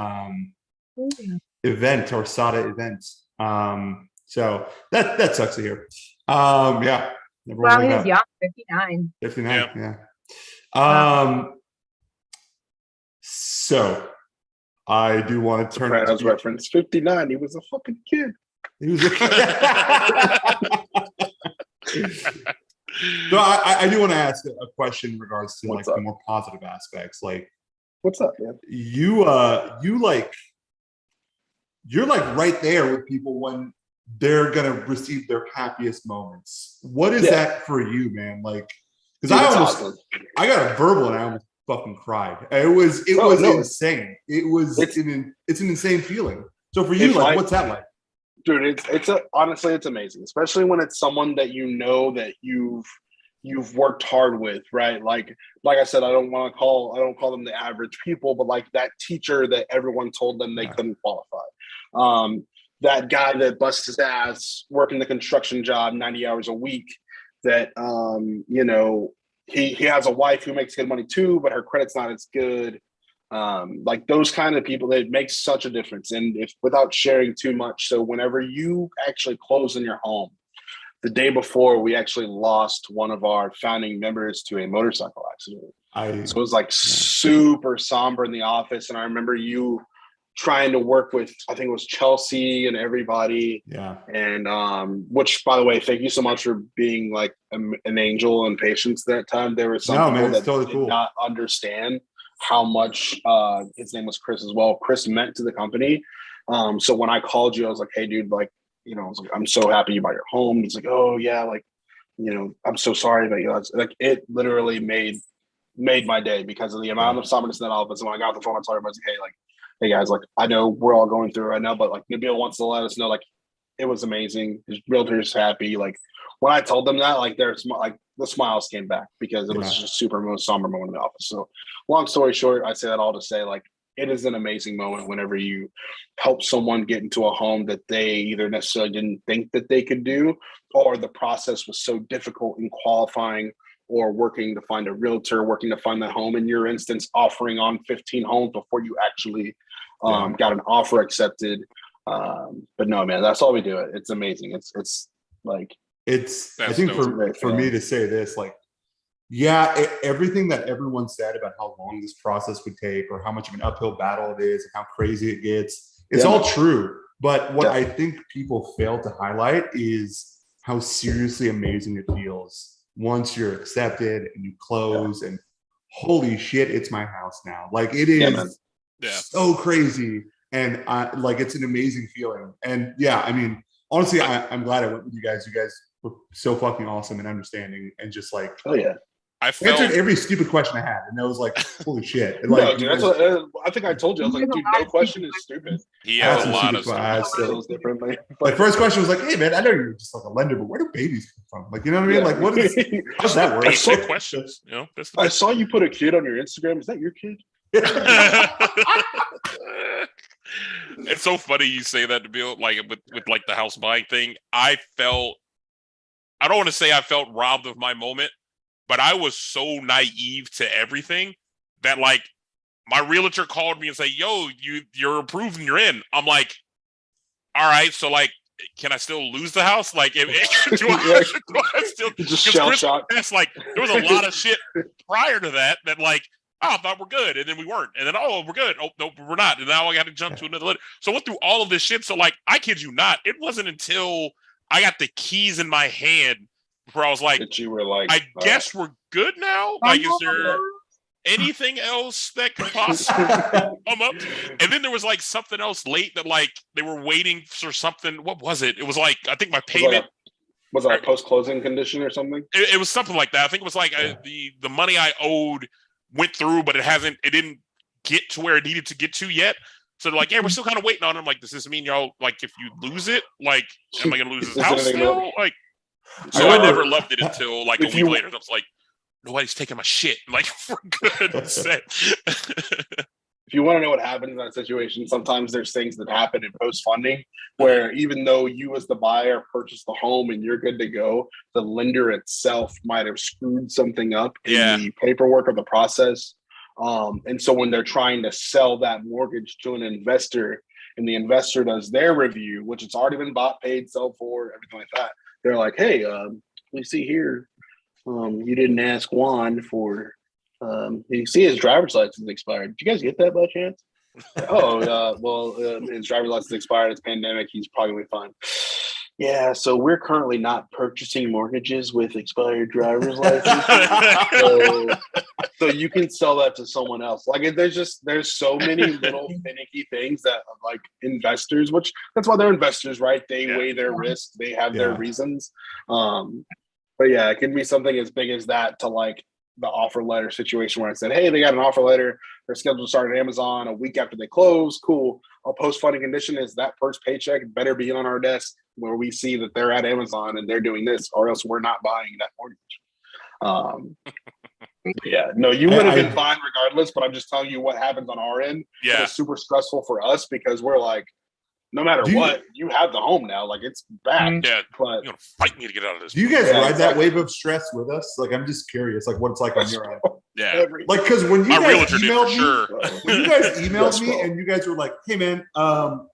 event, our SADA event. So that sucks to hear. Yeah. Well, he was young, 59. 59. Yeah. So I do want to turn it Sopranos reference 59. He was a fucking kid. He was So I do want to ask a question in regards to What's like up? the more positive aspects. Like What's up, man? you're like right there with people when they're gonna receive their happiest moments. What is that for you, man? Like, because I almost awesome. I got a verbal and I almost fucking cried. It was insane. It's an insane feeling. So for you, like, what's that like? Dude, honestly, it's amazing, especially when it's someone that you know that you've worked hard with, right? Like I said, I don't call them the average people, but like that teacher that everyone told them they couldn't qualify. That guy that busts his ass working the construction job 90 hours a week. That you know, he has a wife who makes good money too, but her credit's not as good. Like those kind of people, that makes such a difference. And if without sharing too much, so whenever you actually close in your home, the day before we actually lost one of our founding members to a motorcycle accident. So it was like super somber in the office. And I remember you trying to work with, I think it was Chelsea and everybody. Yeah. And which, by the way, thank you so much for being like an angel and patience that time. There were some people that totally did not understand how much his name was Chris as well. Chris meant to the company. So when I called you, I was like, hey, dude, like, you know, I was like, I'm so happy you bought your home. He's like, oh yeah, like, you know, I'm so sorry about you. Like it literally made my day because of the amount of somberness in that office. And when I got off the phone, I told everybody, like, hey guys, like I know we're all going through it right now, but like Nabil wants to let us know, like it was amazing. His realtor's happy. Like when I told them that, like like the smiles came back because it was just super most somber moment in the office. So long story short, I say that all to say like it is an amazing moment whenever you help someone get into a home that they either necessarily didn't think that they could do, or the process was so difficult in qualifying or working to find a realtor, working to find that home. In your instance, offering on 15 homes before you actually got an offer accepted. But no, man, that's all we do. It's amazing. It's like, I think for me to say this, like, everything that everyone said about how long this process would take or how much of an uphill battle it is and how crazy it gets, it's all true. But what I think people fail to highlight is how seriously amazing it feels once you're accepted and you close and holy shit, it's my house now. Like it is so crazy. And like, it's an amazing feeling. And I mean, honestly, I'm glad I went with you guys. You guys were so fucking awesome and understanding and just like, I answered every stupid question I had, and I was like, "Holy shit!" And like, no, dude, that's what I think I told you. I was like, "Dude, no question is stupid." He had a lot of stuff. Differently. My first question was like, "Hey, man, I know you're just like a lender, but where do babies come from? Like, you know what I mean? Like, what is how's that work?" Basic questions. You know, I saw you put a kid on your Instagram. Is that your kid? It's so funny you say that, to Bill. Like with like the house buying thing, I don't want to say I felt robbed of my moment. But I was so naive to everything that like my realtor called me and said, yo, you're approved and you're in. I'm like, all right, so like, can I still lose the house? Like, do I still just shell shock? Like, there was a lot of shit prior to that like, oh, I thought we're good, and then we weren't, and then we're good. Oh no, we're not, and now I got to jump to another letter. So I went through all of this shit. So like, I kid you not, it wasn't until I got the keys in my hand where I was like, that you were like, I guess we're good now. Like, is there anything else that could possibly come up? And then there was like something else late that like they were waiting for something. What was it? It was like, I think my payment was that a post-closing condition or something? It was something like that. I think it was like the money I owed went through, but it didn't get to where it needed to get to yet. So they're like, yeah, we're still kind of waiting on it. I'm like, does this mean y'all, like, if you lose it, like, am I gonna lose this house still? Like, so I never loved it until like a week later. I was like, nobody's taking my shit. Like, for goodness sake. If you want to know what happens in that situation, sometimes there's things that happen in post-funding where even though you as the buyer purchased the home and you're good to go, the lender itself might have screwed something up in the paperwork of the process. And so when they're trying to sell that mortgage to an investor and the investor does their review, which it's already been bought, paid, sold for, everything like that, they're like, hey, we see here, you didn't ask Juan for, you see his driver's license expired. Did you guys get that by chance? His driver's license expired. It's pandemic. He's probably fine. Yeah, so we're currently not purchasing mortgages with expired driver's licenses. So you can sell that to someone else. Like there's so many little finicky things that like investors, which that's why they're investors, right? They weigh their risk. They have their reasons. But yeah, it can be something as big as that to like the offer letter situation where I said, hey, they got an offer letter. They're scheduled to start at Amazon a week after they close. Cool. A post-funding condition is that first paycheck better be on our desk where we see that they're at Amazon and they're doing this, or else we're not buying that mortgage. You would have been fine regardless, but I'm just telling you what happens on our end. Yeah. It's super stressful for us because we're like, no matter what, you have the home now. Like it's back. Yeah, but you're gonna fight me to get out of this. Do you guys ride that wave of stress with us? Like, I'm just curious, like what it's like on your end. Yeah, like because when you my guys realtor did for emailed me, sure. when you guys emailed me and you guys were like, "Hey man,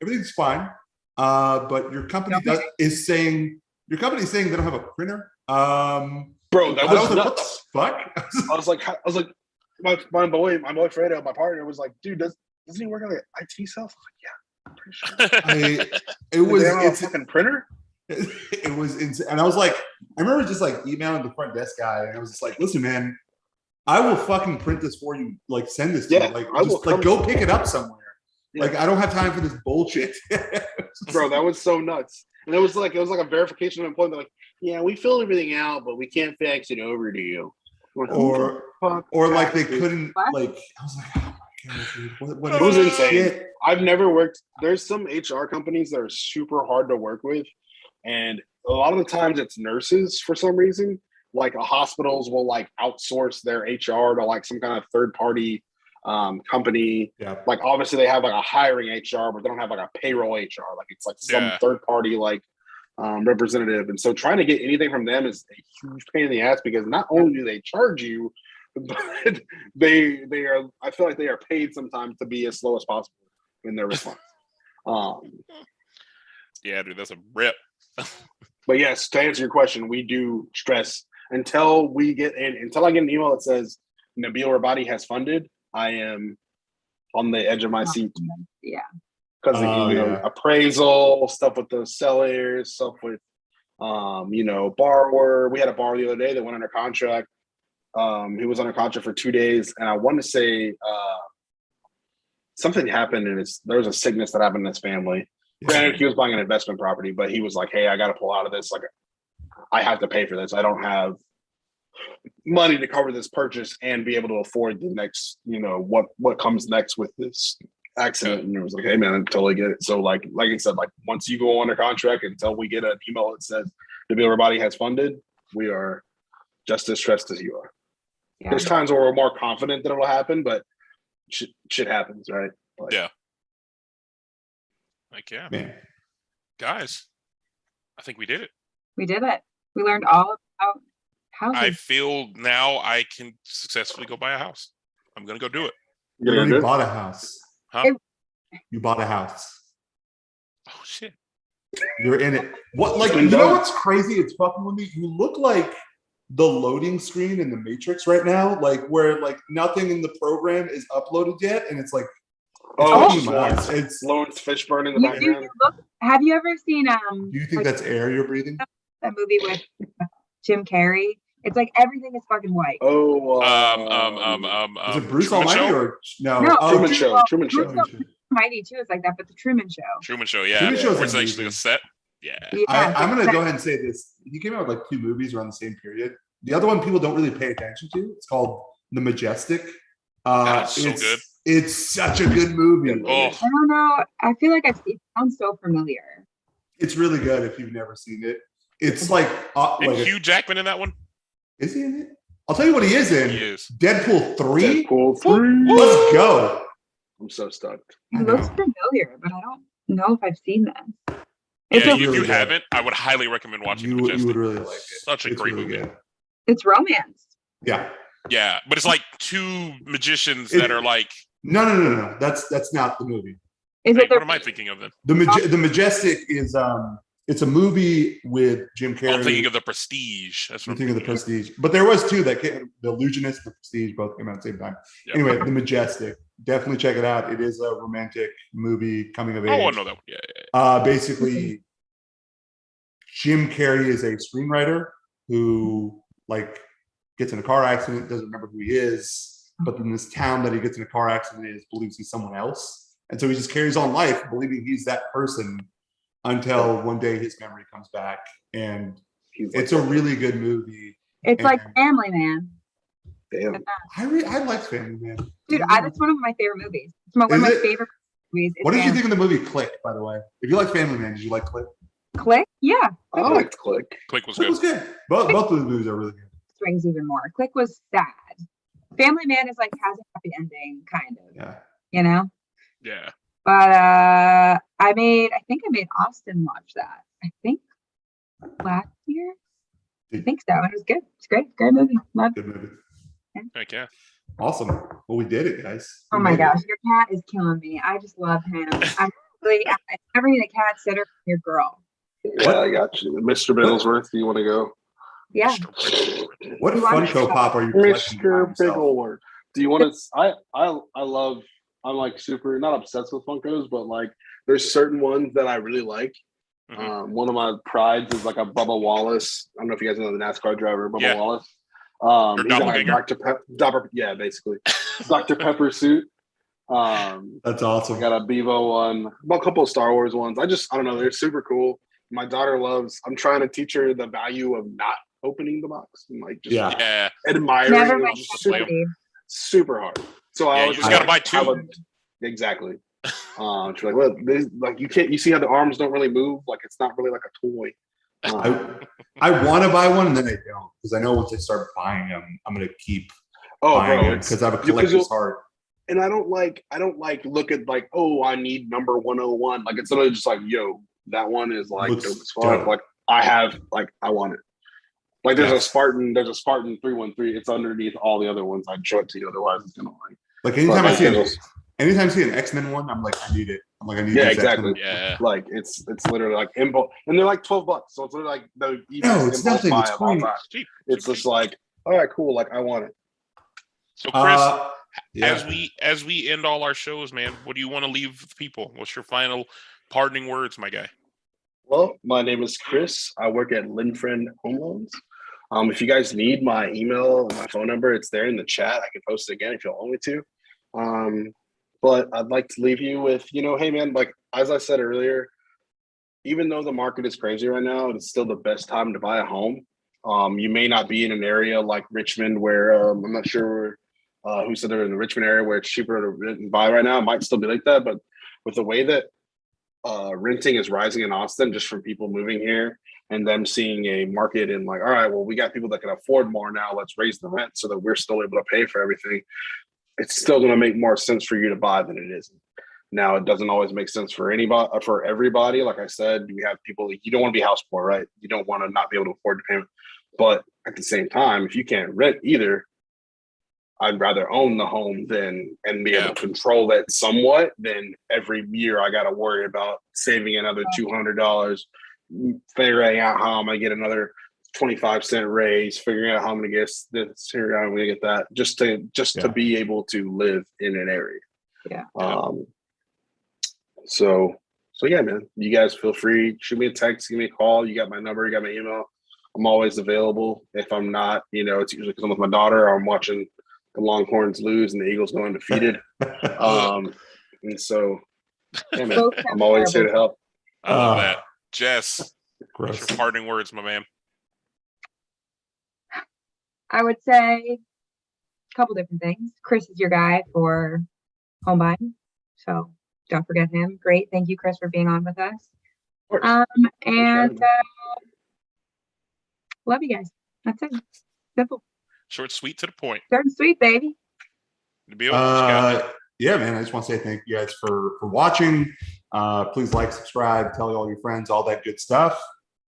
everything's fine, but your company is saying they don't have a printer." Bro, that was nuts. What the fuck? I was like, my boy Fredo, my partner, was like, dude, doesn't he work on the IT stuff? I was like, yeah. I'm pretty sure. It's a fucking printer. It was insane. And I was like, I remember just like emailing the front desk guy, and I was just like, listen, man, I will fucking print this for you. Like, send this to you. Like, just like go pick it up somewhere. Yeah. Like, I don't have time for this bullshit. Bro, that was so nuts. And it was like a verification of employment. Like, yeah, we filled everything out, but we can't fax it over to you. Like, or like they couldn't. Like, I was like, oh my god, dude, what it was insane. Shit? I've never worked. There's some HR companies that are super hard to work with, and a lot of the times it's nurses for some reason. Like hospitals will like outsource their HR to like some kind of third party company. Yeah. Like obviously they have like a hiring HR, but they don't have like a payroll HR. Like it's like some third party like representative. And so trying to get anything from them is a huge pain in the ass because not only do they charge you, but they are. I feel like they are paid sometimes to be as slow as possible in their response. Yeah, dude, that's a rip. But yes, to answer your question, we do stress until I get an email that says Nabil Rabadi has funded. I am on the edge of my seat. Yeah, because appraisal stuff with the sellers, stuff with borrower. We had a borrower the other day that went under contract. He was under contract for 2 days, and I want to say something happened, and there was a sickness that happened in his family. Granted, he was buying an investment property, but he was like, "Hey, I got to pull out of this. Like, I have to pay for this. I don't have money to cover this purchase and be able to afford the next, what comes next with this accident." And it was like, "Hey, man, I totally get it." So, like I said, like once you go under contract until we get an email that says the bill everybody has funded, we are just as stressed as you are. Yeah. There's times where we're more confident that it'll happen, but shit happens, right? Like, yeah. Like, yeah, man. Guys, I think we did it. We did it. We learned all about housing. I feel now I can successfully go buy a house. I'm going to go do it. You already bought a house. Huh? You bought a house. Oh, shit. You're in it. What? Like, you know what's crazy? It's fucking with me. You look like the loading screen in the Matrix right now, like where like nothing in the program is uploaded yet, and it's like, it's Lawrence Fishburne in the background. Have you ever seen do you think that's air you're breathing? That movie with Jim Carrey. It's like everything is fucking white. Oh, Is it Bruce Truman Almighty Show? or no? No, Oh, Truman Show. Truman Show. Bruce Almighty too is like that, but the Truman Show. Truman Show, yeah. Truman Show's Where it's amazing. actually a set. Yeah. Yeah, I'm gonna go ahead and say this. He came out with like 2 movies around the same period. The other one people don't really pay attention to. It's called The Majestic. That's so it's, good. It's such a good movie. Oh, I don't know. I feel like it sounds so familiar. It's really good if you've never seen it. It's like, and Hugh Jackman in that one? is he in it? I'll tell you what he is in. He is. Deadpool 3. Deadpool 3. Let's go. I'm so stoked. It looks familiar, but I don't know if I've seen this. Yeah, It's if really you good. haven't, I would highly recommend watching You Majestic. would really like it. Such a It's great really movie. good. it's romance. Yeah. Yeah, but it's like 2 magicians that are like, No. That's not the movie. Is hey, it what am I thinking of then? The Majestic is it's a movie with Jim Carrey. I'm thinking of The Prestige. That's I'm what thinking of The Prestige. But there was 2 that came, The Illusionist, The Prestige, both came out at the same time. Yep. Anyway, The Majestic. Definitely check it out. It is a romantic movie coming of age. Oh, I know that one. Yeah. Basically, Jim Carrey is a screenwriter who like gets in a car accident, doesn't remember who he is, but in this town that he gets in a car accident is believes he's someone else. And so he just carries on life believing he's that person until one day his memory comes back. And it's a really good movie. It's like Family Man. Damn. I liked Family Man. Dude, that's one of my favorite movies. It's one of my favorite movies. What did you think of the movie Click, by the way? If you like Family Man, did you like Click? Click? Yeah. I liked Click. Click was Click good. was good. Both of the movies are really good. Swings even more. Click was sad. Family Man is like has a happy ending, kind of. Yeah. You know? Yeah. But I made Austin watch that. I think last year. I think so. And it was good. It's great. Great movie. Love it. Good movie. Heck yeah. Awesome. Well, we did it, guys. Oh my gosh, your cat is killing me. I just love him. I never need a cat sitter for your girl. Yeah, I got you. Mr. Bigglesworth, do you want to go? Yeah. What You want Funko to- Pop are you collecting? Mr. Bigglesworth. Do you want to? I love. I'm like super not obsessed with Funkos, but like there's certain ones that I really like. Mhm. One of my prides is like a Bubba Wallace. I don't know if you guys know the NASCAR driver, Bubba Yeah. Wallace. Your He's got like doppelganger? yeah, basically. Dr. Pepper suit. That's awesome. I got a Bevo one, a couple of Star Wars ones. I don't know, they're super cool. My daughter loves, I'm trying to teach her the value of not opening the box and like just Yeah. admiring Never it. mind. It's super, super hard. So Yeah, I you was just gotta buy 2. Exactly. She's like, well, like you see how the arms don't really move, like it's not really like a toy. I want to buy one and then I don't because I know once I start buying them, I'm gonna keep buying them because I have a collector's heart. And I don't like look at like, oh, I need number 101. Like it's literally just like, yo, that one is like dope as fuck. Like I want it. Like there's a Spartan 313. It's underneath all the other ones. I'd show it to you, otherwise it's gonna like anytime I see an X-Men one, I'm like, I need it. I'm like, I need yeah, this exactly. X-Men. Yeah. Like it's literally like impulse, and they're like $12. So it's literally like the it's nothing. It's of all great. time. Cheap. It's just like, all right, cool. Like I want it. So Chris, Yeah. as we end all our shows, man, what do you want to leave with people? What's your final parting words, my guy? Well, my name is Chris. I work at LendFriend Home Loans. If you guys need my email and my phone number, it's there in the chat. I can post it again if you want me to. But I'd like to leave you with, hey man, like as I said earlier, even though the market is crazy right now, it's still the best time to buy a home. You may not be in an area like Richmond where I'm not sure who said they're in the Richmond area where it's cheaper to rent and buy right now. It might still be like that, but with the way that renting is rising in Austin, just from people moving here and them seeing a market and like, all right, well, we got people that can afford more now. Let's raise the rent so that we're still able to pay for everything. It's still going to make more sense for you to buy than it isn't. Now, it doesn't always make sense for everybody. Like I said, we have people, you don't want to be house poor, right? You don't want to not be able to afford the payment. But at the same time, if you can't rent either, I'd rather own the home and be able to control that somewhat than every year I got to worry about saving another $200, figuring out how I'm going to get another 25-cent raise, figuring out how I'm going to get this, figuring out how I'm going to get that, just to be able to live in an area. Yeah. So yeah, man, you guys feel free, shoot me a text, give me a call. You got my number, you got my email. I'm always available. If I'm not, it's usually because I'm with my daughter or I'm watching the Longhorns lose and the Eagles go undefeated. And so, yeah, man, Both have I'm always here to terrible- help. I love that. Jess, what's Gross. your parting words, my man? I would say a couple different things. Chris is your guy for home buying, so don't forget him. Great, thank you, Chris, for being on with us. Of course. And love you guys. That's it. Simple, Short, sweet, to the point. short and sweet, baby. Nabil, what you got? Yeah, man. I just want to say thank you guys for watching. Please like, subscribe, tell all your friends, all that good stuff.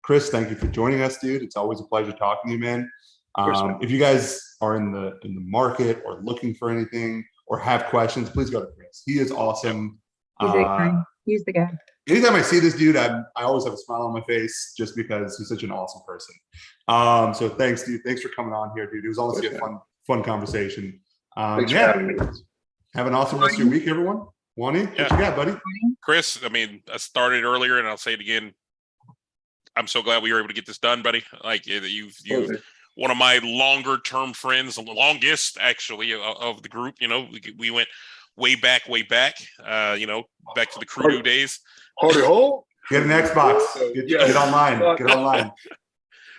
Chris, thank you for joining us, dude. It's always a pleasure talking to you, man. course, man. If you guys are in the market or looking for anything or have questions, please go to Chris. He is awesome. He's the guy. He's the guy. Anytime I see this dude, I always have a smile on my face just because he's such an awesome person. So thanks, dude. Thanks for coming on here, dude. It was honestly a fun conversation. Thanks for having me. Have an awesome rest of your week, everyone. Wani, what you got, buddy? Chris, I mean, I started earlier and I'll say it again. I'm so glad we were able to get this done, buddy. Like you've one of my longer term friends, the longest actually of the group. We went way back, back to the Crudo days. Howdy ho. Get an Xbox. Get online. Get online.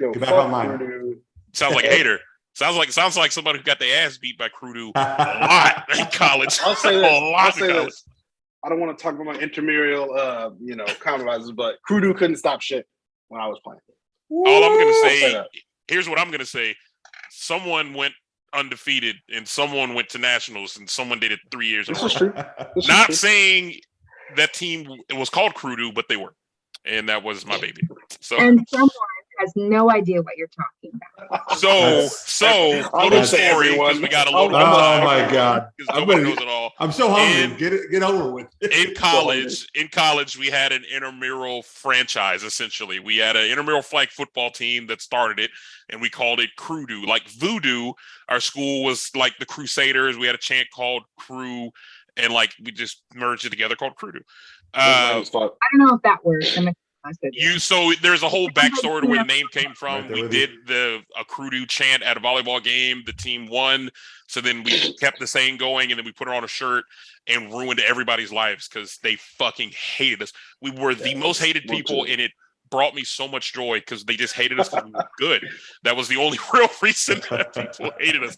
Yo, Get back online. Sounds like a hater. Sounds like somebody who got their ass beat by Crudo a lot in college. I'll say this. I'll say this. I don't want to talk about my intramural, compromises, but Crudo couldn't stop shit when I was playing. All I'm gonna I'll say, say that. here's what I'm gonna say: someone went undefeated, and someone went to nationals, and someone did it 3 years in a This row. is true. This is Not true. saying that team it was called Crudo, but they were, and that was my baby. So. And someone has no idea what you're talking about. So, I'm little gonna say story everyone. because we got a little Oh bit of time. my God. Because I'm nobody gonna- knows it all. I'm so hungry. And- Get over with. In college, we had an intramural franchise. Essentially, we had an intramural flag football team that started it, and we called it Crudo. Like Voodoo, our school was like the Crusaders. We had a chant called Crew, and like we just merged it together called Crudo. That was fun. I don't know if that works. I'm gonna be honest with you. So there's a whole backstory to where the name came from. Right there We with did you. a Crudo chant at a volleyball game. The team won, so then we kept the saying going, and then we put it on a shirt and ruined everybody's lives because they fucking hated us. We were the most hated people, and it brought me so much joy because they just hated us because we were good. That was the only real reason that people hated us.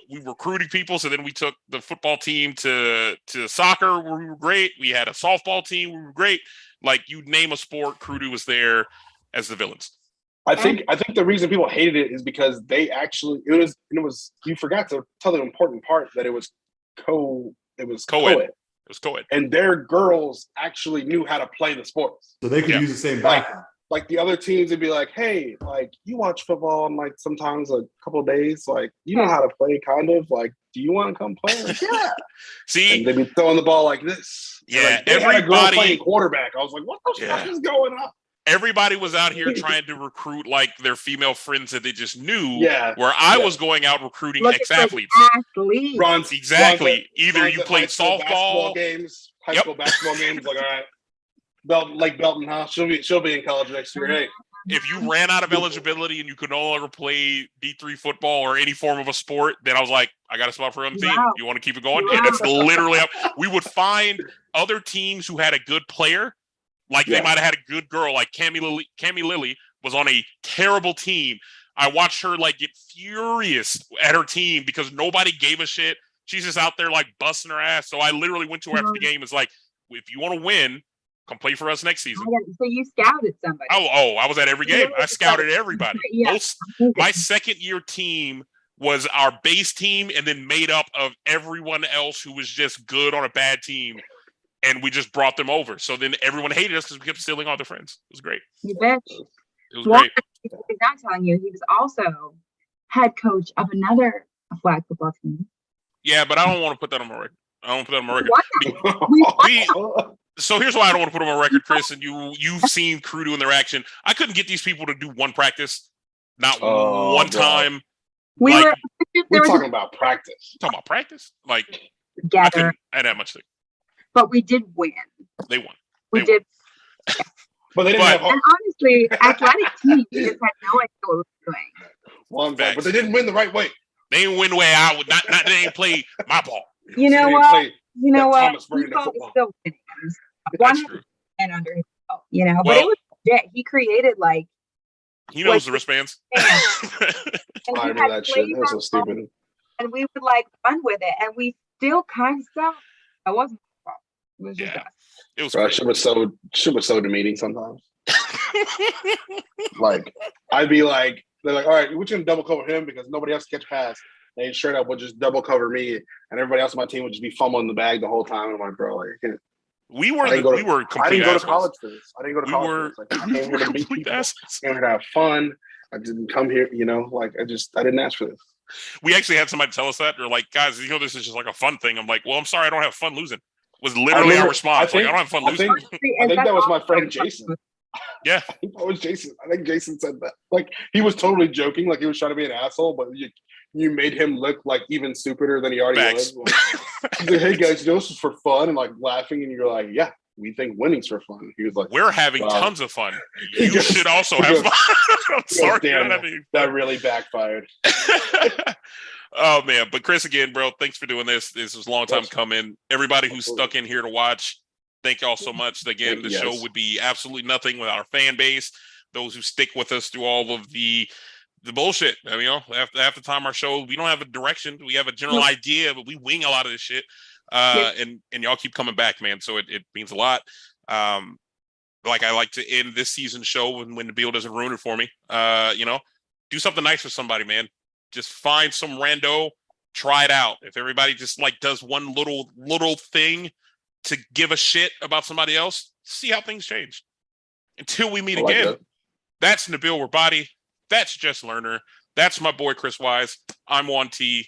We were recruiting people, so then we took the football team to soccer where we were great. We had a softball team, we were great. Like you name a sport, Crudo was there as the villains. I think the reason people hated it is because they actually it was you forgot to tell the important part that it was Co-ed. co-ed. It was co-ed. And their girls actually knew how to play the sports. So they could Yeah. use the same Like, bathroom. like the other teams would be like, hey, like you watch football in like sometimes a couple of days, like you know how to play kind of, like, do you want to come play? Like, yeah. See, And they'd be throwing the ball like this. Yeah, Like, they had a girl everybody- playing quarterback. I was like, what the fuck Yeah. is going on? everybody was out here trying to recruit like their female friends that they just knew. Yeah. Where I Yeah. was going out recruiting Looking for ex-athletes. athletes. Runs Exactly. Either runs you at played high school basketball softball. games, high Yep. school basketball games. Like, all right, Belton, huh? She'll be in college next year. Hey, If you ran out of eligibility and you could no longer play D3 football or any form of a sport, then I was like, I got a spot for you on the team. Wow. You want to keep it going? Wow. And it's literally how we would find other teams who had a good player. Like they Yeah. might have had a good girl, like Cammy Lilly was on a terrible team. I watched her like get furious at her team because nobody gave a shit. She's just out there like busting her ass. So I literally went to her after the game. It's like, if you want to win, come play for us next season. So you scouted somebody. Oh, I was at every game. I scouted everybody. Yeah. My second year team was our base team and then made up of everyone else who was just good on a bad team. And we just brought them over. So then everyone hated us because we kept stealing all their friends. It was great. You bitch. It was Well, great. he's not telling you, he was also head coach of another flag football team. Yeah, but I don't want to put that on my record. I don't want to put that on my record. Why? So here's why I don't want to put them on record, Chris. And you've seen Crudo in their action. I couldn't get these people to do one practice, not one God. time. We Like- were there We're was talking about practice. Talking about practice, like I together, couldn't. I had that much. but we did win. They won. We They did. But they didn't But- have And honestly, athletic team just had no idea what we were doing. one ball, Facts. but they didn't win the right way. they didn't win the way I would. Not they didn't play my ball. You They know didn't what? play You know that what? Thomas brand of People football. still winning. That's true. And under his belt, you know. But Well- it was legit. He created like He knows the wristbands. and I we remember had that shit. plays That was so on stupid. and we would like run with it, and we still kind of sucked. That wasn't my fault. It was just Yeah. us. It was Bro, great. shit was so demeaning sometimes. Like, I'd be like, they're like, all right, we're just gonna double cover him because nobody else can catch pass. And straight up would just double cover me, and everybody else on my team would just be fumbling the bag the whole time. And I'm like, bro, like, I can't. We were I didn't go to- we were I complete didn't go to assholes. college for this. I didn't go to We college were, for this. Like, I we came here were to meet complete people. assholes. I came here to have fun. I didn't come here, you know, like I didn't ask for this. We actually had somebody tell us that. They're like, guys, you know, this is just like a fun thing. I'm like, well, I'm sorry, I don't have fun losing. Was literally remember- our response. I think- I don't have fun I losing. think- I think that was my friend Jason. Yeah. I think that was Jason. I think Jason said that. Like, he was totally joking, like he was trying to be an asshole, but you made him look like even stupider than he already Facts. was. Like, he's like, hey guys, you know, this is for fun, and like laughing, and you're like, yeah, we think winning's for fun. He was like, We're having Wow. tons of fun. He You goes- should also he have goes- fun. I'm sorry. damn, you're not having that fun. really backfired. Oh man, but Chris, again, bro, thanks for doing this. This was a long time Yes. coming. Everybody who's Absolutely. stuck in here to watch, thank y'all so much. Again, the show Yes. would be absolutely nothing without our fan base. Those who stick with us through all of the bullshit. I mean, you know, half the time our show, we don't have a direction. We have a general idea, but we wing a lot of this shit. And y'all keep coming back, man. So it means a lot. Like I like to end this season show when the Beal doesn't ruin it for me. You know, do something nice for somebody, man. Just find some rando, try it out. If everybody just like does one little thing to give a shit about somebody else, see how things change. Until we meet I like again. that. That's Nabil Rabadi. That's Jess Lerner. That's my boy Chris Wise. I'm Juan T.